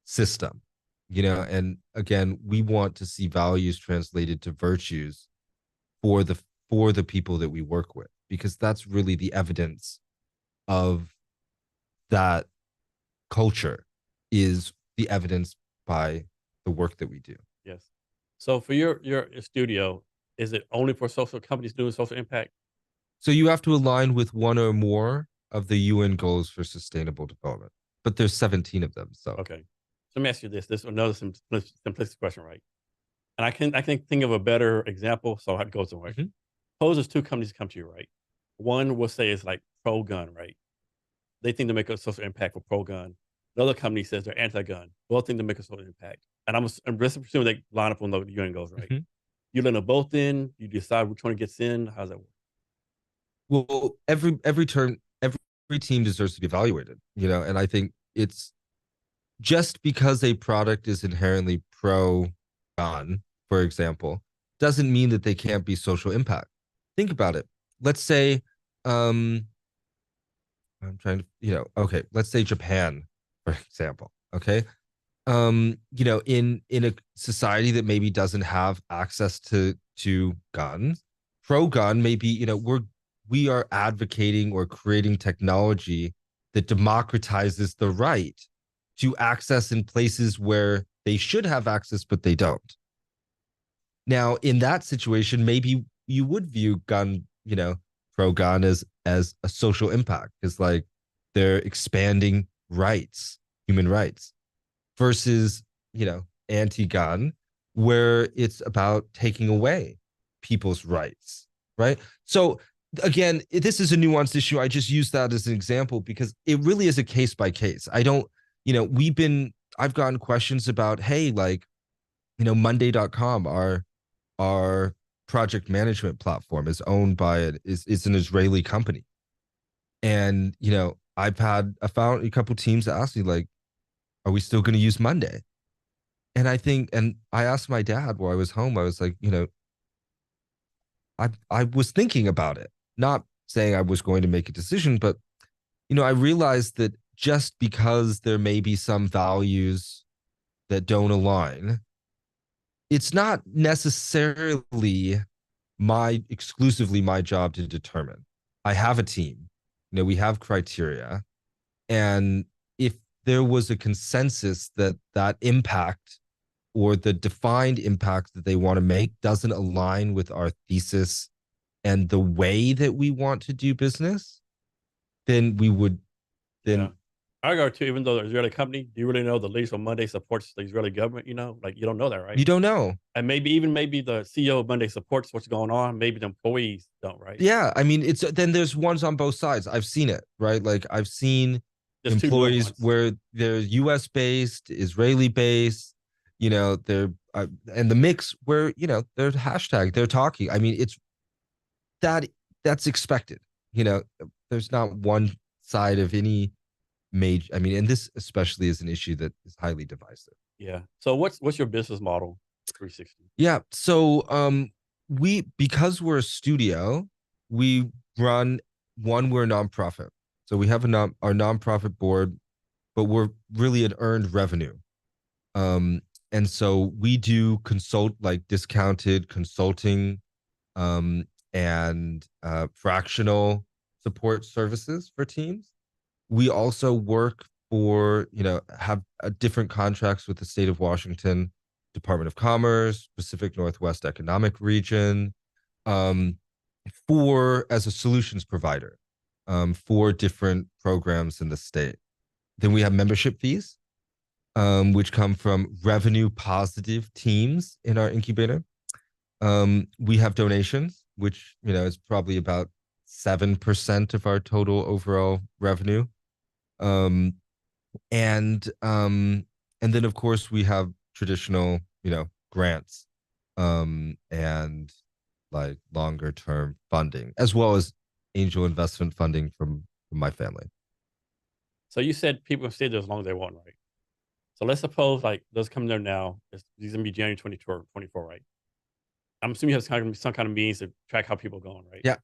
system, and again, we want to see values translated to virtues for the people that we work with, because that's really the evidence of that culture, is the evidence by the work that we do. Yes. So for your studio, is it only for social companies doing social impact? So you have to align with one or more of the UN goals for sustainable development, but there's 17 of them. So okay. So let me ask you this. This is another simplistic question, right? And I can think of a better example. So it goes away. Mhm. Suppose there's 2 companies come to you, right? One will say it's like pro-gun, right? They think to make a social impact for pro-gun. The other company says they're anti-gun. Both think to make a social impact. And I'm just assuming they line up on the UN goals, right? Mhm. You let them both in. You decide which one gets in. How's that work? Well, every team deserves to be evaluated, and I think it's just because a product is inherently pro-gun, for example, doesn't mean that they can't be social impact. Think about it. Let's say, I'm trying to, okay, let's say Japan, for example, okay? In a society that maybe doesn't have access to guns, pro-gun, maybe, we are advocating or creating technology that democratizes the right to access in places where they should have access, but they don't. Now, in that situation, maybe you would view pro-gun as a social impact, because like they're expanding rights, human rights, versus, anti-gun, where it's about taking away people's rights, right? So again, this is a nuanced issue. I just use that as an example because it really is a case by case. I don't, I've gotten questions about, hey, like, Monday.com, our project management platform is owned by it's an Israeli company. And, I found a couple teams ask me like, are we still going to use Monday? And I asked my dad while I was home, I was like, I was thinking about it, not saying I was going to make a decision, but, I realized that just because there may be some values that don't align, it's not necessarily exclusively my job to determine. I have a team, we have criteria. And if there was a consensus that impact or the defined impact that they want to make doesn't align with our thesis and the way that we want to do business, then we would I go too, even though the Israeli company, do you really know the leader of Monday supports the Israeli government? You know, like you don't know that, right? You don't know. And maybe the CEO of Monday supports what's going on. Maybe the employees don't, right? Yeah, I mean, it's then there's ones on both sides. I've seen it, right? Like I've seen There's two real employees ones. where they're US based, Israeli based, they're and the mix where, they're hashtag, they're talking. I mean, it's that that's expected. You know, there's not one side of any major. I mean, and this especially is an issue that is highly divisive. Yeah. So what's your business model for 360? Yeah. So we because we're a studio, we run we're a nonprofit. So we have our nonprofit board, but we're really an earned revenue. And so we do consult like discounted consulting and fractional support services for teams. We also work for, have different contracts with the state of Washington, Department of Commerce, Pacific Northwest Economic Region, um, for as a solutions provider for different programs in the state. Then we have membership fees, which come from revenue positive teams in our incubator. We have donations, which is probably about 7% of our total overall revenue. Um, and then of course we have traditional, grants, and like longer term funding, as well as angel investment funding from my family. So you said people can stay there as long as they want, right? So let's suppose like those coming there now, these gonna be January 24, right? I'm assuming you have some kind of means to track how people are going, right? Yeah.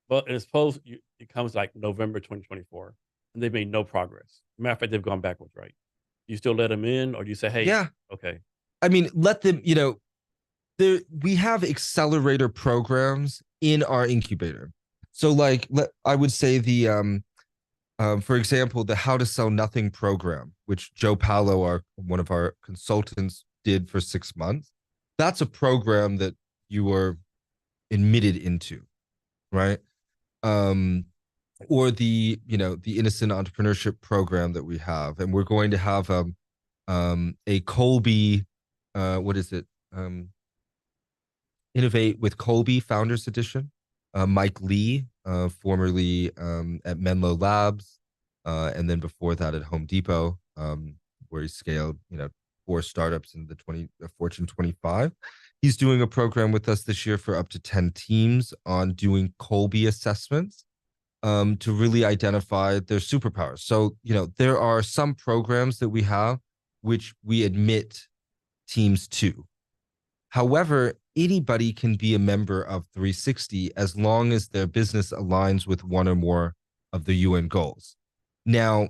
But suppose it comes like November 2024 and they've made no progress. Matter of fact, they've gone backwards, right? You still let them in, or do you say, hey, Yeah. okay, I mean, let them, we have accelerator programs in our incubator. So like I would say for example, the How to Sell Nothing program, which Joe Paolo, one of our consultants, did for 6 months. That's a program that you are admitted into, right? Or the innocent entrepreneurship program that we have, and we're going to have a Colby, what is it? Innovate with Colby Founders Edition. Mike Lee, formerly at Menlo Labs, and then before that at Home Depot, where he scaled, 4 startups in the Fortune 25. He's doing a program with us this year for up to 10 teams on doing Colby assessments, to really identify their superpowers. So, there are some programs that we have which we admit teams to. However, anybody can be a member of 360 as long as their business aligns with one or more of the UN goals. Now,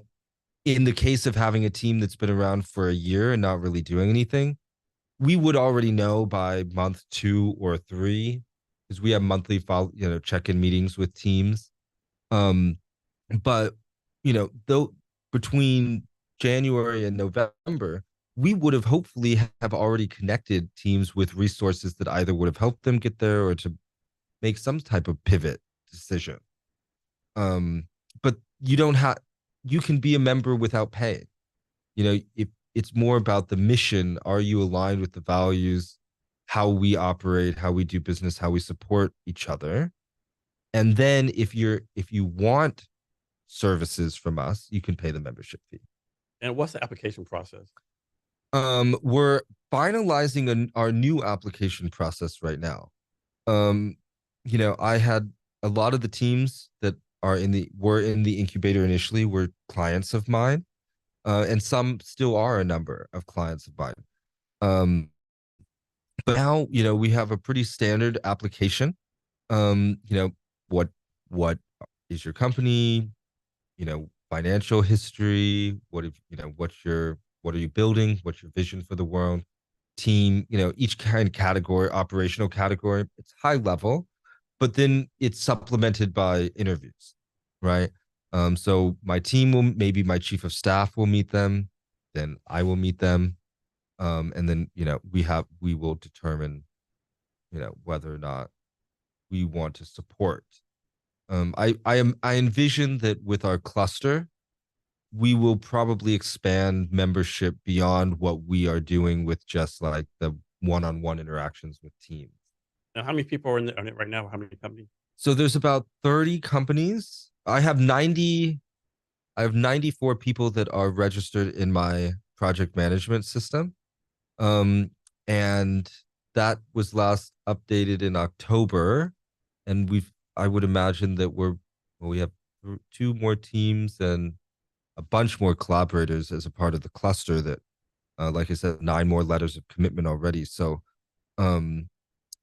in the case of having a team that's been around for a year and not really doing anything, we would already know by month 2 or 3, because we have monthly check-in meetings with teams. But though between January and November, we would have hopefully have already connected teams with resources that either would have helped them get there or to make some type of pivot decision. But you can be a member without paying. If it's more about the mission, are you aligned with the values, how we operate, how we do business, how we support each other? And then if you want services from us, you can pay the membership fee. And what's the application process? We're finalizing our new application process right now. I had a lot of the teams that were in the incubator initially were clients of mine, and some still are a number of clients of mine. But now, we have a pretty standard application. What what is your company? Financial history. What are you building? What's your vision for the world? Team, each kind of category, operational category. It's high level, but then it's supplemented by interviews, right? So my team maybe my chief of staff will meet them, then I will meet them, and then we will determine, whether or not we want to support. I envision that with our cluster, we will probably expand membership beyond what we are doing with just like the one-on-one interactions with teams. Now, how many people are in it right now? How many companies? So there's about 30 companies. I have 94 people that are registered in my project management system. And that was last updated in October. And I would imagine that we have 2 more teams and a bunch more collaborators as a part of the cluster that, like I said, 9 more letters of commitment already. So,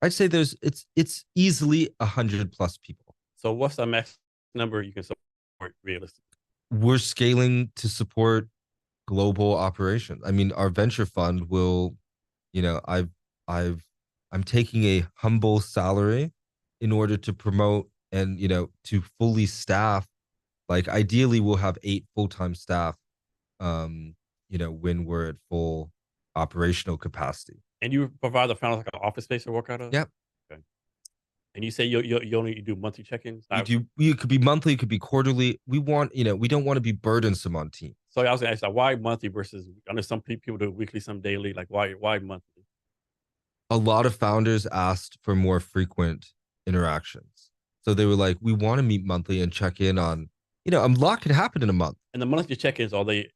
I'd say it's easily 100 plus people. So what's the max number you can support realistically? We're scaling to support global operations. I mean, our venture fund will, you know, I'm taking a humble salary in order to promote and, to fully staff. Like ideally we'll have 8 full-time staff, when we're at full operational capacity. And you provide the founders like an office space to work out of? Yep. Okay. And you say you only do monthly check-ins? You could be monthly, it could be quarterly. We don't want to be burdensome on teams. So I was gonna ask, like, why monthly versus, I know some people do weekly, some daily. Like, why monthly? A lot of founders asked for more frequent interactions. So they were like, we want to meet monthly and check in on, a lot could happen in a month. And the monthly check-ins, are they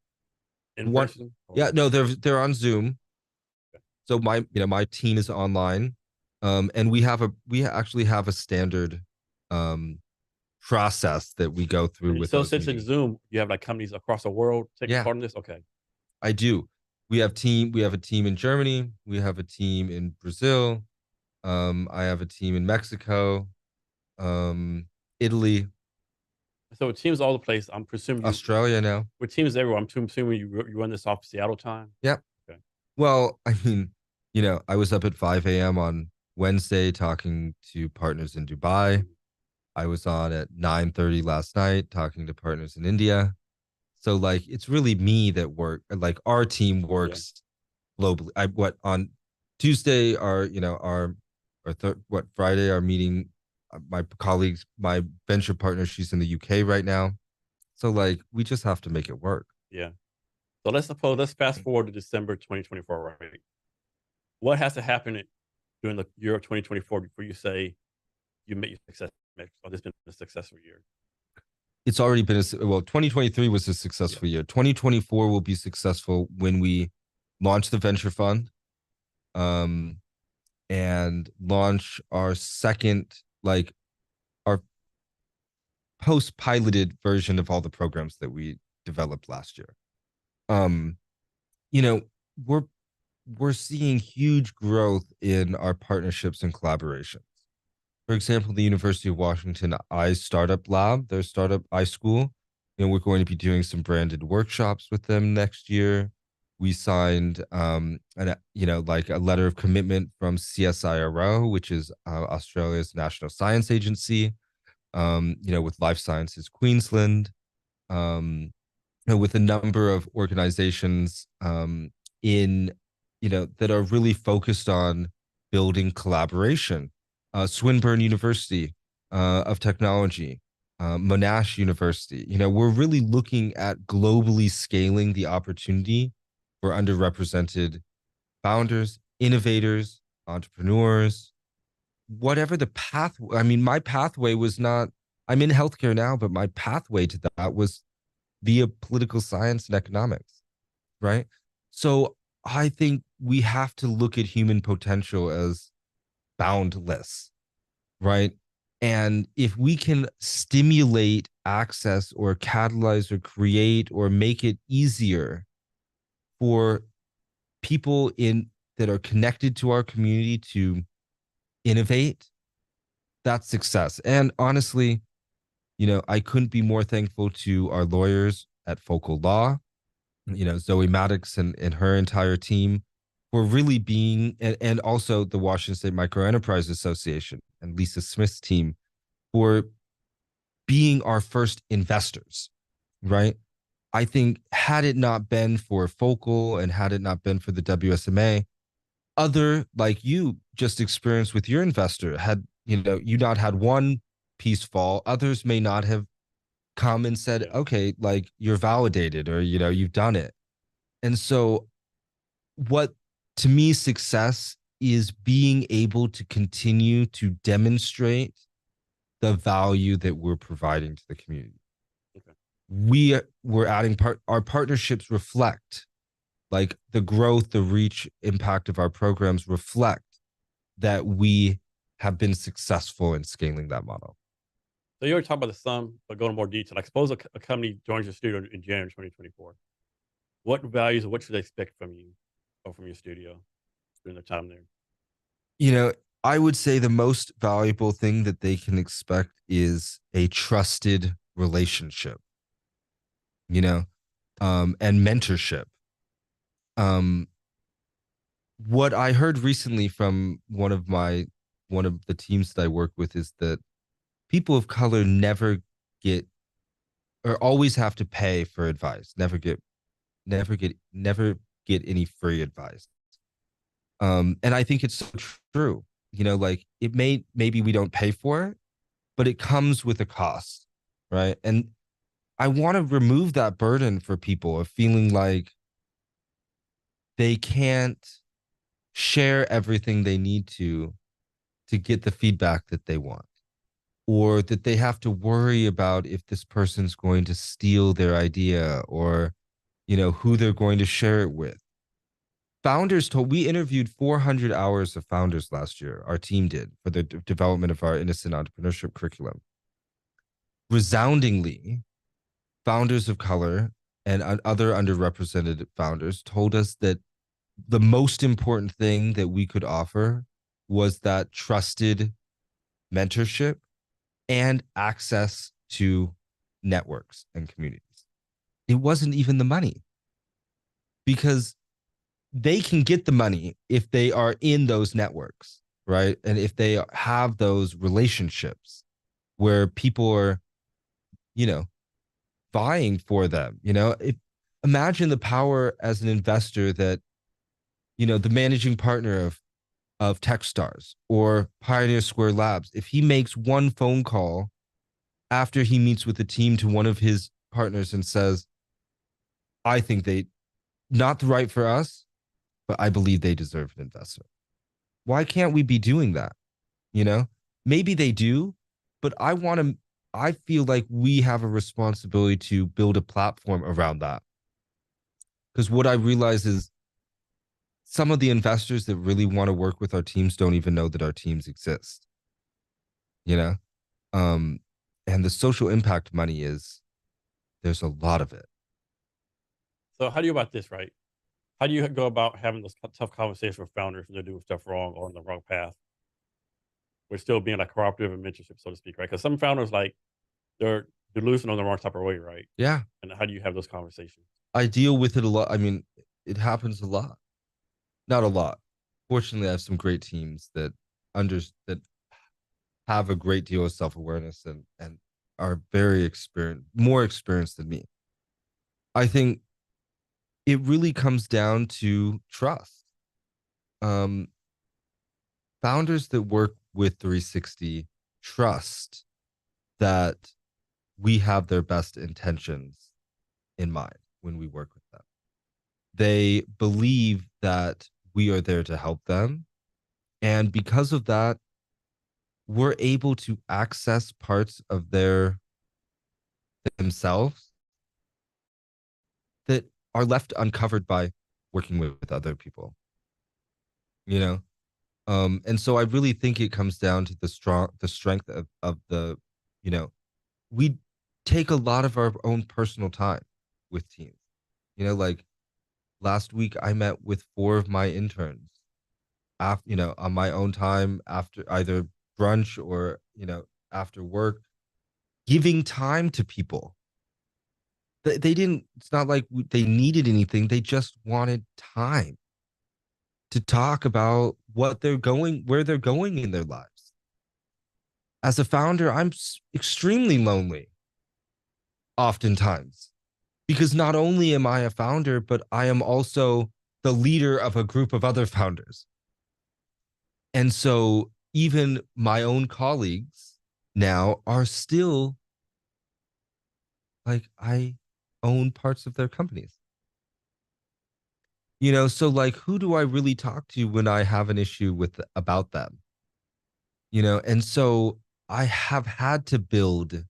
in person? Yeah, no, they're on Zoom. Okay. So my team is online. And we actually have a standard process that we go through with. So since in Zoom, you have like companies across the world taking part in this? Okay. I do. We have a team in Germany. We have a team in Brazil. I have a team in Mexico, Italy. So it teams all the place. I'm presuming Australia now. With teams everywhere. I'm assuming you run this off Seattle time. Yep. Okay. Well, I mean, I was up at 5 a.m. on Wednesday talking to partners in Dubai. I was on at 9:30 last night talking to partners in India. So like it's really me that like our team works globally. On Tuesday Friday our meeting, my colleagues, my venture partner, she's in the UK right now. So like we just have to make it work. Yeah. So let's fast forward to December 2024, right? What has to happen during the year of 2024 before you say you met your success metrics, or this has been a successful year? It's already been 2023 was a successful year. 2024 will be successful when we launch the venture fund, and launch our second, like our post-piloted version of all the programs that we developed last year. We're seeing huge growth in our partnerships and collaborations. For example, the University of Washington Startup Lab, their startup iSchool, we're going to be doing some branded workshops with them next year. We signed, like a letter of commitment from CSIRO, which is Australia's National Science Agency, with Life Sciences Queensland, with a number of organizations that are really focused on building collaboration. Swinburne University of Technology, Monash University. We're really looking at globally scaling the opportunity for underrepresented founders, innovators, entrepreneurs, whatever the path. I mean, my pathway was not, I'm in healthcare now, but my pathway to that was via political science and economics, right? So I think we have to look at human potential as boundless, right? And if we can stimulate access or catalyze or create or make it easier for people that are connected to our community to innovate, that's success. And honestly, I couldn't be more thankful to our lawyers at Focal Law, Zoe Maddox and her entire team, for really being, and also the Washington State Microenterprise Association and Lisa Smith's team for being our first investors, right? I think had it not been for Focal and had it not been for the WSMA, other, like you just experienced with your investor, had you not had one piece fall, others may not have come and said, Yeah. okay, like you're validated, or, you've done it. And so what, to me, success is being able to continue to demonstrate the value that we're providing to the community. Okay. We're adding our partnerships reflect, like, the growth, the reach, impact of our programs reflect that we have been successful in scaling that model. So you already talked about the sum, but go into more detail. Like, suppose a company joins your studio in January 2024. What values or what should they expect from you or from your studio during their time there? You know, I would say the most valuable thing that they can expect is a trusted relationship, and mentorship. Um, what I heard recently from one of the teams that I work with is that people of color never get, or always have to pay for advice. Never get any free advice. And I think it's so true. Like, maybe we don't pay for it, but it comes with a cost, right? And I want to remove that burden for people of feeling like they can't share everything they need to get the feedback that they want, or that they have to worry about if this person's going to steal their idea, or who they're going to share it with. We interviewed 400 hours of founders last year. Our team did, for the development of our innocent entrepreneurship curriculum. Resoundingly, founders of color and other underrepresented founders told us that the most important thing that we could offer was that trusted mentorship and access to networks and communities. It wasn't even the money, because they can get the money if they are in those networks, right? And if they have those relationships where people are, you know, vying for them, imagine the power as an investor that, the managing partner of Techstars or Pioneer Square Labs, if he makes one phone call after he meets with the team to one of his partners and says, I think they not the right for us, but I believe they deserve an investment. Why can't we be doing that? You know, maybe they do, but I feel like we have a responsibility to build a platform around that. Because what I realize is some of the investors that really want to work with our teams don't even know that our teams exist, you know? Um, and the social impact money there's a lot of it. So how do you about this, right? How do you go about having those tough conversations with founders when they're doing stuff wrong or on the wrong path? We're still being like cooperative and mentorship, so to speak, right? Because some founders, like, they're delusional in the wrong type of way, right? Yeah. And how do you have those conversations? I deal with it a lot. I mean, it happens a lot. Not a lot. Fortunately, I have some great teams that have a great deal of self-awareness and are very experienced, more experienced than me. I think it really comes down to trust. Um, Founders that work with 360 trust that we have their best intentions in mind when we work with them. They believe that we are there to help them. And because of that, we're able to access parts of themselves that are left uncovered by working with other people, you know? And so I really think it comes down to the strength of the, you know, we take a lot of our own personal time with teams. Like last week I met with 4 of my interns after, on my own time after either brunch or, after work, giving time to people. They didn't, it's not like they needed anything. They just wanted time to talk about where they're going in their lives. As a founder, I'm extremely lonely oftentimes, because not only am I a founder, but I am also the leader of a group of other founders. And so even my own colleagues now are still like I own parts of their companies. You know, so like who do I really talk to when I have an issue with about them? You know, and so I have had to build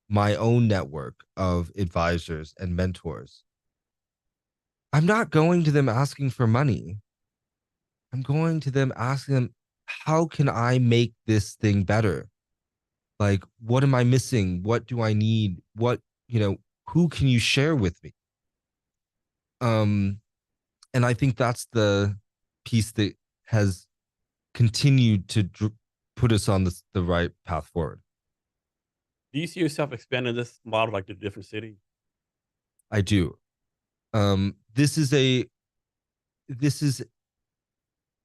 my own network of advisors and mentors. I'm not going to them asking for money. I'm going to them asking them, how can I make this thing better? Like, what am I missing? What do I need? What, you know, who can you share with me? Um, and I think that's the piece that has continued to put us on the right path forward. Do you see yourself expanding this model like to different cities? I do. This is a this is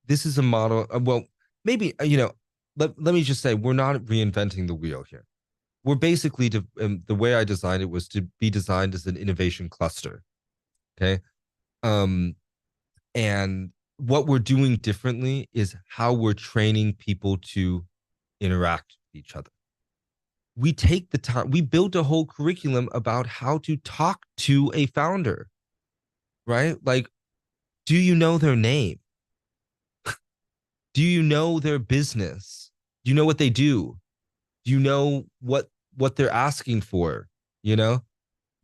this is a model. Well, maybe you know. Let me just say, we're not reinventing the wheel here. We're basically the way I designed it was to be designed as an innovation cluster. Okay. Um, and what we're doing differently is how we're training people to interact with each other. We take the time, we built a whole curriculum about how to talk to a founder, right? Like, do you know their name? Do you know their business? Do you know what they do? Do you know what they're asking for? You know,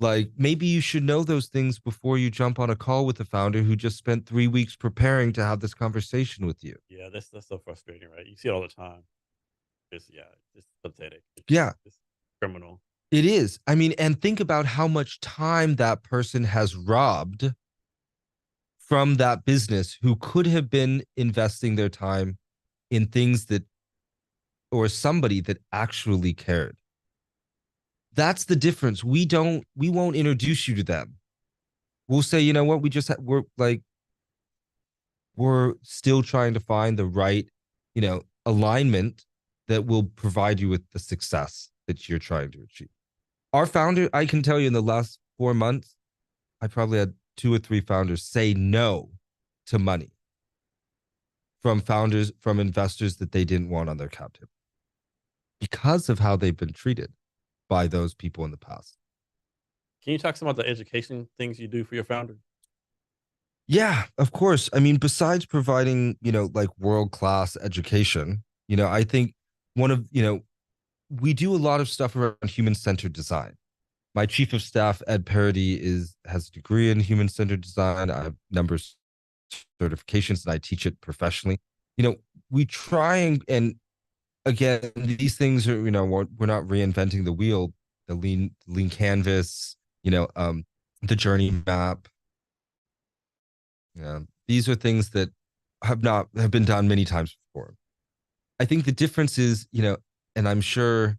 like maybe you should know those things before you jump on a call with the founder who just spent 3 weeks preparing to have this conversation with you. Yeah, that's so frustrating, right? You see it all the time. It's yeah, it's pathetic. Yeah, It's criminal. it is. I mean, and think about how much time that person has robbed from that business who could have been investing their time in things that, or somebody that actually cared. That's the difference. We won't introduce you to them. We'll say, you know what, we're still trying to find the right, you know, alignment that will provide you with the success that you're trying to achieve. Our founder, I can tell you in the last 4 months, I probably had 2 or 3 founders say no to money from investors that they didn't want on their cap table because of how they've been treated by those people in the past. Can you talk some about the education things you do for your founders? Yeah, of course. I mean, besides providing, you know, like world-class education, you know, I think one of, you know, we do a lot of stuff around human-centered design. My chief of staff, Ed Parody, has a degree in human-centered design. I have numbers certifications and I teach it professionally. You know, we try and again, these things are, you know, we're not reinventing the wheel. The lean canvas, you know, the journey map. Yeah, these are things that have been done many times before. I think the difference is, you know, and I'm sure,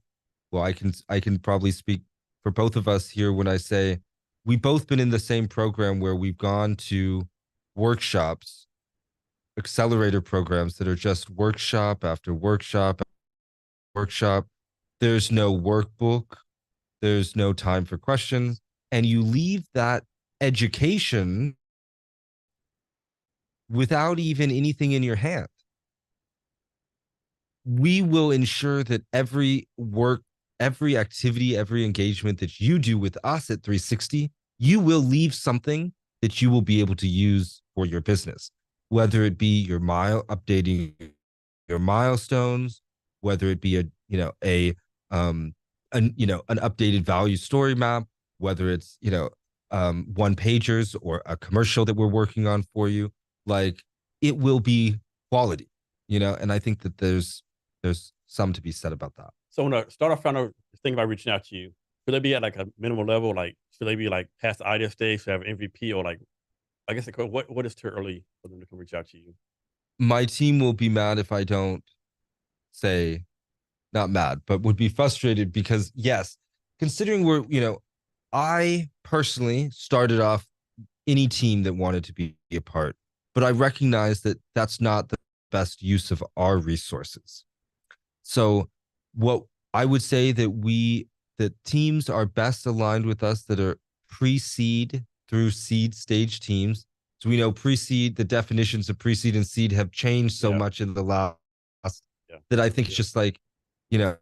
well, I can probably speak for both of us here when I say we've both been in the same program where we've gone to workshops, accelerator programs that are just workshop after workshop, workshop. There's no workbook, there's no time for questions, and you leave that education without even anything in your hand. We will ensure that every activity, every engagement that you do with us at 360, you will leave something that you will be able to use for your business, whether it be updating your milestones, whether it be an updated value story map, whether it's, you know, one pagers or a commercial that we're working on for you, like it will be quality, you know, and I think that there's some to be said about that. So when a startup founder is thinking about reaching out to you, should they be at like a minimal level? Like should they be like past the idea stage to have MVP or like I guess like, what is too early for them to come reach out to you? My team will be mad if I don't say, not mad, but would be frustrated because yes, considering we're, you know, I personally started off any team that wanted to be a part, but I recognize that that's not the best use of our resources. So what I would say that teams are best aligned with us that are pre-seed through seed stage teams. So we know pre-seed, the definitions of pre-seed and seed have changed so Yeah, much in the last yeah. that I think it's just like, you know,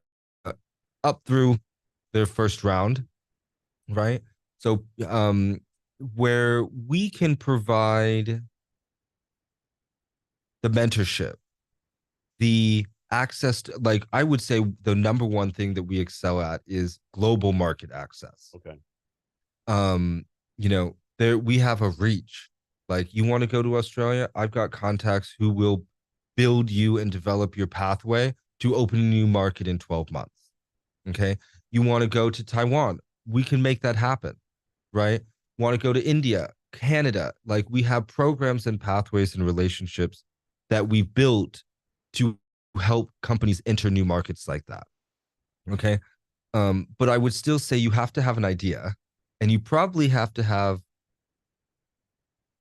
up through their first round. right? So where we can provide the mentorship, the access to, like, I would say the number one thing that we excel at is global market access. Okay. um there we have a reach. Like, you want to go to Australia, I've got contacts who will build you and develop your pathway to open a new market in 12 months. Okay, you want to go to Taiwan, we can make that happen, right? Want to go to India, Canada, like, we have programs and pathways and relationships that we've built to help companies enter new markets like that. Okay, but I would still say you have to have an idea, and you probably have to have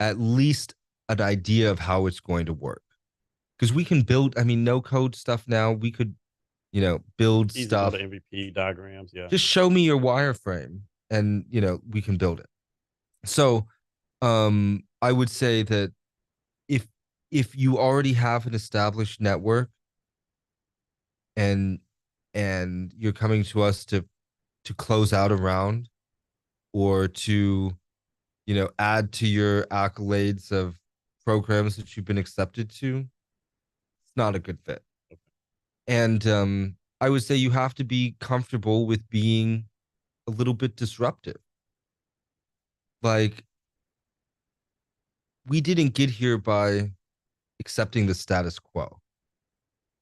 at least an idea of how it's going to work. Because we can build, I mean, no code stuff now. We could, build Easy to build stuff. MVP diagrams. Yeah. Just show me your wireframe, and we can build it. So, I would say that if you already have an established network, and you're coming to us to close out a round, or to add to your accolades of programs that you've been accepted to, it's not a good fit. And I would say you have to be comfortable with being a little bit disruptive. Like, we didn't get here by accepting the status quo.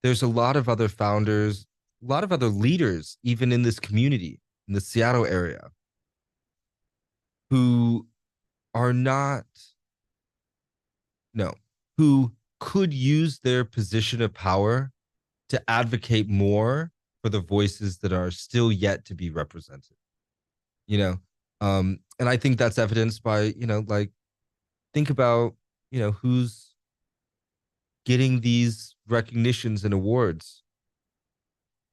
There's a lot of other founders, a lot of other leaders, even in this community, in the Seattle area, who are not, no, who could use their position of power to advocate more for the voices that are still yet to be represented. And I think that's evidenced by, like, think about, who's getting these recognitions and awards.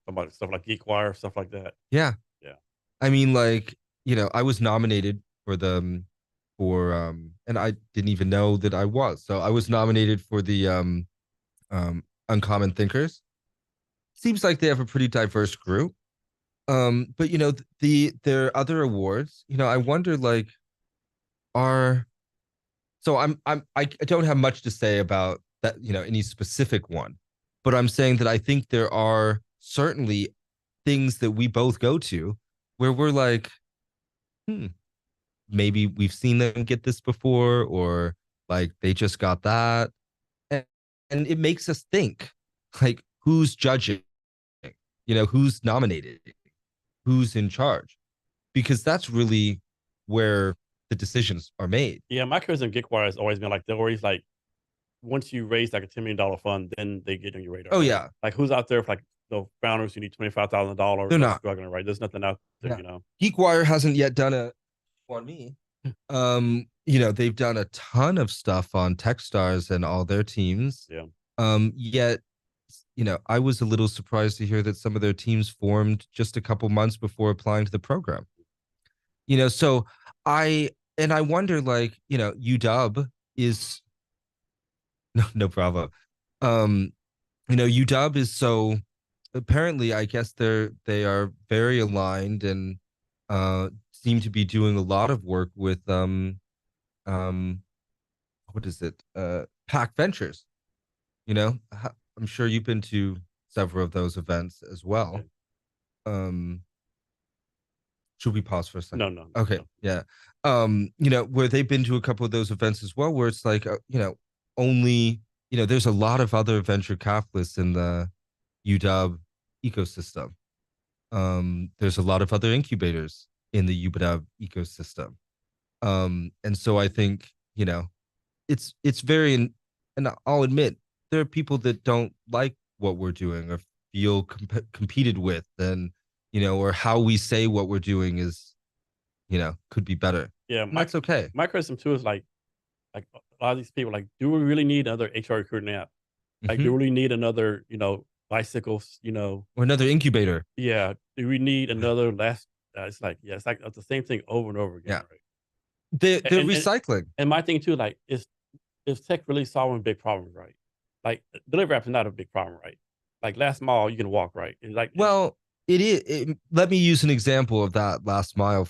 About stuff like GeekWire, stuff like that. Yeah. Yeah. I mean, like, I was nominated for and I didn't even know that I was. So I was nominated for the Uncommon Thinkers. Seems like they have a pretty diverse group. But their other awards, I wonder, like, are so I don't have much to say about that, any specific one, but I'm saying that I think there are certainly things that we both go to where we're like, maybe we've seen them get this before, or like they just got that. And, it makes us think, like, who's judging, who's nominated, who's in charge, because that's really where the decisions are made. Yeah, my career in GeekWire has always been like, they're always like, once you raise like a $10 million fund, then they get on your radar. Oh right? yeah, Like, who's out there for like founders who need $25,000? they're not struggling, right? There's nothing out there, yeah. GeekWire hasn't yet done a on me. They've done a ton of stuff on Techstars and all their teams. Yeah. Yet, I was a little surprised to hear that some of their teams formed just a couple months before applying to the program. So I wonder, like, UW is no problem. UW is, so apparently, I guess they are very aligned, and seem to be doing a lot of work with what is it? Pack Ventures. I'm sure you've been to several of those events as well. Okay. Should we pause for a second? No. Okay. No. Yeah. Where they've been to a couple of those events as well, where it's like, only, there's a lot of other venture capitalists in the UW ecosystem. There's a lot of other incubators in the UW ecosystem. And so I think, it's very, and I'll admit, there are people that don't like what we're doing, or feel competed with, and, or how we say what we're doing is, could be better. Yeah. That's okay. My criticism too is like a lot of these people, like, do we really need another HR recruiting app? Like, do we really need another, bicycles, or another incubator? Yeah. Do we need another last? It's like, yeah, it's like the same thing over and over again. Yeah. Right? They're recycling. And my thing too, like, is tech really solving big problems, right? Like, delivery apps are not a big problem, right? Like, last mile, you can walk, right? It's like, well, it is. Let me use an example of that last mile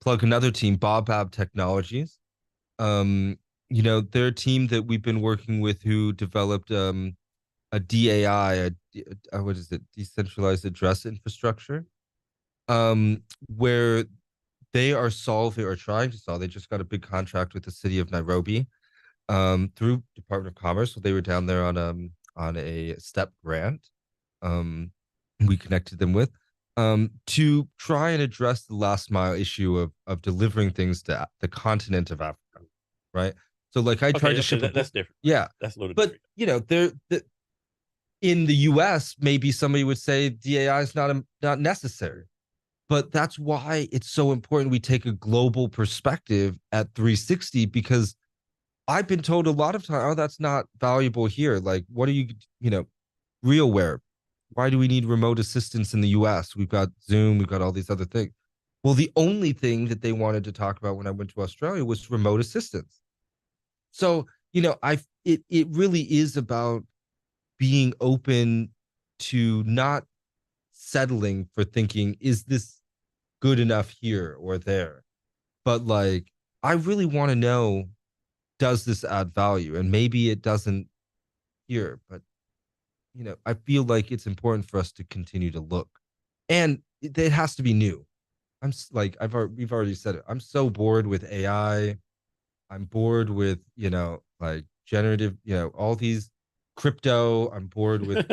plug another team, Bob Technologies. They're a team that we've been working with who developed a DAI, what is it, decentralized address infrastructure, where they are solving or trying to solve. They just got a big contract with the city of Nairobi, through Department of Commerce. So they were down there on a STEP grant. We connected them with to try and address the last mile issue of delivering things to the continent of Africa, right? So like I tried to ship that's different. yeah, That's a little but different. in the US, maybe somebody would say DAI is not necessary. But that's why it's so important we take a global perspective at 360, because I've been told a lot of time, oh, that's not valuable here. Like, what are you, RealWare? Why do we need remote assistance in the US? We've got Zoom, we've got all these other things. Well, the only thing that they wanted to talk about when I went to Australia was remote assistance. So, it really is about being open to not settling for thinking, is this good enough here or there? But like, I really want to know, does this add value? And maybe it doesn't here, but I feel like it's important for us to continue to look, and it has to be new. Like we've already said it. I'm so bored with AI. I'm bored with like generative, all these crypto. I'm bored with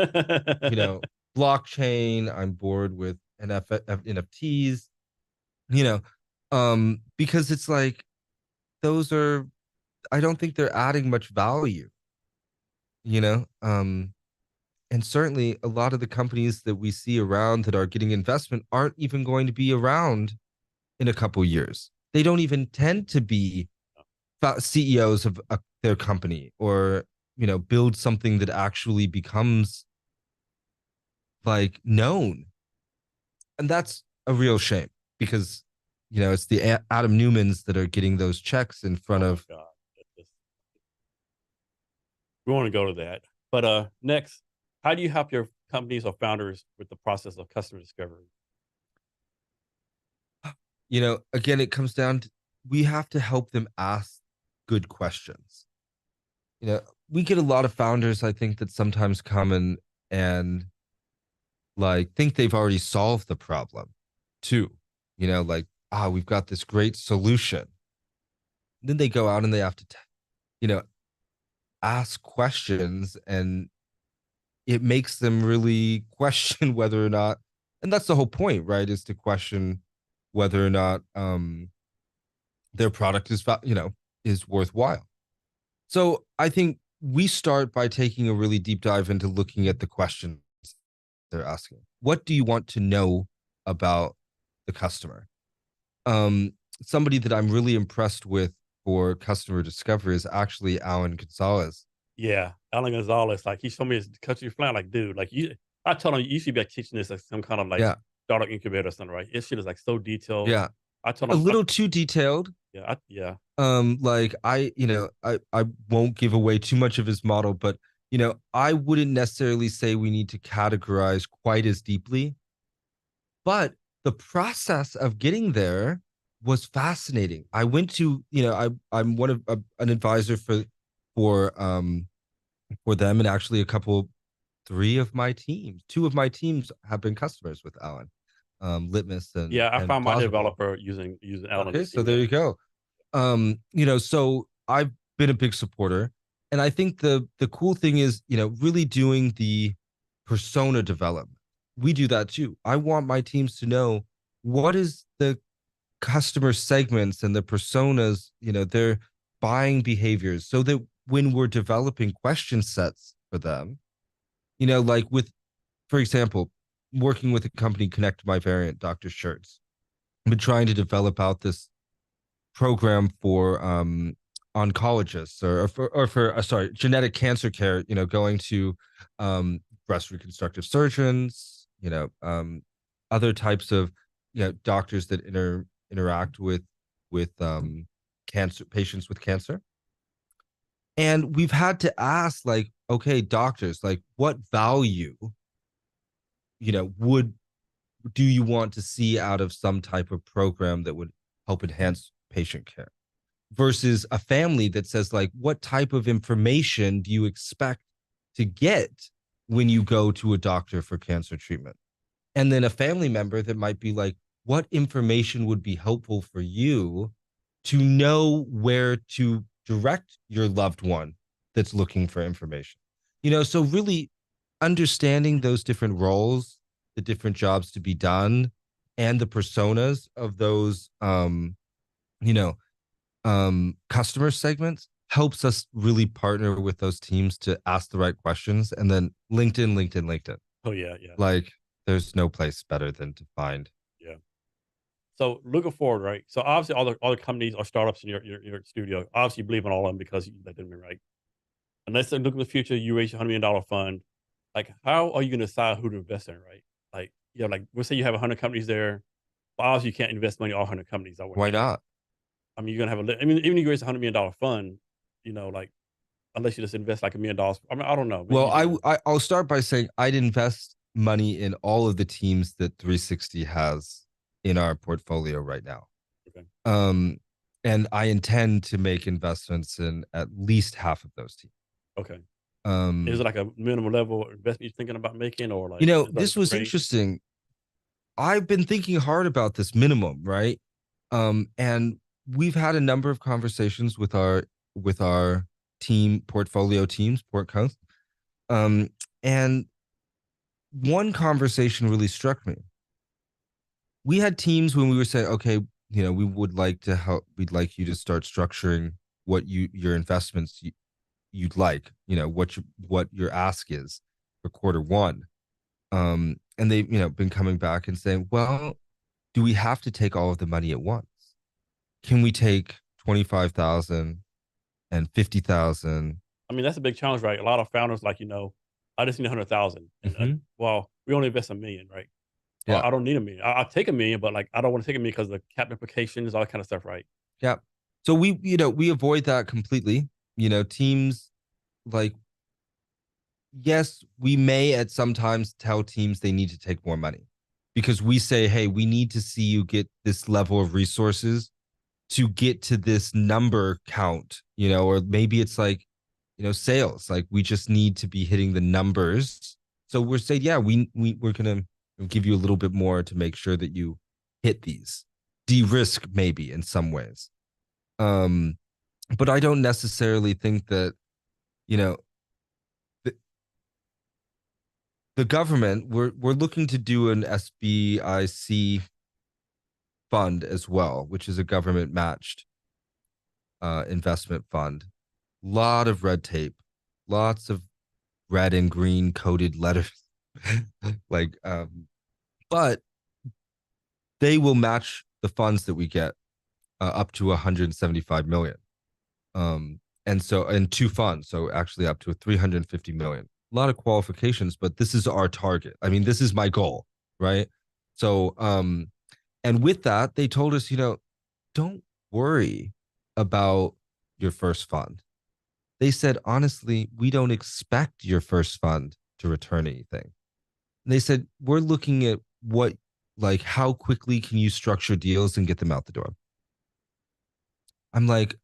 blockchain. I'm bored with NFTs. Because it's like those are. I don't think they're adding much value. You know, and certainly a lot of the companies that we see around that are getting investment aren't even going to be around in a couple years. They don't even tend to be CEOs of their company, or build something that actually becomes like known. And that's a real shame, because it's the Adam Newmans that are getting those checks in front of. God. We want to go to that, but next, how do you help your companies or founders with the process of customer discovery? Again, it comes down to, we have to help them ask good questions. We get a lot of founders, I think, that sometimes come and like think they've already solved the problem too. Like, we've got this great solution. Then they go out and they have to, ask questions, and it makes them really question whether or not, and that's the whole point, right? Is to question whether or not their product is worthwhile. So I think we start by taking a really deep dive into looking at the questions they're asking. What do you want to know about the customer? Somebody that I'm really impressed with for customer discovery is actually Alan Gonzalez. Yeah, Alan Gonzalez, like he showed me his country plan. Like, dude, like I told him you should be like teaching this like some kind of like startup incubator or something, right? His shit is like so detailed. Yeah, I told him a little too detailed. Yeah. Like I won't give away too much of his model, but I wouldn't necessarily say we need to categorize quite as deeply. But the process of getting there was fascinating. I went to, I'm one of an advisor for them, and actually two of my teams have been customers with Alan, Litmus and I found my Plausible. developer using Alan. Okay, so there you go. So I've been a big supporter, and I think the cool thing is, really doing the persona development. We do that too. I want my teams to know what is the customer segments and the personas, their buying behaviors, so that when we're developing question sets for them, like for example, working with a company, Connect My Variant, Dr. Shirts, I've been trying to develop out this program for oncologists or for genetic cancer care, going to breast reconstructive surgeons, other types of doctors that interact with cancer patients with cancer. And we've had to ask, like, okay, doctors, like, what value do you want to see out of some type of program that would help enhance patient care, versus a family that says, like, what type of information do you expect to get when you go to a doctor for cancer treatment? And then a family member that might be like, what information would be helpful for you to know where to direct your loved one that's looking for information? So really understanding those different roles, the different jobs to be done, and the personas of those, you know, customer segments helps us really partner with those teams to ask the right questions. And then LinkedIn. Oh yeah, yeah, Like, there's no place better than to find. yeah. So looking forward, right? So obviously all the companies or startups in your studio, obviously you believe in all of them because you let them in, right? And let's say look in the future, you raise a $100 million fund. Like, how are you going to decide who to invest in, right? Like, like let's say you have 100 companies there. But obviously, you can't invest money in all 100 companies. I wouldn't Why think. not? I mean, you're gonna have I mean, even if you raise $100 million fund, like unless you just invest like $1 million. I mean, I don't know. Maybe Well, you do. I'll start by saying I'd invest money in all of the teams that 360 has in our portfolio right now. Okay. Um, and I intend to make investments in at least half of those teams. Okay. Is Um, it like a minimum level investment you're thinking about making, or like is that this a was range? interesting. I've been thinking hard about this minimum, right? And we've had a number of conversations with our team portfolio teams, portcos. Um, and one conversation really struck me. We had teams when we were saying, okay, we would like to help. We'd like you to start structuring what your investments you'd like. What your ask is for quarter one. And they've been coming back and saying, well, do we have to take all of the money at once? Can we take 25,000 and 50,000? I mean, that's a big challenge, right? A lot of founders like, I just need 100,000, and Mm-hmm. well, we only invest 1 million, right? Yeah. I don't need 1 million. I'll take 1 million, but like I don't want to take 1 million because of the cap implications, all that kind of stuff, right? Yeah. So we avoid that completely. Teams, like, yes, we may at sometimes tell teams they need to take more money because we say, hey, we need to see you get this level of resources to get to this number count, or maybe it's like, sales, like we just need to be hitting the numbers. So we're saying, yeah, we're going to give you a little bit more to make sure that you hit these, de-risk maybe in some ways. Um, but I don't necessarily think that, you know, the, the government, we're looking to do an SBIC fund as well, which is a government matched investment fund. Lot of red tape, lots of red and green coded letters. like but they will match the funds that we get up to 175 million. And two funds, so actually up to 350 million. A lot of qualifications, but this is our target. I mean, this is my goal, right? So and with that, they told us, don't worry about your first fund. They said, honestly, we don't expect your first fund to return anything. And they said, we're looking at how quickly can you structure deals and get them out the door. I'm like,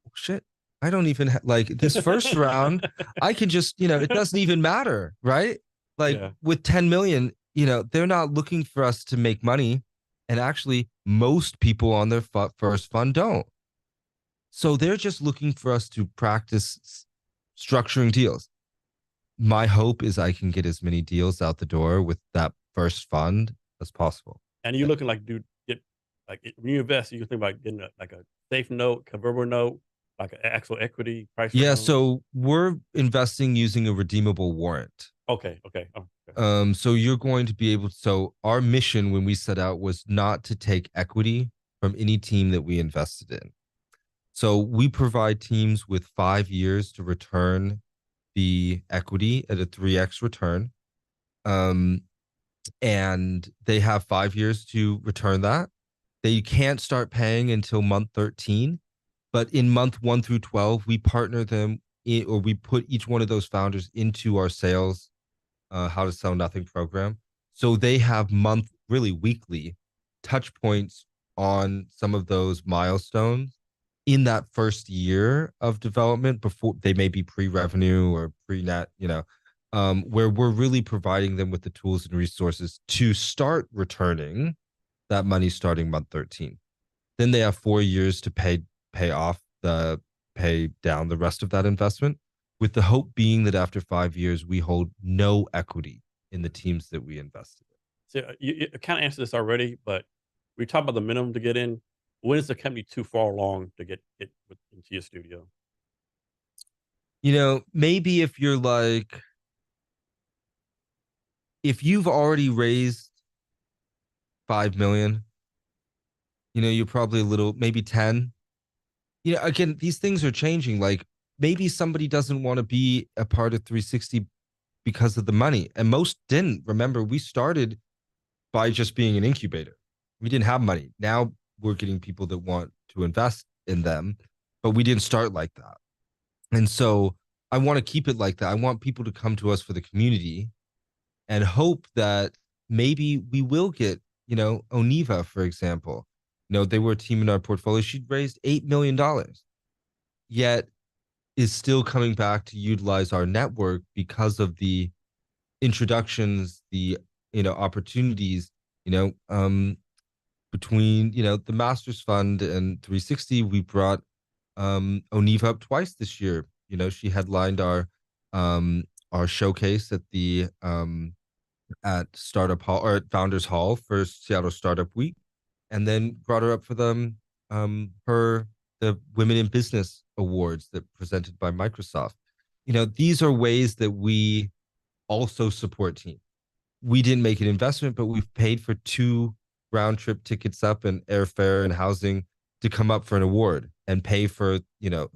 oh, shit, I don't even like this first round. I can just, it doesn't even matter, right? Like Yeah. with 10 million, they're not looking for us to make money. And actually, most people on their first fund don't. So they're just looking for us to practice structuring deals. My hope is I can get as many deals out the door with that first fund as possible. And you're looking like, dude, when you invest, you can think about getting like a safe note, convertible note, like an actual equity price for Yeah, them. so we're investing using a redeemable warrant. Okay. Okay. Oh, okay. So you're going to be able to, so our mission when we set out was not to take equity from any team that we invested in. So we provide teams with 5 years to return the equity at a 3x return. And they have 5 years to return that. They can't start paying until month 13. But in month 1 through 12, we partner them or we put each one of those founders into our sales, how to sell nothing program. So they have really weekly touch points on some of those milestones in that first year of development before they may be pre-revenue or pre-net, where we're really providing them with the tools and resources to start returning that money starting month 13. Then they have 4 years to pay down the rest of that investment, with the hope being that after 5 years, we hold no equity in the teams that we invested in. So you kind of answered this already, but we talked about the minimum to get in. When is the company too far along to get into your studio? Maybe if you're like, if you've already raised 5 million, you're probably a little, maybe 10. Again, these things are changing. Like maybe somebody doesn't want to be a part of 360 because of the money. And most didn't. Remember, we started by just being an incubator. We didn't have money. Now we're getting people that want to invest in them, but we didn't start like that. And so I want to keep it like that. I want people to come to us for the community and hope that maybe we will get, Oniva, for example. They were a team in our portfolio. She'd raised $8 million, yet is still coming back to utilize our network because of the introductions, the opportunities, between the Masters Fund and 360. We brought Oniva up twice this year. She headlined our showcase at the at Startup Hall or at Founders Hall for Seattle Startup Week, and then brought her up for the Women in Business Awards that presented by Microsoft. These are ways that we also support teams. We didn't make an investment, but we've paid for 2 round trip tickets up and airfare and housing to come up for an award and pay for,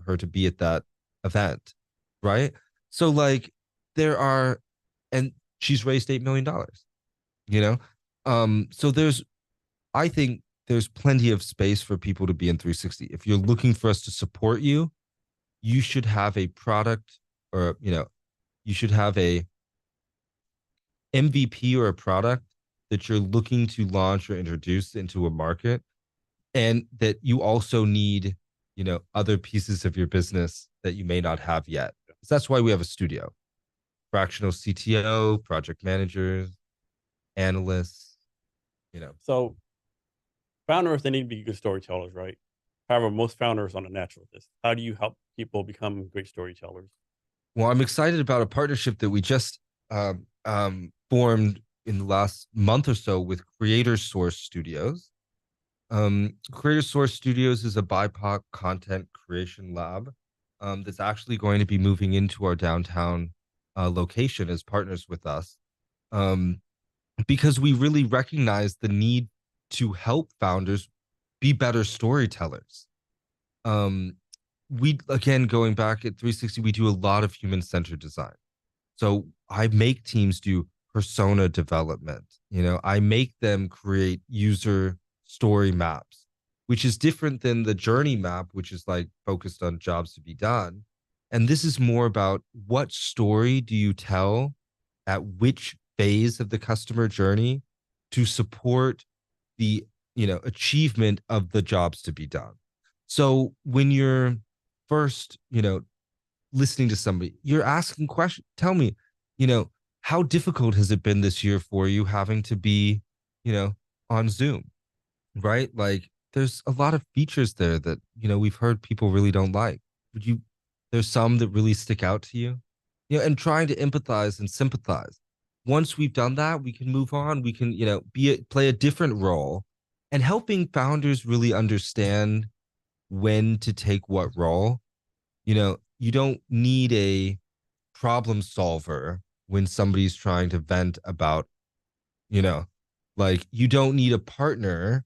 her to be at that event. Right. So like and she's raised $8 million, so I think there's plenty of space for people to be in 360. If you're looking for us to support you, you should have a product or, you should have a MVP or a product that you're looking to launch or introduce into a market, and that you also need, other pieces of your business that you may not have yet. So that's why we have a studio, fractional CTO, project managers, analysts, So founders, they need to be good storytellers, right? However, most founders are natural at this. How do you help people become great storytellers? Well, I'm excited about a partnership that we just formed in the last month or so with Creator Source Studios. Creator Source Studios is a BIPOC content creation lab that's actually going to be moving into our downtown location as partners with us, because we really recognize the need to help founders be better storytellers. We, again, going back at 360, we do a lot of human-centered design. So I make teams do persona development. I make them create user story maps, which is different than the journey map, which is like focused on jobs to be done. And this is more about what story do you tell at which phase of the customer journey to support the achievement of the jobs to be done. So when you're first listening to somebody, you're asking questions. Tell me, how difficult has it been this year for you having to be on Zoom, right? Like there's a lot of features there that we've heard people really don't like. There's some that really stick out to you, and trying to empathize and sympathize. Once we've done that, we can move on. We can play a different role, and helping founders really understand when to take what role. You don't need a problem solver when somebody's trying to vent about, like you don't need a partner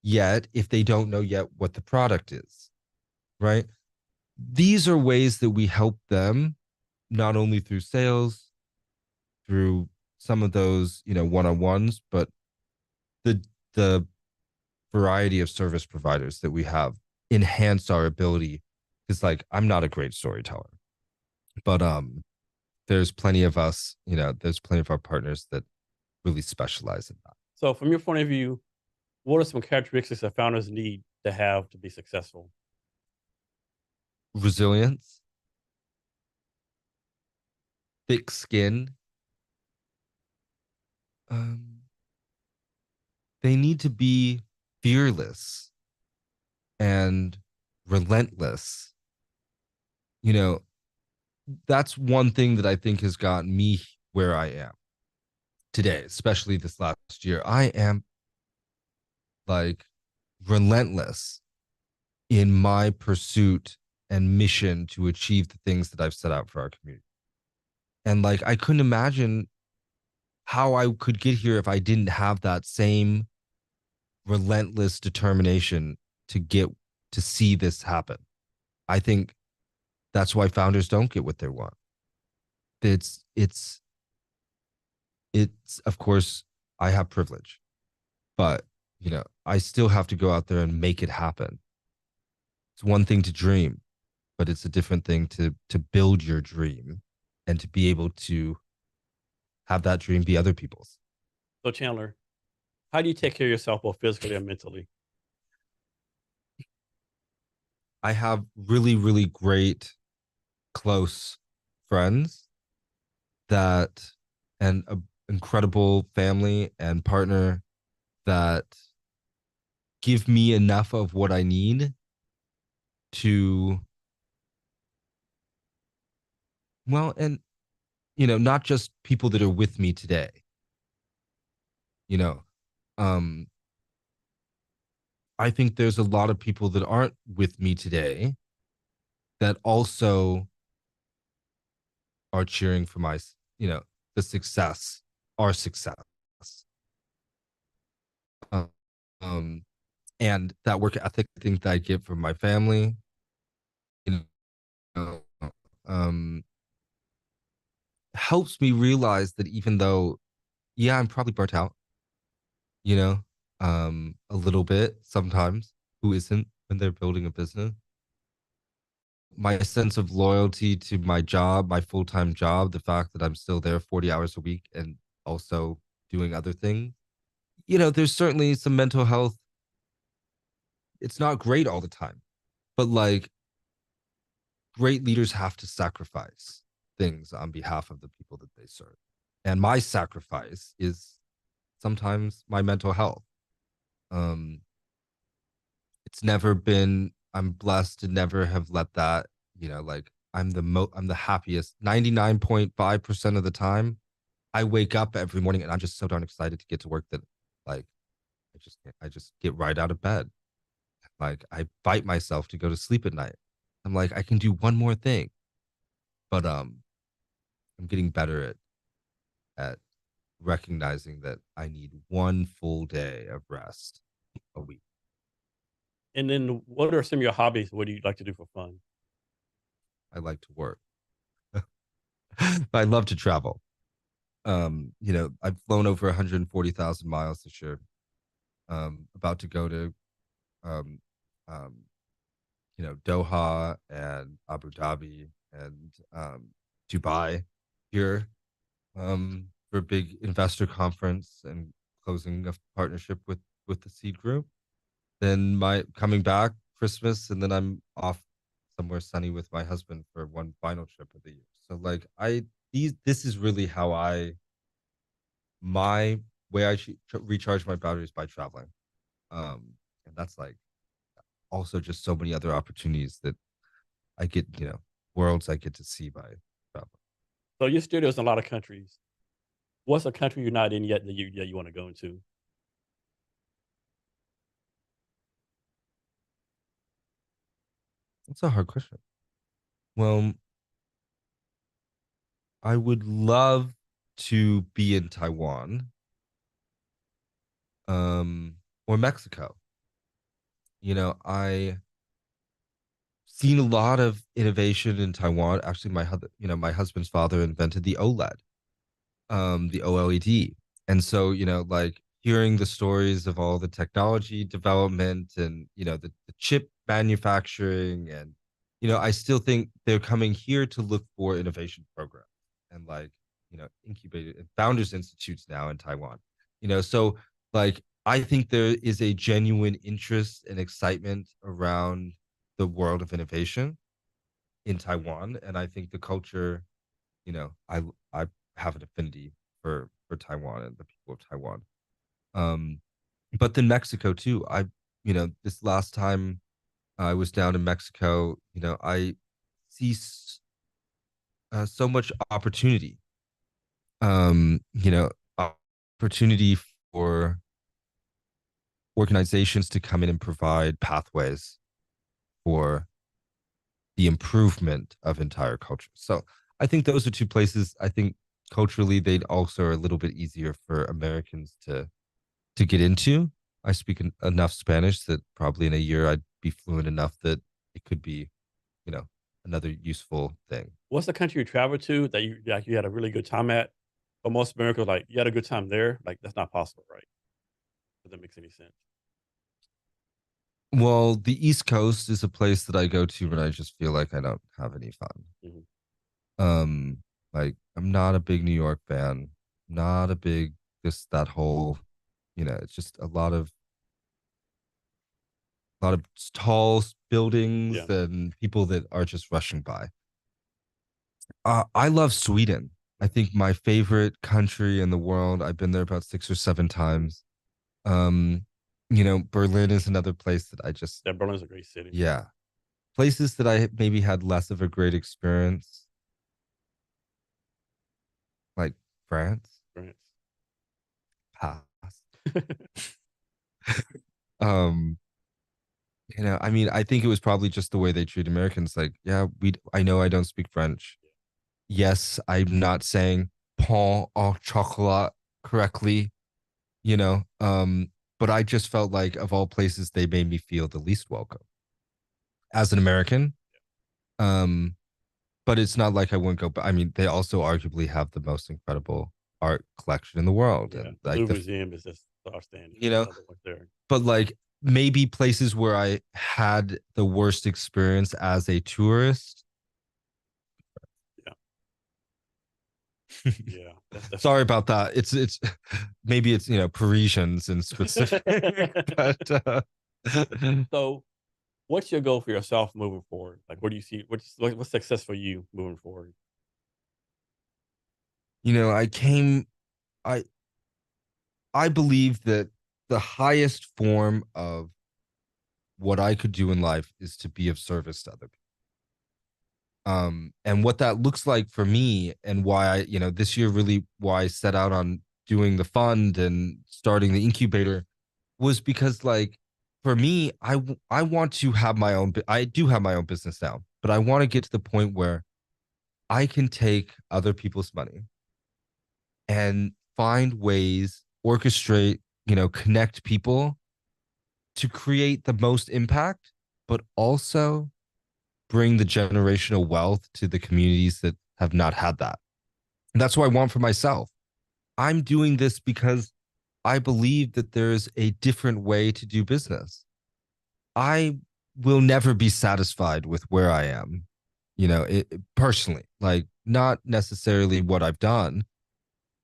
yet if they don't know yet what the product is, right? These are ways that we help them, not only through sales, through some of those, one-on-ones, but the variety of service providers that we have enhance our ability. Because like I'm not a great storyteller, but there's plenty of us, there's plenty of our partners that really specialize in that. So from your point of view, what are some characteristics that founders need to have to be successful? Resilience, thick skin. Um, they need to be fearless and relentless. You know, that's one thing that I think has gotten me where I am today, especially this last year. I am like relentless in my pursuit and mission to achieve the things that I've set out for our community. And like, I couldn't imagine how I could get here if I didn't have that same relentless determination to get to see this happen. I think that's why founders don't get what they want. It's it's of course I have privilege, but I still have to go out there and make it happen. It's one thing to dream, but it's a different thing to build your dream and to be able to have that dream be other people's. So Chandler, how do you take care of yourself both physically and mentally? I have really, really great close friends that and an incredible family and partner that give me enough of what I need to, well, and not just people that are with me today. You know, um, I think there's a lot of people that aren't with me today that also are cheering for my, the success, our success. Um, um, and that work ethic, I think that I get from my family, you know, um, helps me realize that even though, yeah, I'm probably burnt out, a little bit sometimes. Who isn't when they're building a business? My sense of loyalty to my job, my full-time job, the fact that I'm still there 40 hours a week and also doing other things. There's certainly some mental health. It's not great all the time, but like great leaders have to sacrifice things on behalf of the people that they serve. And my sacrifice is sometimes my mental health. Um, it's never been, I'm blessed to never have let that, like I'm the happiest 99.5% of the time. I wake up every morning and I'm just so darn excited to get to work that like I just get right out of bed. Like I fight myself to go to sleep at night. I'm like, I can do one more thing. But I'm getting better at recognizing that I need one full day of rest a week. And then what are some of your hobbies? What do you like to do for fun? I like to work. I love to travel. I've flown over 140,000 miles this year. About to go to um, um, Doha and Abu Dhabi and Dubai here for a big investor conference and closing a partnership with the seed group. Then my coming back Christmas, and then I'm off somewhere sunny with my husband for one final trip of the year. So like this is really how my way I recharge my batteries by traveling. And that's like also just so many other opportunities that I get, worlds I get to see by traveling. So your studio's in a lot of countries. What's a country you're not in yet that you want to go into? That's a hard question. Well, I would love to be in Taiwan, or Mexico. I seen a lot of innovation in Taiwan. Actually, my husband's father invented the OLED, the OLED. And so, like hearing the stories of all the technology development and, the chip manufacturing and, I still think they're coming here to look for innovation programs and like, incubated founders institutes now in Taiwan. So like I think there is a genuine interest and excitement around the world of innovation in Taiwan, and I think the culture, you know, I have an affinity for Taiwan and the people of Taiwan. Um, but then Mexico too. This last time I was down in Mexico, I see so much opportunity. Opportunity for organizations to come in and provide pathways for the improvement of entire cultures. So I think those are two places. I think culturally they'd also are a little bit easier for Americans to get into. I speak enough Spanish that probably in a year I'd be fluent enough that it could be, you know, another useful thing. What's the country you traveled to that you had a really good time at? But most Americans like you had a good time there. Like that's not possible, right? If that makes any sense. Well, the East Coast is a place that I go to when I just feel like I don't have any fun. Mhm. Um, like I'm not a big New York fan, not a big just that whole, it's just a lot of tall buildings Yeah. and people that are just rushing by. I love Sweden. I think my favorite country in the world. I've been there about 6 or 7 times. Um, Berlin is another place that I just, Yeah, Berlin's a great city. yeah, places that I maybe had less of a great experience, like France, France. pass. Um, I mean, I think it was probably just the way they treat Americans. Like, yeah, I know I don't speak French. Yes, I'm not saying pain au chocolat correctly, you know. But I just felt like of all places, they made me feel the least welcome as an American. Um, but it's not like I wouldn't go. But I mean, they also arguably have the most incredible art collection in the world, Yeah, and the like Louvre Museum is just outstanding. you I know, love it what's there. but like maybe places where I had the worst experience as a tourist. Yeah, yeah, that's Sorry about that. It's maybe it's Parisians in specific, but so. What's your goal for yourself moving forward? Like, what do you see? What's success for you moving forward? I came I I believe that the highest form of what I could do in life is to be of service to other people. And what that looks like for me and why this year really why I set out on doing the fund and starting the incubator was because like for me, I want to have my own I do have my own business now, but I want to get to the point where I can take other people's money and find ways, orchestrate, connect people to create the most impact, but also bring the generational wealth to the communities that have not had that. And that's what I want for myself. I'm doing this because I believe that there's a different way to do business. I will never be satisfied with where I am, personally, like not necessarily what I've done,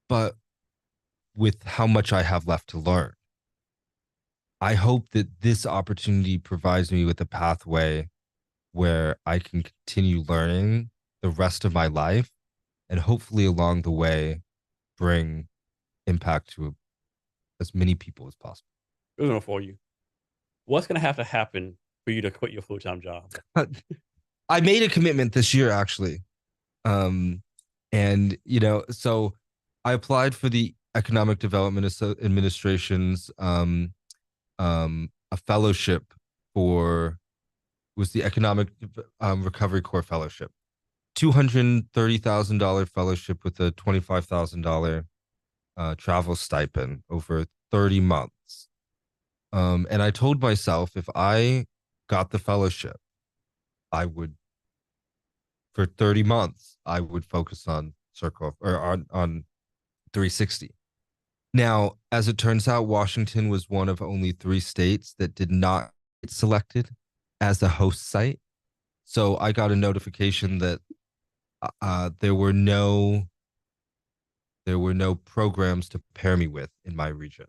but with how much I have left to learn. I hope that this opportunity provides me with a pathway where I can continue learning the rest of my life and hopefully along the way bring impact to as many people as possible. Here's one for you. What's going to have to happen for you to quit your full time job? I made a commitment this year actually. Um, and so I applied for the Economic Development Administration's a fellowship for was the Economic Recovery Corps Fellowship. $230,000 fellowship with a $25,000 travel stipend over 30 months. And I told myself if I got the fellowship, I would, for 30 months, I would focus on circle or on 360. Now, as it turns out, Washington was one of only 3 states that did not get selected as a host site. So I got a notification that there were no programs to pair me with in my region.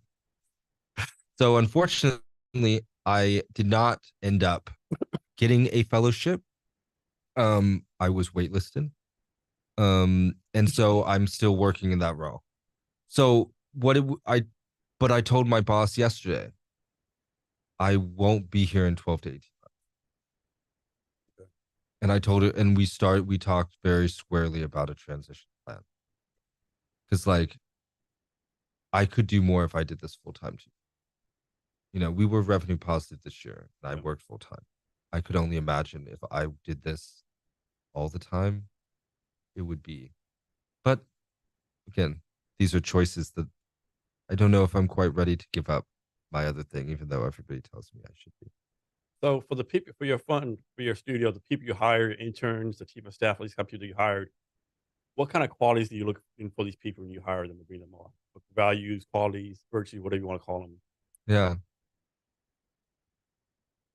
So unfortunately, I did not end up getting a fellowship. I was waitlisted. And so I'm still working in that role. So but I told my boss yesterday, I won't be here in 12 to 18 months. And I told it, and we talked very squarely about a transition plan. Because like I could do more if I did this full time too. We were revenue positive this year and I worked full time. I could only imagine if I did this all the time, it would be. But again, these are choices that I don't know if I'm quite ready to give up my other thing, even though everybody tells me I should be. So for the people, for your fund, for your studio, the people you hired, interns, the chief of staff, all these kind of people you hired, what kind of qualities do you look in for these people when you hire them to bring them on? What values, qualities, virtues, whatever you want to call them. Yeah.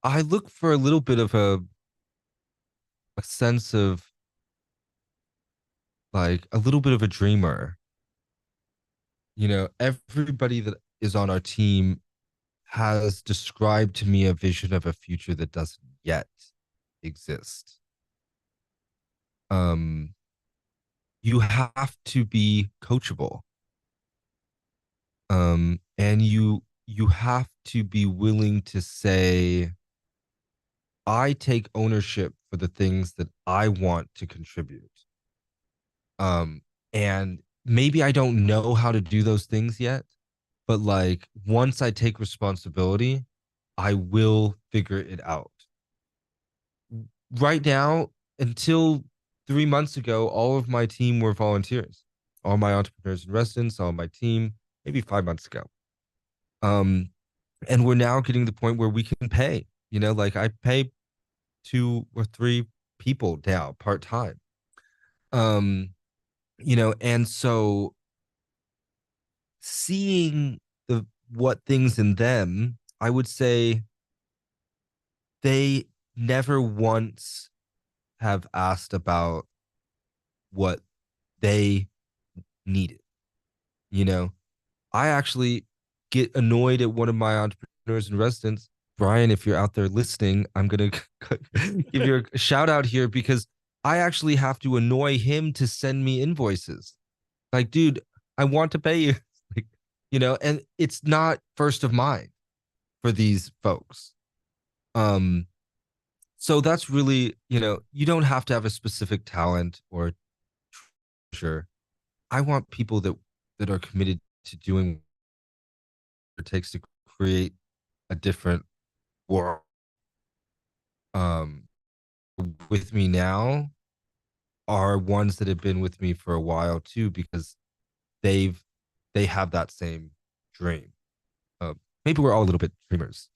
I look for a little bit of a sense of like a little bit of a dreamer. Everybody that is on our team has described to me a vision of a future that doesn't yet exist. You have to be coachable. And you have to be willing to say, I take ownership for the things that I want to contribute. And maybe I don't know how to do those things yet, but like once I take responsibility, I will figure it out. Right now, until 3 months ago, all of my team were volunteers. All my entrepreneurs and residents, all my team, maybe 5 months ago. And we're now getting to the point where we can pay. Like I pay 2 or 3 people now part time. And so seeing what things in them, I would say they never once have asked about what they needed. I actually get annoyed at one of my entrepreneurs in residence. Brian, if you're out there listening, I'm going to give you a shout out here because I actually have to annoy him to send me invoices. Like, dude, I want to pay you. And it's not first of mind for these folks. So that's really, you don't have to have a specific talent or treasure. I want people that are committed to doing what it takes to create a different world. With me now are ones that have been with me for a while too, because they have that same dream. Maybe we're all a little bit dreamers,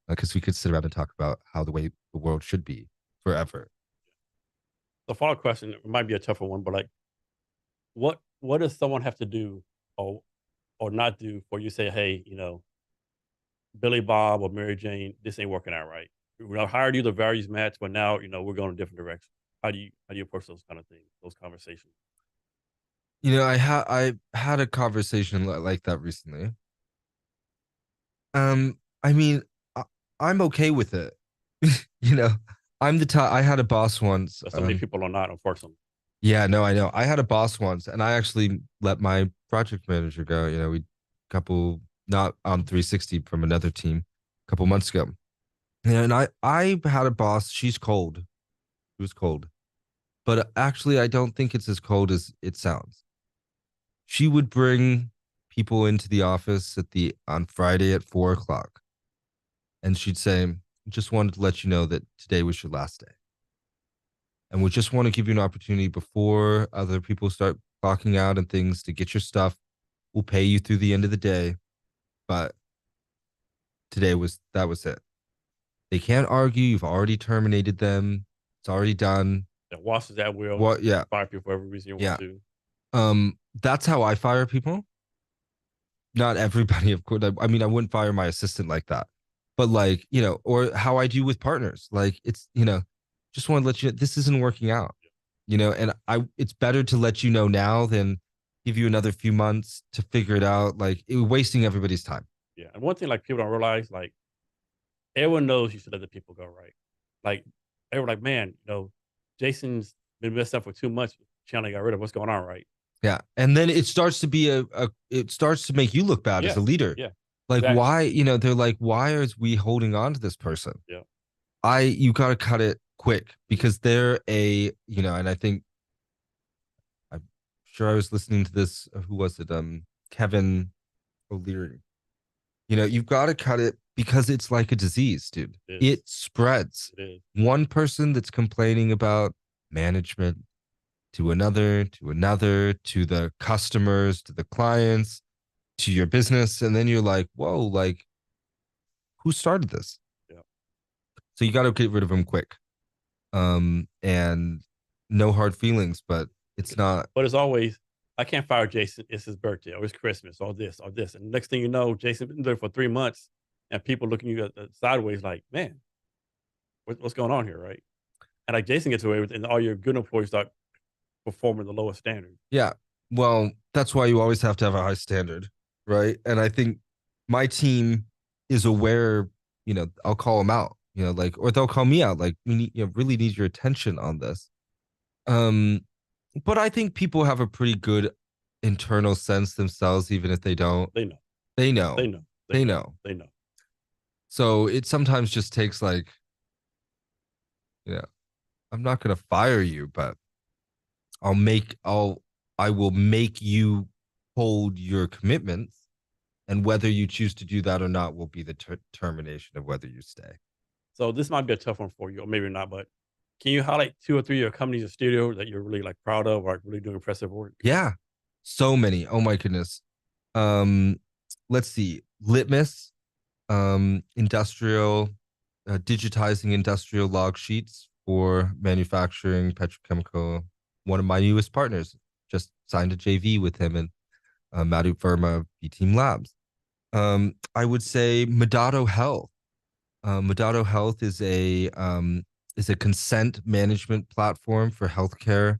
because we could sit around and talk about how the way the world should be forever. The follow-up question might be a tougher one, but like, what does someone have to do or not do for you say, hey, Billy Bob or Mary Jane, this ain't working out right. We hired you, the values match, but now we're going a different direction. How do you approach those kind of things, those conversations? I had a conversation like that recently. I mean, I'm okay with it. you know, I'm the top. I had a boss once. But so many people are not, unfortunately. Yeah, no, I know. I had a boss once, and I actually let my project manager go. We couple not on 360 from another team a couple months ago. And I had a boss. She's cold. It was cold, but actually, I don't think it's as cold as it sounds. She would bring people into the office on Friday at 4 o'clock, and she'd say, "Just wanted to let you know that today was your last day, and we just want to give you an opportunity before other people start clocking out and things to get your stuff. We'll pay you through the end of the day, but that was it. They can't argue. You've already terminated them. It's already done. That washes that will. What? Yeah. Fire people for every reason you want to. That's how I fire people. Not everybody, of course. I mean, I wouldn't fire my assistant like that, but like, or how I do with partners. Like it's, just want to let you know this isn't working out, and it's better to let you know now than give you another few months to figure it out. Like wasting everybody's time. Yeah. And one thing like people don't realize, like everyone knows you should let the people go, right? Like everyone like, man, Jason's been messed up for 2 months. Chandler got rid of what's going on, right? Yeah. And then it starts to be it starts to make you look bad as Yeah. a leader. Yeah. Like, Exactly. why, they're like, why are we holding on to this person? Yeah. You got to cut it quick because they're and I think I'm sure I was listening to this. Who was it? Kevin O'Leary. You've got to cut it because it's like a disease, dude. It is. It spreads. It is. One person that's complaining about management to another, to the customers, to the clients, to your business. And then you're like, whoa, like, who started this? Yeah. So you got to get rid of them quick. And no hard feelings, but it's not. But as always, I can't fire Jason. It's his birthday or it's Christmas or this or this. And next thing you know, Jason's been there for 3 months and people looking you sideways like, man, what's going on here, right? And like Jason gets away with it, and all your good employees start performing the lowest standard. Yeah. Well, that's why you always have to have a high standard, right? And I think my team is aware, I'll call them out, like, or they'll call me out, like, we need, really need your attention on this. But I think people have a pretty good internal sense themselves, even if they don't. They know. They know. They know. They know. They know. So it sometimes just takes like, I'm not gonna fire you, but I will make you hold your commitments, and whether you choose to do that or not will be the determination of whether you stay. So this might be a tough one for you, or maybe not, but can you highlight 2 or 3 of your companies or studio that you're really like proud of or like really doing impressive work? Yeah, so many. Oh my goodness. Um, let's see. Litmus, industrial, digitizing industrial log sheets for manufacturing petrochemical. One of my newest partners just signed a JV with him and Madhu Verma, B Team Labs. I would say Medado Health. Medado Health is a consent management platform for healthcare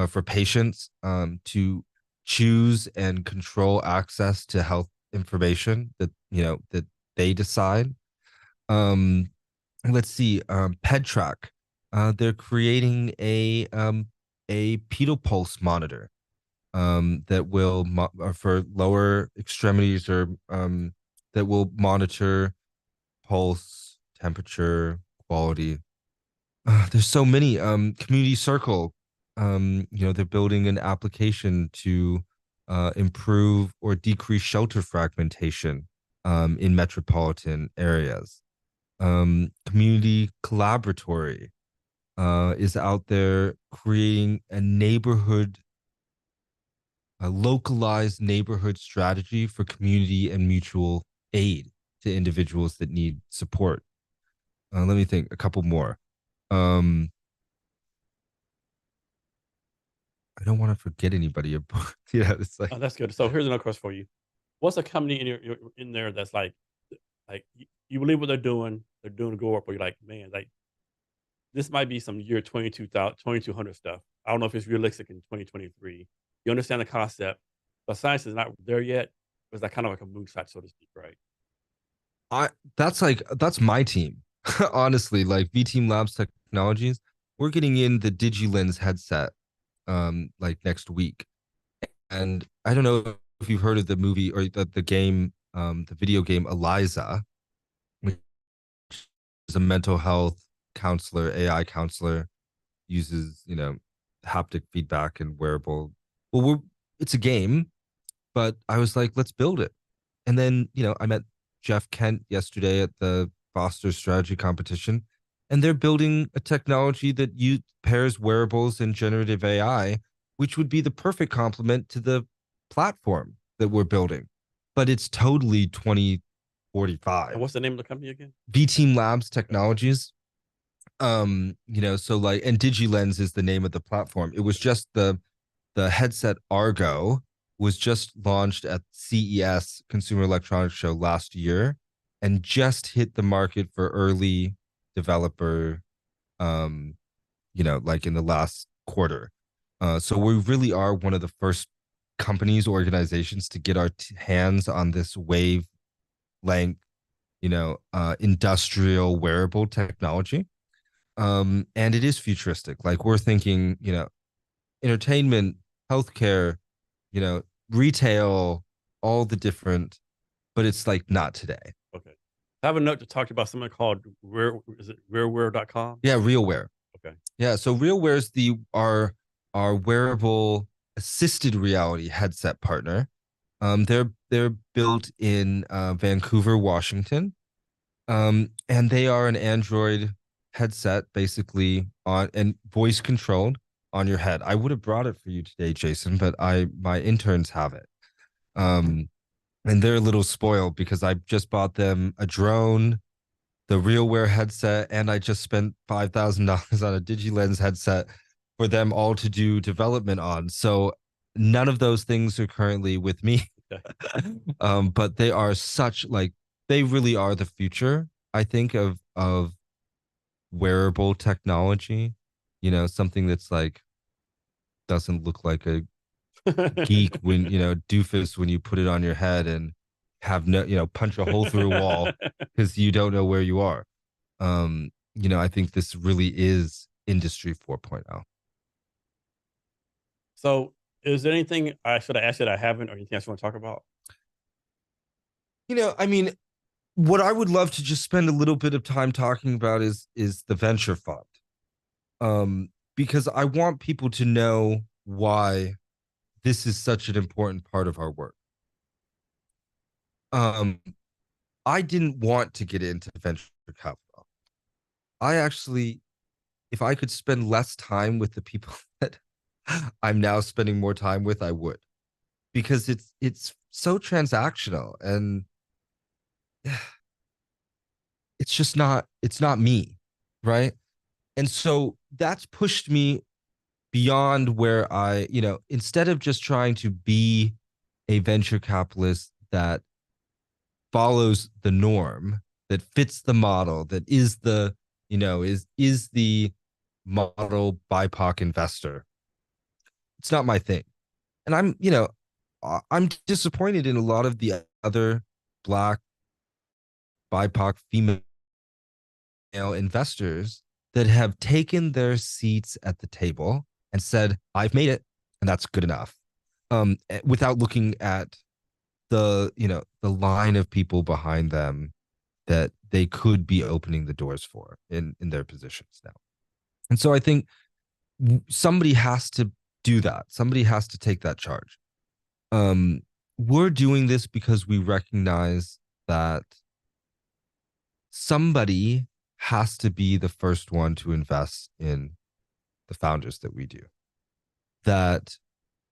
for patients to choose and control access to health information that they decide. Let's see, PedTrack. They're creating a pedal pulse monitor that will for lower extremities or that will monitor pulse, temperature, quality. There's so many. Community Circle. They're building an application to improve or decrease shelter fragmentation in metropolitan areas. Community Collaboratory is out there creating a localized neighborhood strategy for community and mutual aid to individuals that need support. Let me think, a couple more. I don't want to forget anybody. It's like, Oh, that's good. So here's another question for you. What's a company in there that's like you believe what they're doing good work, but you're like, man, like this might be some year 2200 stuff. I don't know if it's realistic in 2023. You understand the concept, but science is not there yet. It's like kind of like a moonshot, so to speak, right? that's my team. Honestly, like V Team Labs Technologies, we're getting in the DigiLens headset like next week. And I don't know if you've heard of the movie or the game, the video game Eliza, which is a mental health counselor, AI counselor, uses, haptic feedback and wearable. Well, it's a game, but I was like, let's build it. And then, I met Jeff Kent yesterday at the Foster Strategy Competition, and they're building a technology that pairs wearables and generative AI, which would be the perfect complement to the platform that we're building. But it's totally 2045. And what's the name of the company again? V Team Labs Technologies. So like, and DigiLens is the name of the platform. It was just the headset Argo was just launched at CES, Consumer Electronics Show, last year, and just hit the market for early developer, like in the last quarter. So we really are one of the first companies, organizations to get our hands on this wave length, industrial wearable technology. And it is futuristic. Like we're thinking, entertainment, healthcare, retail, all the different, but it's like not today. Okay. I have a note to talk about something called is it RealWear.com? Yeah, RealWear. Okay. Yeah, so RealWear is our wearable assisted reality headset partner. They're built in Vancouver, Washington, and they are an Android headset, basically on and voice controlled on your head. I would have brought it for you today, Jason, but my interns have it. And they're a little spoiled because I just bought them a drone, the RealWear headset, and I just spent $5,000 on a DigiLens headset for them all to do development on. So none of those things are currently with me. But they are they really are the future, I think, of wearable technology. Something that's like doesn't look like a geek when doofus when you put it on your head and have no punch a hole through a wall because you don't know where you are. I think this really is industry 4.0. So is there anything I should have asked that I haven't, or anything else you want to talk about? I mean, what I would love to just spend a little bit of time talking about is the venture fund. Because I want people to know why this is such an important part of our work. I didn't want to get into venture capital. I actually, if I could spend less time with the people that I'm now spending more time with, I would, because it's so transactional and it's not me, right? And so that's pushed me beyond where instead of just trying to be a venture capitalist that follows the norm, that fits the model, that is the, is the model BIPOC investor. It's not my thing. And I'm disappointed in a lot of the other Black BIPOC female investors that have taken their seats at the table and said, I've made it, and that's good enough. Without looking at the line of people behind them that they could be opening the doors for in their positions now. And so I think somebody has to do that. Somebody has to take that charge. We're doing this because we recognize that somebody has to be the first one to invest in the founders that we do. That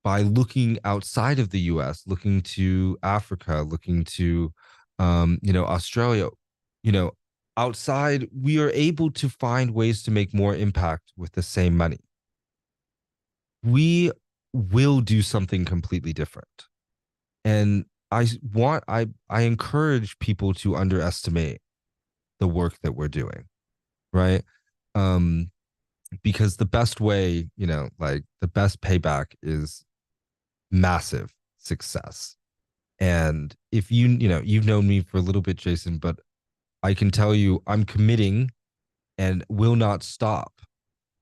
by looking outside of the US, looking to Africa, looking to Australia, outside, we are able to find ways to make more impact with the same money. We will do something completely different. And I encourage people to underestimate the work that we're doing, right? Because the best way, the best payback is massive success. And if you've known me for a little bit, Jason, but I can tell you I'm committing and will not stop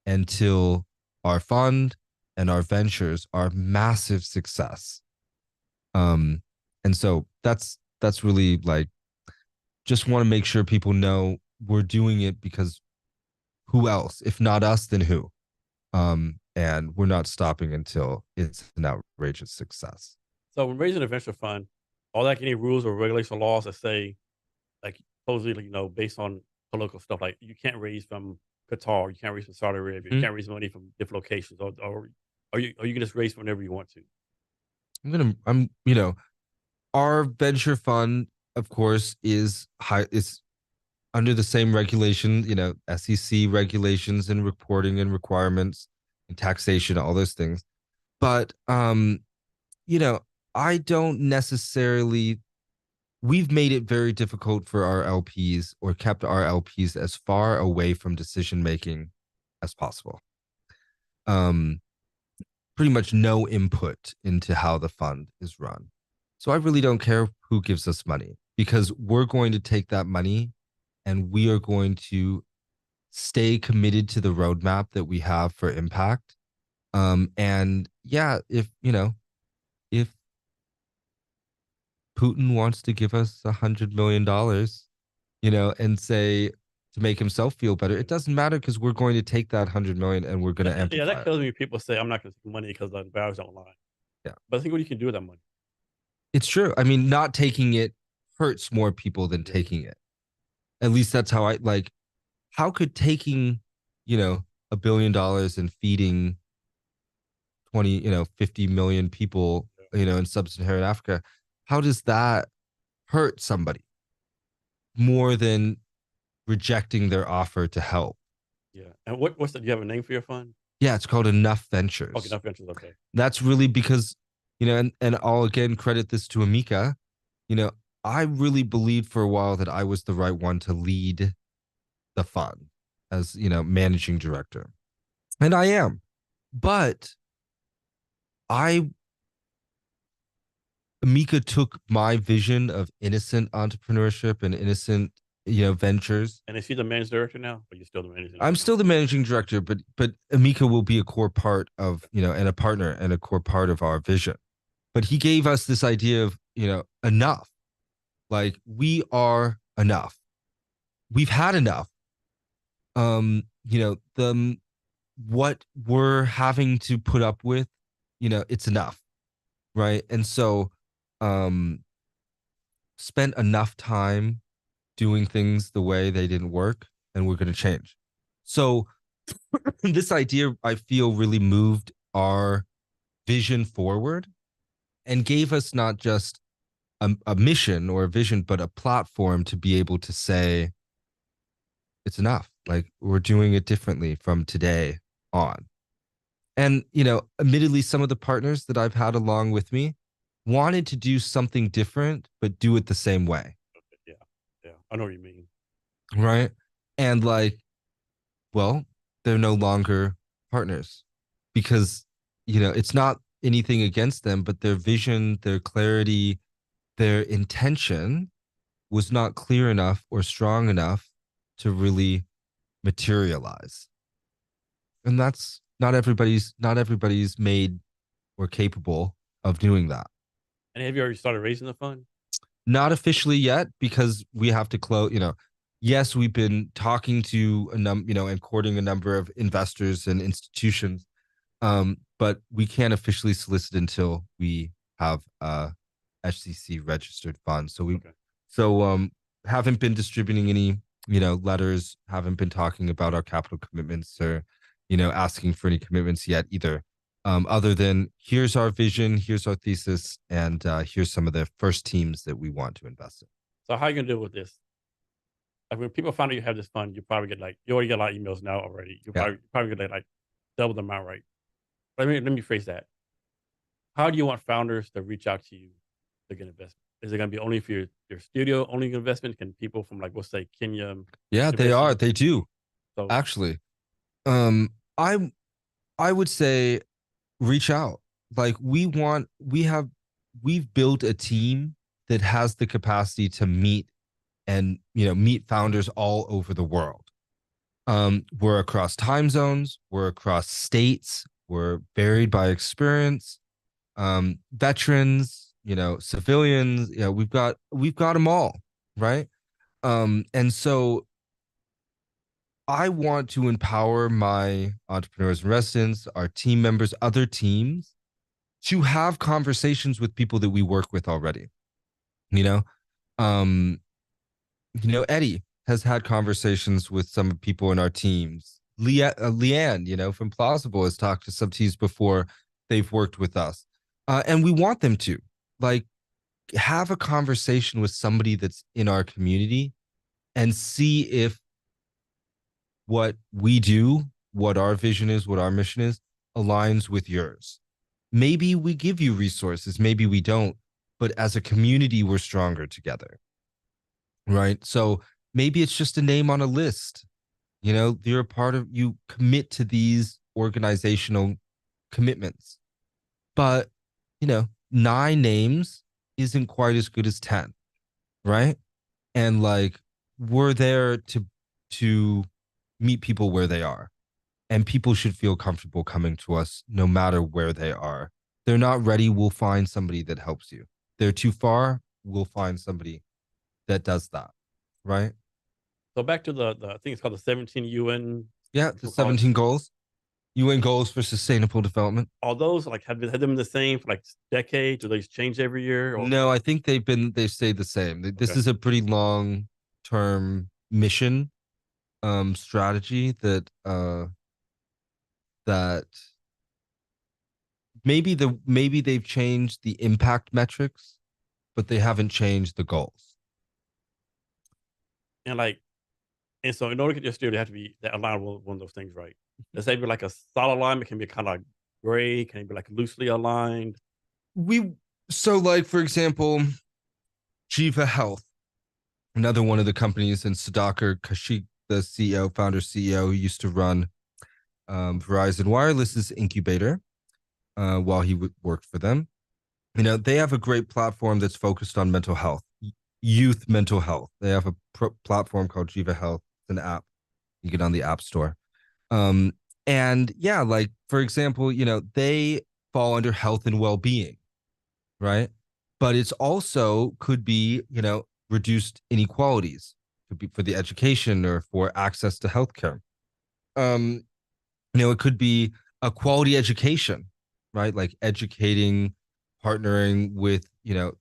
until our fund and our ventures are massive success. And so that's really like, just want to make sure people know we're doing it because who else? If not us, then who? And we're not stopping until it's an outrageous success. So when raising a venture fund, are there any rules or regulation laws that say, like, supposedly, based on political stuff, like you can't raise from Qatar, you can't raise from Saudi Arabia, you can't raise money from different locations, or are you can just raise whenever you want to? Our venture fund, of course, is under the same regulation, SEC regulations and reporting and requirements and taxation, all those things. But I don't necessarily, we've made it very difficult for our LPs or kept our LPs as far away from decision making as possible. Pretty much no input into how the fund is run. So I really don't care who gives us money because we're going to take that money and we are going to stay committed to the roadmap that we have for impact. And yeah, if Putin wants to give us $100 million, and say to make himself feel better, it doesn't matter because we're going to take that 100 million and we're going to amplify. Yeah, that kills me. People say I'm not going to take money because the values don't lie. Yeah, but think what you can do with that money. It's true. I mean, not taking it hurts more people than taking it. At least that's how I like. How could taking, $1 billion and feeding 50 million people, in sub-Saharan Africa, how does that hurt somebody more than rejecting their offer to help? Yeah. And what's do you have a name for your fund? Yeah, it's called Enough Ventures. Okay, Enough Ventures. Okay. That's really because, and I'll again credit this to Amika. I really believed for a while that I was the right one to lead the fund as, managing director. And I am. But Amika took my vision of innocent entrepreneurship and innocent, ventures. And is she the managing director now? Or you still the managing director? I'm still the managing director, but Amika will be a core part of, and a partner and a core part of our vision. But he gave us this idea of, enough. Like, we are enough. We've had enough. What we're having to put up with, it's enough. Right. And so spent enough time doing things the way they didn't work, and we're going to change. So this idea, I feel, really moved our vision forward and gave us not just a mission or a vision, but a platform to be able to say, it's enough. Like, we're doing it differently from today on. And, admittedly, some of the partners that I've had along with me wanted to do something different, but do it the same way. Yeah. Yeah. I know what you mean. Right. And well, they're no longer partners because, it's not anything against them, but their vision, their clarity, their intention was not clear enough or strong enough to really materialize. And that's not everybody's made or capable of doing that. And have you already started raising the fund? Not officially yet, because we have to close, yes, we've been talking to and courting a number of investors and institutions. But we can't officially solicit until we have a SEC registered fund. So haven't been distributing any, letters, haven't been talking about our capital commitments or, asking for any commitments yet either. Other than here's our vision, here's our thesis, and here's some of the first teams that we want to invest in. So how are you gonna deal with this? Like, when people find out you have this fund, you probably get you already get a lot of emails now already. You probably get double the amount, right? Let me phrase that. How do you want founders to reach out to you to get investment? Is it going to be only for your studio, only investment? Can people from, we'll say Kenya? Yeah, they are. They do. So, actually, I would say reach out. Like, we've built a team that has the capacity to meet founders all over the world. We're across time zones, we're across states, we're varied by experience, veterans, civilians, we've got them all, right? And so I want to empower my entrepreneurs in residence, our team members, other teams, to have conversations with people that we work with already. Eddie has had conversations with some people in our teams. Leanne, from Plausible, has talked to some teams before they've worked with us. And we want them to have a conversation with somebody that's in our community and see if what we do, what our vision is, what our mission is, aligns with yours. Maybe we give you resources, maybe we don't, but as a community, we're stronger together. Right? So maybe it's just a name on a list. You're a part of, you commit to these organizational commitments. But, 9 names isn't quite as good as 10. right? And like we're there to meet people where they are. And people should feel comfortable coming to us no matter where they are. They're not ready, we'll find somebody that helps you. They're too far, we'll find somebody that does that. Right? So back to the I think it's called the 17 UN. Yeah, the 17 goals. UN goals for sustainable development. All those like have they been the same for like decades? Do they change every year? Or No, I think they've stayed the same. This okay, is a pretty long term mission strategy that maybe they've changed the impact metrics, but they haven't changed the goals. and like and so in order to get your student, they have to be that aligned with one of those things, right? Let's say be like a solid alignment can be kind of like gray, can it be like loosely aligned? We so like for example, Jiva Health, another one of the companies, and Sudhakar Kashik, the CEO, founder CEO, who used to run Verizon Wireless's incubator while he worked for them. You know, they have a great platform that's focused on mental health, youth mental health. They have a platform called Jiva Health. It's an app. You get on the App Store. Um, and yeah, like for example, you know, they fall under health and well-being, right? But it's also could be, you know, reduced inequalities, could be for the education or for access to healthcare. Um, you know, it could be a quality education, right? Like educating, partnering with, you know,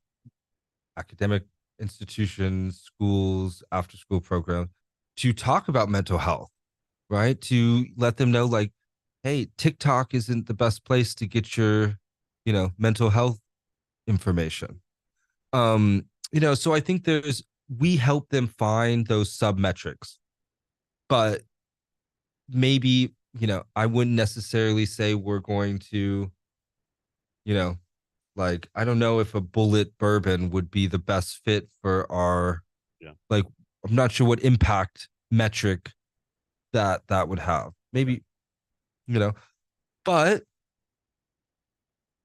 academic institutions, schools, after school programs to talk about mental health, right? To let them know, like, hey, TikTok isn't the best place to get your, you know, mental health information. You know, so I think we help them find those sub metrics, but maybe, you know, I wouldn't necessarily say we're going to, you know, like, I don't know if a bullet bourbon would be the best fit for our, Yeah. like, I'm not sure what impact metric that would have. Maybe, you know, but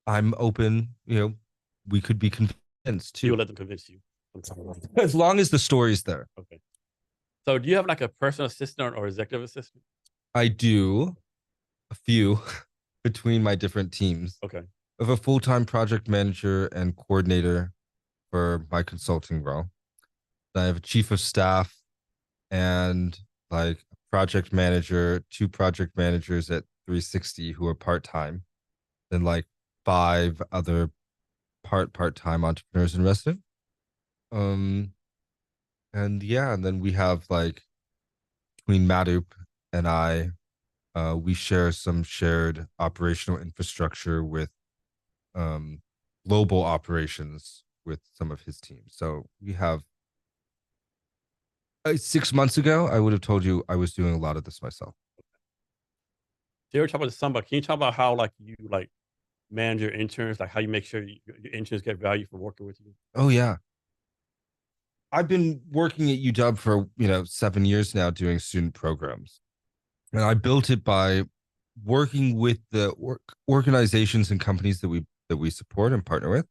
I'm open, you know, we could be convinced You too. will let them convince you. As long as the story's there. Okay. So do you have like a personal assistant or executive assistant? I do a few between my different teams. Okay. I have a full-time project manager and coordinator for my consulting role. I have a chief of staff and like a project manager, two project managers at 360 who are part-time, then like five other part-time entrepreneurs in resident. Um, and yeah, and then we have like between Madup and I, we share some shared operational infrastructure with um, global operations with some of his teams. So we have 6 months ago, I would have told you I was doing a lot of this myself. So you're talking about somebody. Can you talk about how like you like manage your interns, like how you make sure your interns get value from working with you? Oh yeah, I've been working at UW for 7 years now doing student programs, and I built it by working with the organizations and companies that we support and partner with,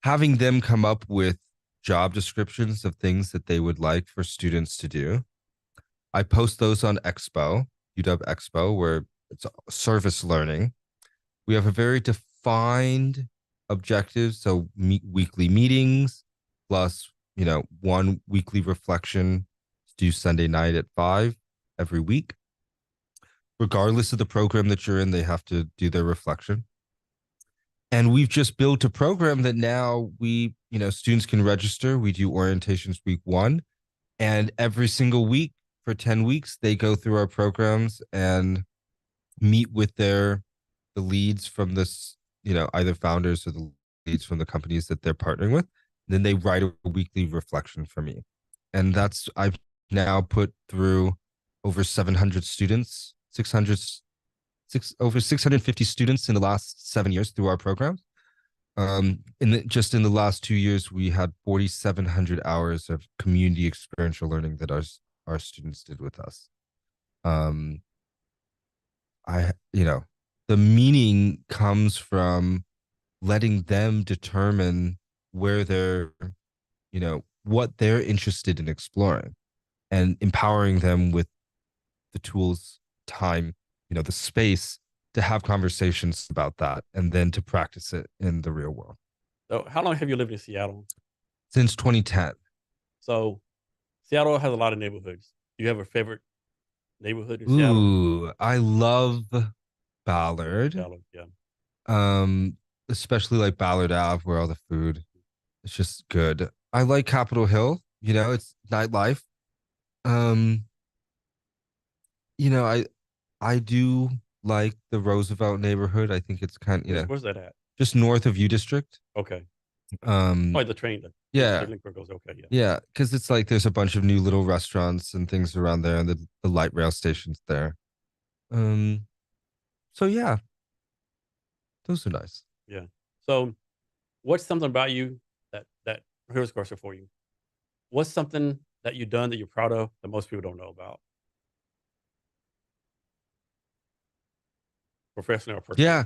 having them come up with job descriptions of things that they would like for students to do. I post those on Expo, UW Expo, where it's service learning. We have a very defined objective. So weekly meetings plus, one weekly reflection due Sunday night at 5 every week. Regardless of the program that you're in, they have to do their reflection. And we've just built a program that now students can register. We do orientations week 1. And every single week for 10 weeks, they go through our programs and meet with the leads from this, either founders or the leads from the companies that they're partnering with. And then they write a weekly reflection for me. And I've now put through over 700 students, over 650 students in the last 7 years through our programs. Just in the last 2 years, we had 4,700 hours of community experiential learning that our students did with us. Um, the meaning comes from letting them determine where what they're interested in exploring and empowering them with the tools, time, the space to have conversations about that and then to practice it in the real world. So how long have you lived in Seattle? Since 2010. So Seattle has a lot of neighborhoods. Do you have a favorite neighborhood in Seattle? Ooh, I love Ballard. Seattle, yeah. Um, Especially like Ballard Ave, where all the food it's just good. I like Capitol Hill. It's nightlife. Um, I do like the Roosevelt neighborhood. I think it's kind of, Where's that at? just north of U District. Okay. Um, Oh, the train. The yeah, link road goes. Okay, yeah. yeah, because it's like there's a bunch of new little restaurants and things around there, and the light rail stations there. Um, so yeah, those are nice. Yeah. So, what's something about you that here's a question for you. What's something that you've done that you're proud of that most people don't know about, professionally or personally? Yeah.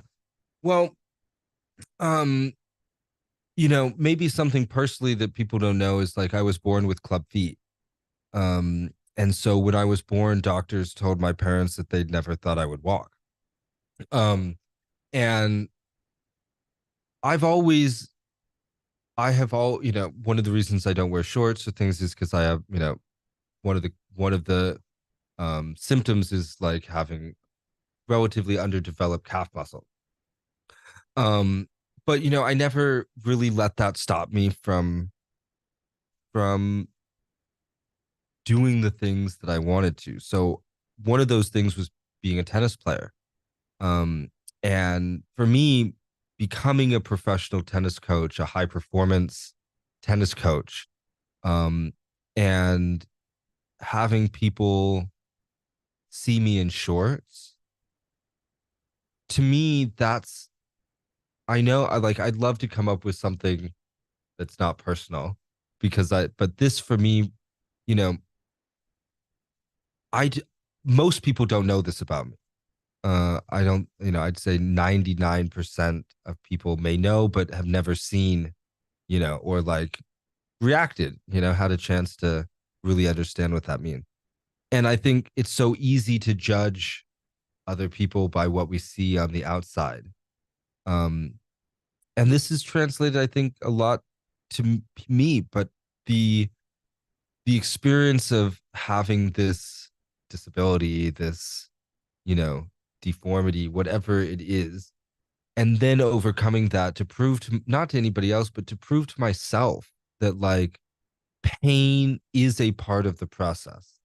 Well, um, maybe something personally that people don't know is like I was born with club feet. And so when I was born, doctors told my parents that they'd never thought I would walk. Um, and I've always, I have all, one of the reasons I don't wear shorts or things is because I have, one of the symptoms is like having relatively underdeveloped calf muscle. Um, but I never really let that stop me from doing the things that I wanted to. So one of those things was being a tennis player. And for me, becoming a professional tennis coach, a high performance tennis coach, um, and having people see me in shorts, to me, I know I'd love to come up with something that's not personal but this for me, you know, I, most people don't know this about me. I don't, I'd say 99% of people may know, but have never seen, or like reacted, had a chance to really understand what that means. And I think it's so easy to judge other people by what we see on the outside. Um, and this is translated, I think, a lot to me, but the the experience of having this disability, this, you know, deformity, whatever it is, and then overcoming that to prove to not to anybody else, but to prove to myself that like pain is a part of the process.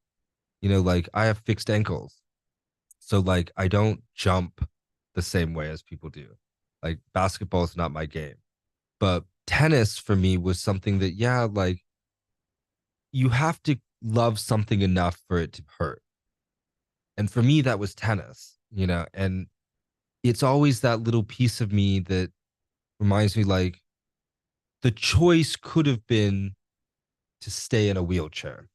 Like I have fixed ankles. So like I don't jump the same way as people do. Like basketball is not my game. But tennis for me was something that, yeah, like you have to love something enough for it to hurt. And for me, that was tennis, and it's always that little piece of me that reminds me like the choice could have been to stay in a wheelchair.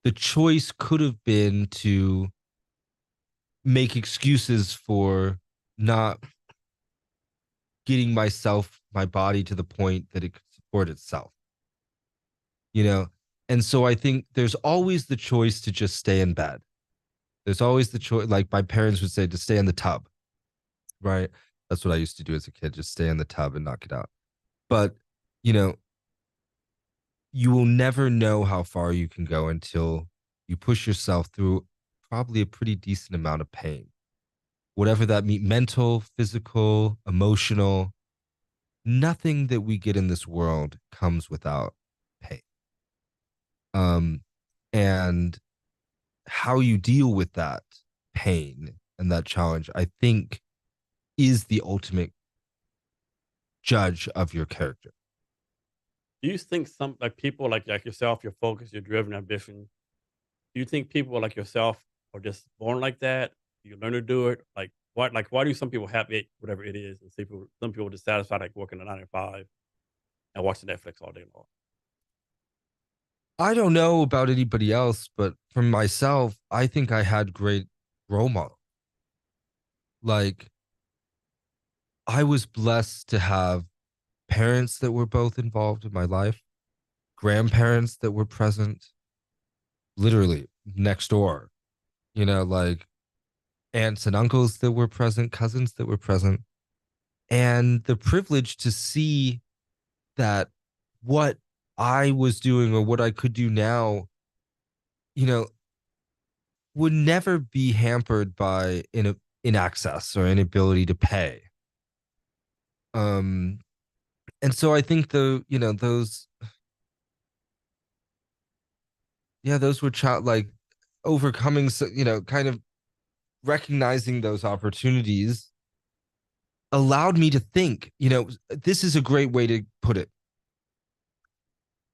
The choice could have been to make excuses for not getting my body to the point that it could support itself, you know? And so I think there's always the choice to just stay in bed. There's always the choice, like my parents would say, to stay in the tub, right? That's what I used to do as a kid, just stay in the tub and knock it out. But, you know, you will never know how far you can go until you push yourself through probably a pretty decent amount of pain. Whatever that means, mental, physical, emotional, nothing that we get in this world comes without pain. Um, and how you deal with that pain and that challenge, I think, is the ultimate judge of your character. Do you think some like people like yourself, your focus, your driven ambition? Do you think people like yourself are just born like that? You learn to do it. Why do some people have it, whatever it is, and some people just satisfied like working a 9 to 5 and watching Netflix all day long? I don't know about anybody else, but for myself, I think I had great role model. Like I was blessed to have parents that were both involved in my life. grandparents that were present, literally next door, like aunts and uncles that were present, cousins that were present, and the privilege to see that what I was doing or what I could do now, you know, would never be hampered by inaccess or inability to pay. Um, and so I think those were like overcoming, kind of recognizing those opportunities allowed me to think, this is a great way to put it.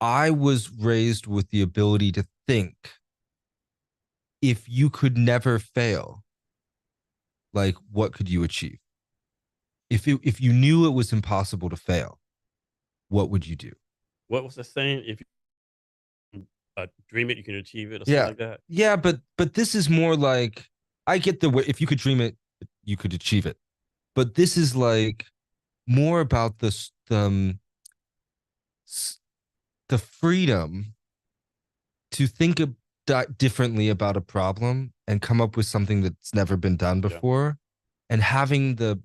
I was raised with the ability to think if you could never fail, like what could you achieve? If you knew it was impossible to fail, what would you do? What was the saying? If you dream it, you can achieve it, or something Yeah. like that. Yeah, but this is more like, I get the way, if you could dream it, you could achieve it. But this is like more about the freedom to think differently about a problem and come up with something that's never been done Yeah. before, and having the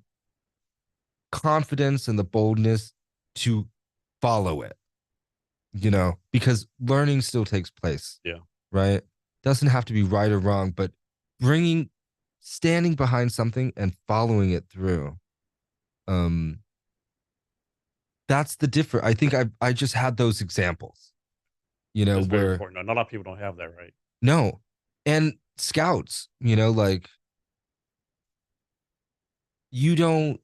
confidence and the boldness to follow it, because learning still takes place. Yeah. Right? Doesn't have to be right or wrong, but standing behind something and following it through. That's the difference. I think I just had those examples, That's very where important. Not a lot of people don't have that, right? no, and scouts, like you don't.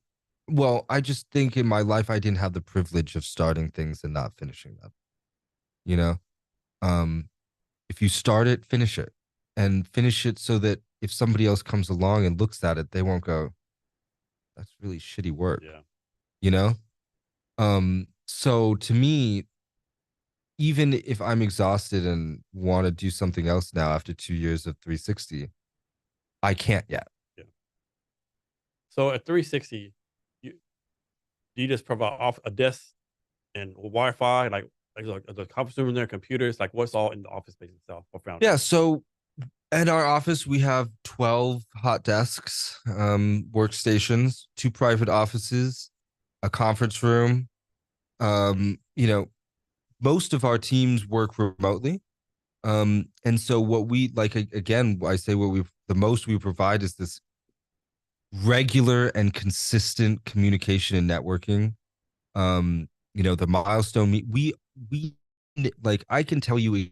Well, I just think in my life I didn't have the privilege of starting things and not finishing them. You know, um, if you start it, finish it, and finish it so that if somebody else comes along and looks at it, they won't go, "That's really shitty work." Yeah. You know. So to me, even if I'm exhausted and want to do something else now after 2 years of 360, I can't yet. Yeah. So at 360, you just provide off a desk and Wi-Fi, like the conference room in there, computers, like what's all in the office space itself or found? Yeah. So in our office, we have 12 hot desks, workstations, 2 private offices, a conference room. Most of our teams work remotely. And so what we like, again, I say the most we provide is this regular and consistent communication and networking. The milestone we like, I can tell you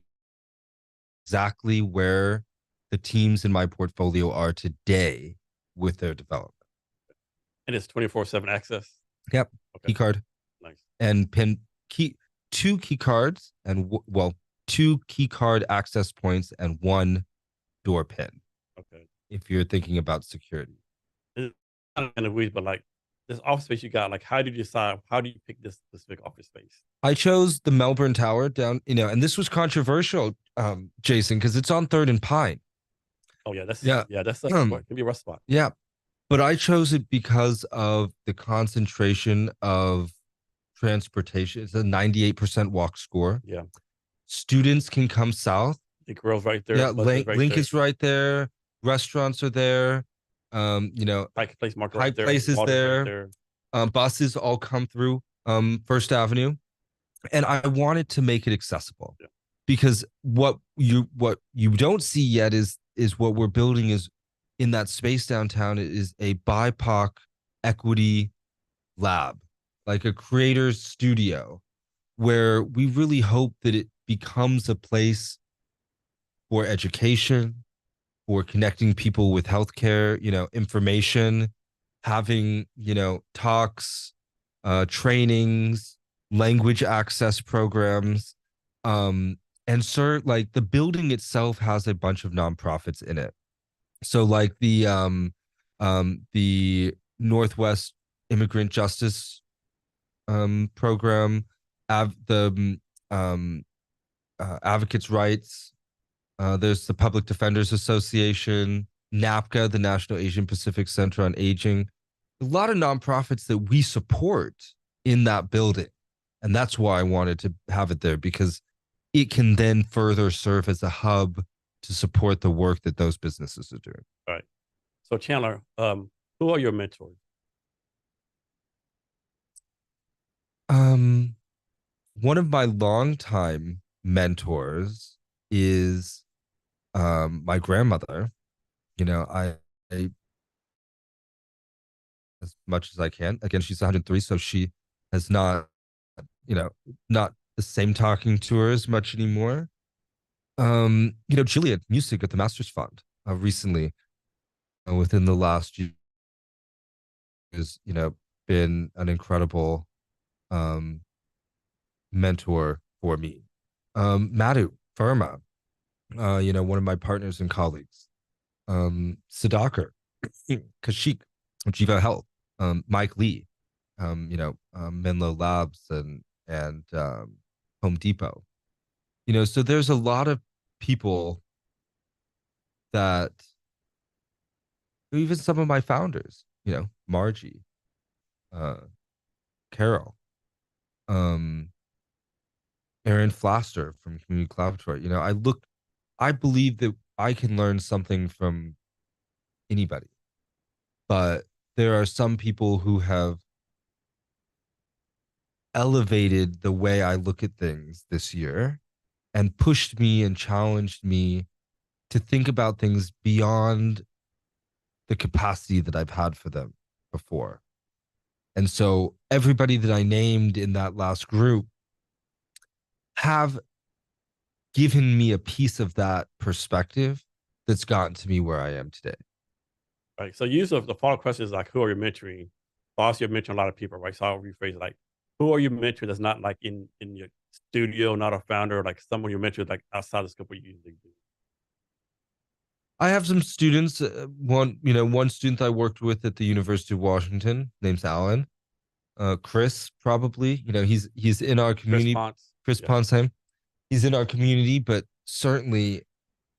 exactly where the teams in my portfolio are today with their development. And it's 24/7 access. Yep. Okay. Key card. Nice. And two key cards and 2 key card access points and 1 door pin. Okay. If you're thinking about security. And not in the weeds, but like this office space you got, like how do you decide? How do you pick this specific office space? I chose the Melbourne Tower down, and this was controversial, Jason, because it's on 3rd and Pine. Oh yeah, that's it can be a rough spot. Yeah, but I chose it because of the concentration of transportation. It's a 98% walk score. Yeah, students can come south. the girls right there. Yeah, Link is right there. Restaurants are there. Pike Place Market Pike Place is there. Buses all come through First Avenue, and I wanted to make it accessible, because what you don't see yet is what we're building is in that space downtown is a BIPOC equity lab, like a creator's studio, where we really hope that it becomes a place for education, for connecting people with healthcare, information, having, talks, trainings, language access programs. And sir, like the building itself has a bunch of nonprofits in it. So like the Northwest Immigrant Justice program, the Advocates' Rights. There's the Public Defenders Association, NAPCA, the National Asian Pacific Center on Aging. A lot of nonprofits that we support in that building. And that's why I wanted to have it there, because it can then further serve as a hub to support the work that those businesses are doing. All right. So Chandler, who are your mentors? One of my longtime mentors is my grandmother. You know, I as much as I can. Again, she's 103, so she has not, not the same talking to her as much anymore. Juliet Music at the Masters Fund recently, within the last year, has been an incredible mentor for me. Madhu Verma, one of my partners and colleagues. Sudhakar, Kashik, Jiva Health, Mike Lee, Menlo Labs and Home Depot. So there's a lot of people that, even some of my founders, Margie, Carol, Aaron Flaster from Community Collaboratory. I believe that I can learn something from anybody, but there are some people who have elevated the way I look at things this year and pushed me and challenged me to think about things beyond the capacity that I've had for them before. And so everybody that I named in that last group have given me a piece of that perspective that's gotten to me where I am today. Right. So use of the follow-up question is like, who are you mentoring? Also, you're mentoring a lot of people, right? So I'll rephrase it like, who are you mentoring that's not like in your studio, not a founder, like someone you mentored like outside the scope of you usually do? I have some students. One student I worked with at the University of Washington, name's Alan. Chris, probably. He's in our community. Chris Ponsheim. He's in our community, but certainly,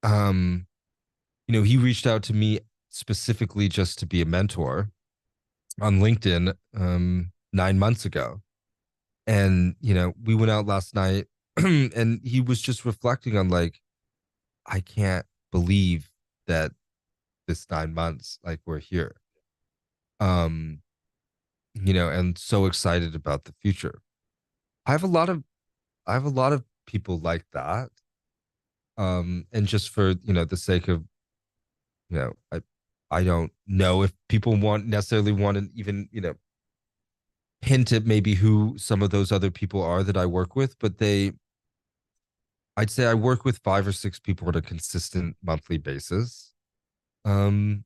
he reached out to me specifically just to be a mentor on LinkedIn 9 months ago. And, we went out last night and he was just reflecting on like, I can't believe that this 9 months, like we're here. And so excited about the future. I have a lot of people like that. And just for, the sake of, I don't know if people necessarily want to even, hint at maybe who some of those other people are that I work with, but I'd say I work with 5 or 6 people on a consistent monthly basis. And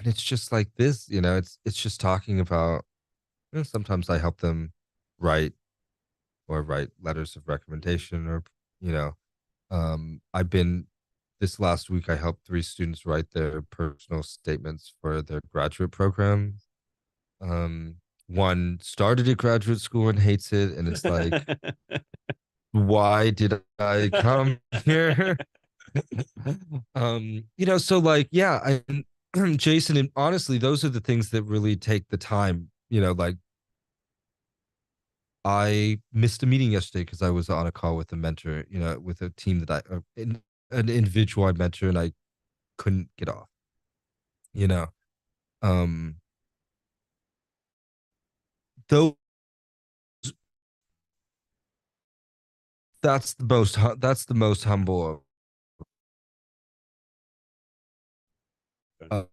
it's just like this, it's just talking about, sometimes I help them write letters of recommendation or, I've been this last week, I helped 3 students write their personal statements for their graduate program. One started at graduate school and hates it. And it's like, why did I come here? So like, yeah, Jason, and honestly, those are the things that really take the time, like I missed a meeting yesterday because I was on a call with a mentor, with a team that an individual I mentor, and I couldn't get off, you know. Though that's the most humble of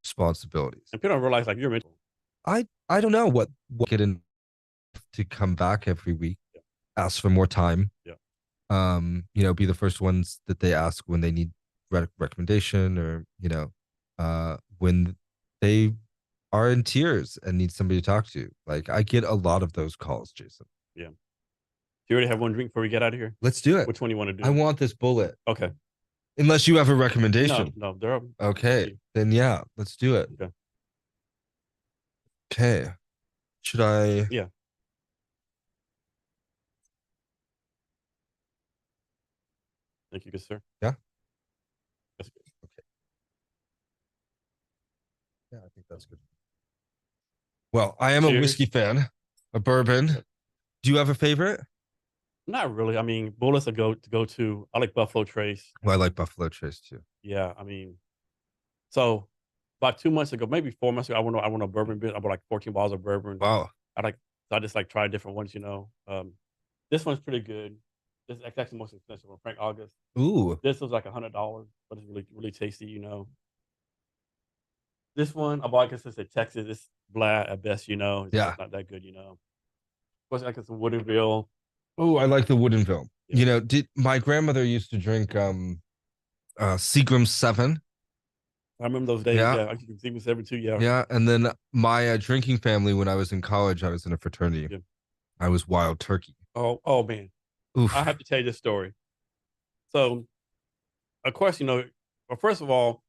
responsibilities. And people don't realize like you're mentor. I don't know what get in to come back every week, ask for more time. Be the first ones that they ask when they need recommendation, or when they are in tears and need somebody to talk to. Like, I get a lot of those calls, Jason. Yeah. Do you already have one drink before we get out of here? Let's do it. Which one do you want to do? I want this bullet. Okay. Unless you have a recommendation. No, they're okay. Then yeah, let's do it. Okay. Should I? Yeah. Thank you, good sir. Yeah. That's good. Okay. Yeah, I think that's good. Well, I am a whiskey fan, a bourbon. Do you have a favorite? Not really. I mean, Bullets a go to. I like Buffalo Trace. Well, I like Buffalo Trace too. Yeah, I mean, so about 2 months ago, maybe 4 months ago, I went on a bourbon bit. I bought like 14 bottles of bourbon. Wow. I just like try different ones, This one's pretty good. This is actually the most expensive one, Frank August. Ooh. This was like $100, but it's really, really tasty. This one, I bought, I guess it's a Texas. It's blah at best. It's Yeah. just not that good. Of course, like it's a Woodinville. Oh, I like the Woodinville. Yeah. Did my grandmother used to drink Seagram 7. I remember those days. Yeah. Yeah, I can see me 72. Yeah. Yeah, and then my drinking family when I was in college, I was in a fraternity. Yeah. I was Wild Turkey. Oh man. Oof. I have to tell you this story. So, of course, well, first of all,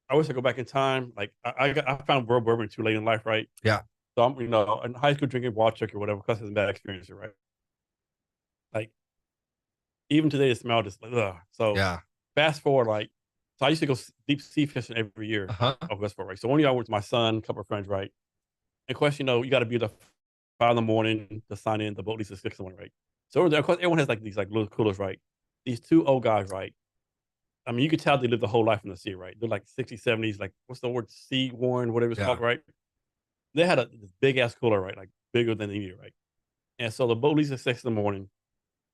I wish I go back in time. Like I found world bourbon too late in life, right? Yeah. So I'm, in high school drinking Wild Turkey or whatever, because it's a bad experience, right? Like even today, the smell just like ugh. So Yeah. fast forward, like, so I used to go deep sea fishing every year Uh-huh. off Westport, right? So one year I went with my son, a couple of friends, right? And of course, you got to be the 5 in the morning to sign in. The boat leaves at 6 in the morning, right? So of course, everyone has like these like little coolers, right? These two old guys, right? I mean, you could tell they lived the whole life in the sea, right? They're like 60s, 70s, like what's the word? Sea worn, whatever it's Yeah. called, right? They had this big ass cooler, right? Like bigger than the meter, right? And so the boat leaves at 6 in the morning.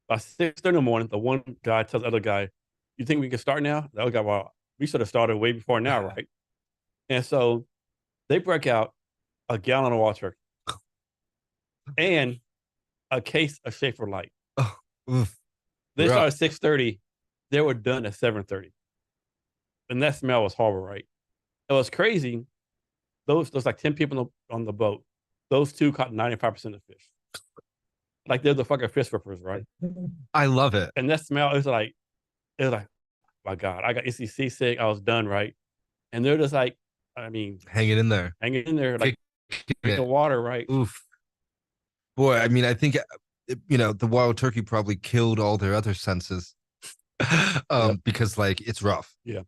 By 6:30 in the morning, the one guy tells the other guy, "You think we can start now?" The other guy, "Well, we should have started way before now, right?" And so they break out a gallon of water and a case of Schaefer Light. Oh, oof. They Rough. started at 6:30. They were done at 7:30. And that smell was horrible, right? It was crazy. There's like 10 people on the boat. Those two caught 95% of the fish. Like they're the fucking fish rippers, right? I love it. And that smell it was like, my God, I got instantly seasick. I was done, right? And they're just like, I mean, Hang it in there. hanging in there, like Kicking drinking it. water, right? Oof. Boy, I mean, I think the Wild Turkey probably killed all their other senses. Yep. Because like it's rough. Yeah.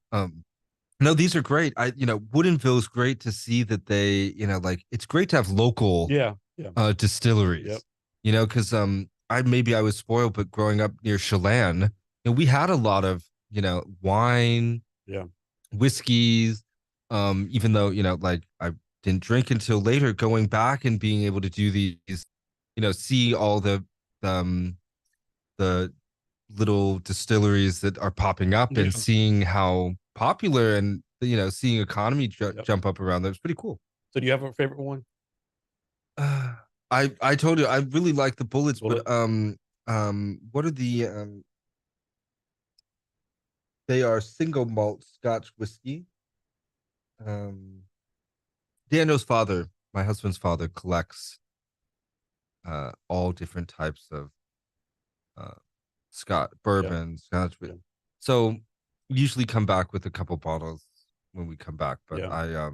No, these are great. Woodinville is great to see that they, like it's great to have local Yeah. distilleries. Yep. Because I was spoiled, but growing up near Chelan, we had a lot of, wine, Yeah. whiskeys. Even though, like I didn't drink until later, going back and being able to do these, see all the little distilleries that are popping up Yeah. and seeing how popular and seeing economy Yep. jump up around there. It's pretty cool. So do you have a favorite one? I told you I really like the bullets, Bullet? but what are the they are single malt Scotch whiskey. Daniel's father, my husband's father, collects all different types of bourbon, Scotch. Yeah. So we usually come back with a couple bottles when we come back, but Yeah.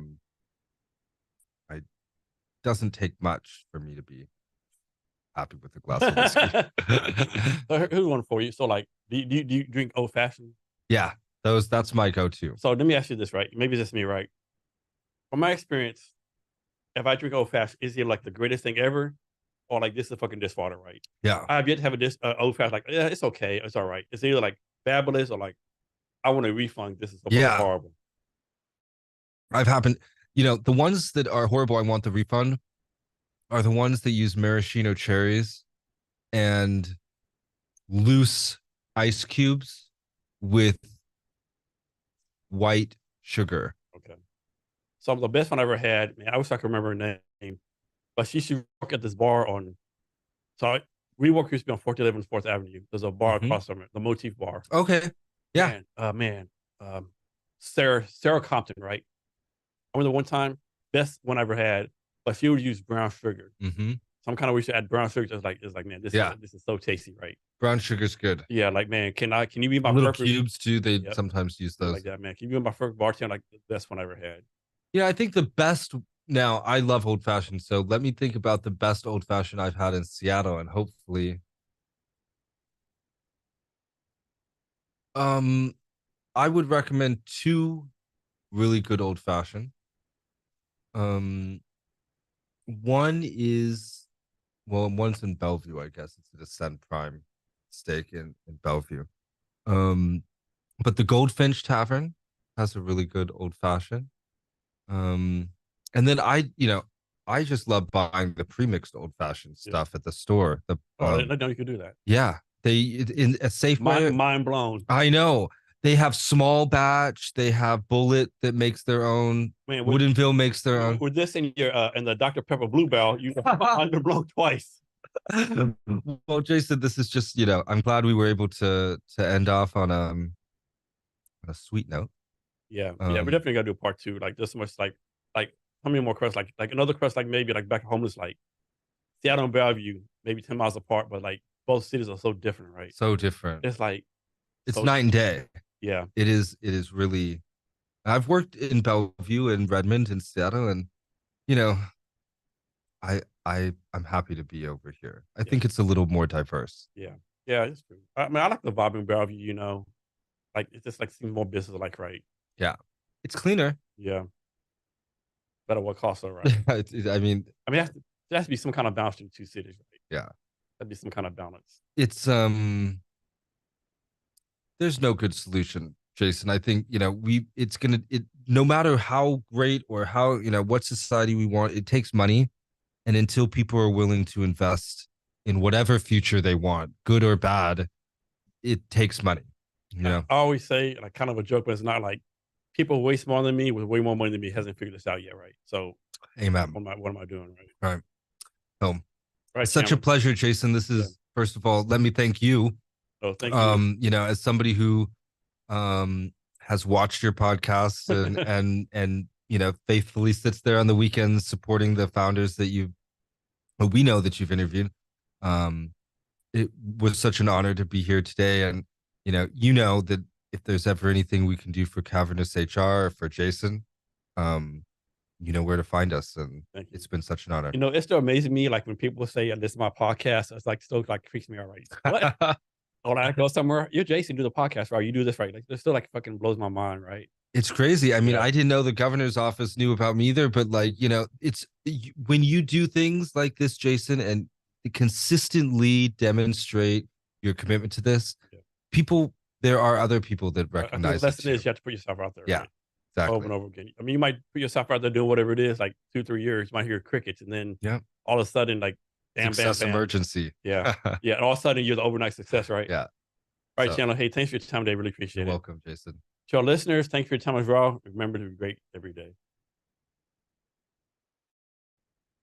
I doesn't take much for me to be happy with a glass of whiskey. So who's one for you? So like, do you drink old fashioned? Yeah, that's my go-to. So let me ask you this, right? Maybe it's just me, right? From my experience, if I drink old fashioned, is it like the greatest thing ever? Or like this is fucking dishwater, right? Yeah. I have yet to have a old fashioned, like, yeah, it's okay. It's all right. It's either like fabulous or like, I want a refund. This is so fucking horrible. I've happened, the ones that are horrible, I want the refund, are the ones that use maraschino cherries and loose ice cubes with white sugar. Okay. So the best one I ever had, man, I wish I could remember her name, but she used to work at this bar WeWork used to be on 411 4th Avenue. There's a bar across from it, the Motif Bar. Okay. Yeah. Man, Sarah Compton, right? I remember the one time, best one I ever had, but she would use brown sugar. Mm-hmm. So I'm kind of wish I had brown sugar. It's like, man, this is so tasty, right? Brown sugar's good. Yeah, like, man, can you be my little perfect cubes too? They sometimes use those. like that, man. Can you be my first bartender? Like the best one I ever had. Yeah, I think the best. Now I love old fashioned, so let me think about the best old fashioned I've had in Seattle, and hopefully, I would recommend two really good old fashioned. One is well, one's in Bellevue, I guess. It's at Ascend Prime Steak in Bellevue. Um, but the Goldfinch Tavern has a really good old fashioned. Um, and then I just love buying the premixed old fashioned Yeah. stuff at the store. Oh, I didn't know you could do that. Yeah, in a Safeway. Mind blown. I know they have small batch. They have Bullet that makes their own. Man, Woodenville makes their own. With this in your in the Dr. Pepper Blue Bell, you underblown twice. Well, Jason, this is just I'm glad we were able to end off on a sweet note. Yeah, we definitely gotta do a part two. Like this much, like how many more quests? Like another quest, like maybe like back at homeless, like Seattle and Bellevue, maybe 10 miles apart, but like both cities are so different, right? So different. It's like it's night and day. Yeah, it is really. I've worked in Bellevue and Redmond and Seattle, and I'm happy to be over here. I think it's a little more diverse. Yeah, it's true. I mean, I like the vibe in Bellevue. Like it's just like seems more business like, right? Yeah, it's cleaner. Yeah, better what costs are right. I mean, there has to be some kind of balance between two cities, right? Yeah, that'd be some kind of balance. It's there's no good solution, Jason. I think no matter how great or how what society we want, it takes money, and until people are willing to invest in whatever future they want, good or bad, it takes money. I always say, like, kind of a joke, but it's not like people way smarter than me with way more money than me hasn't figured this out yet, right? So, amen. What am I doing, right? All right. So, right, such a pleasure, Jason. This is first of all, let me thank you. Oh, thank you. As somebody who has watched your podcasts and faithfully sits there on the weekends supporting the founders that we know that you've interviewed. It was such an honor to be here today, and that if there's ever anything we can do for Cavernous HR or for Jason, you know where to find us, and it's been such an honor. It's still amazing me, like when people say this is my podcast, it's like still like creeps me out, right? What? When I go somewhere, you're Jason, do the podcast, right? You do this, right? Like it still like fucking blows my mind, right? It's crazy. I mean, I didn't know the governor's office knew about me either, but like, it's when you do things like this, Jason, and consistently demonstrate your commitment to this, there are other people that recognize the lesson is you have to put yourself out there. Yeah, right? Exactly. Over and over again. I mean, you might put yourself out there doing whatever it is, like 2-3 years, you might hear crickets, and then all of a sudden, like success emergency. Yeah. And all of a sudden you're the overnight success, right? Yeah. All right, Chandler. Hey, thanks for your time today. Really appreciate it. You're welcome, Jason. To our listeners, thanks for your time as well. Remember to be great every day.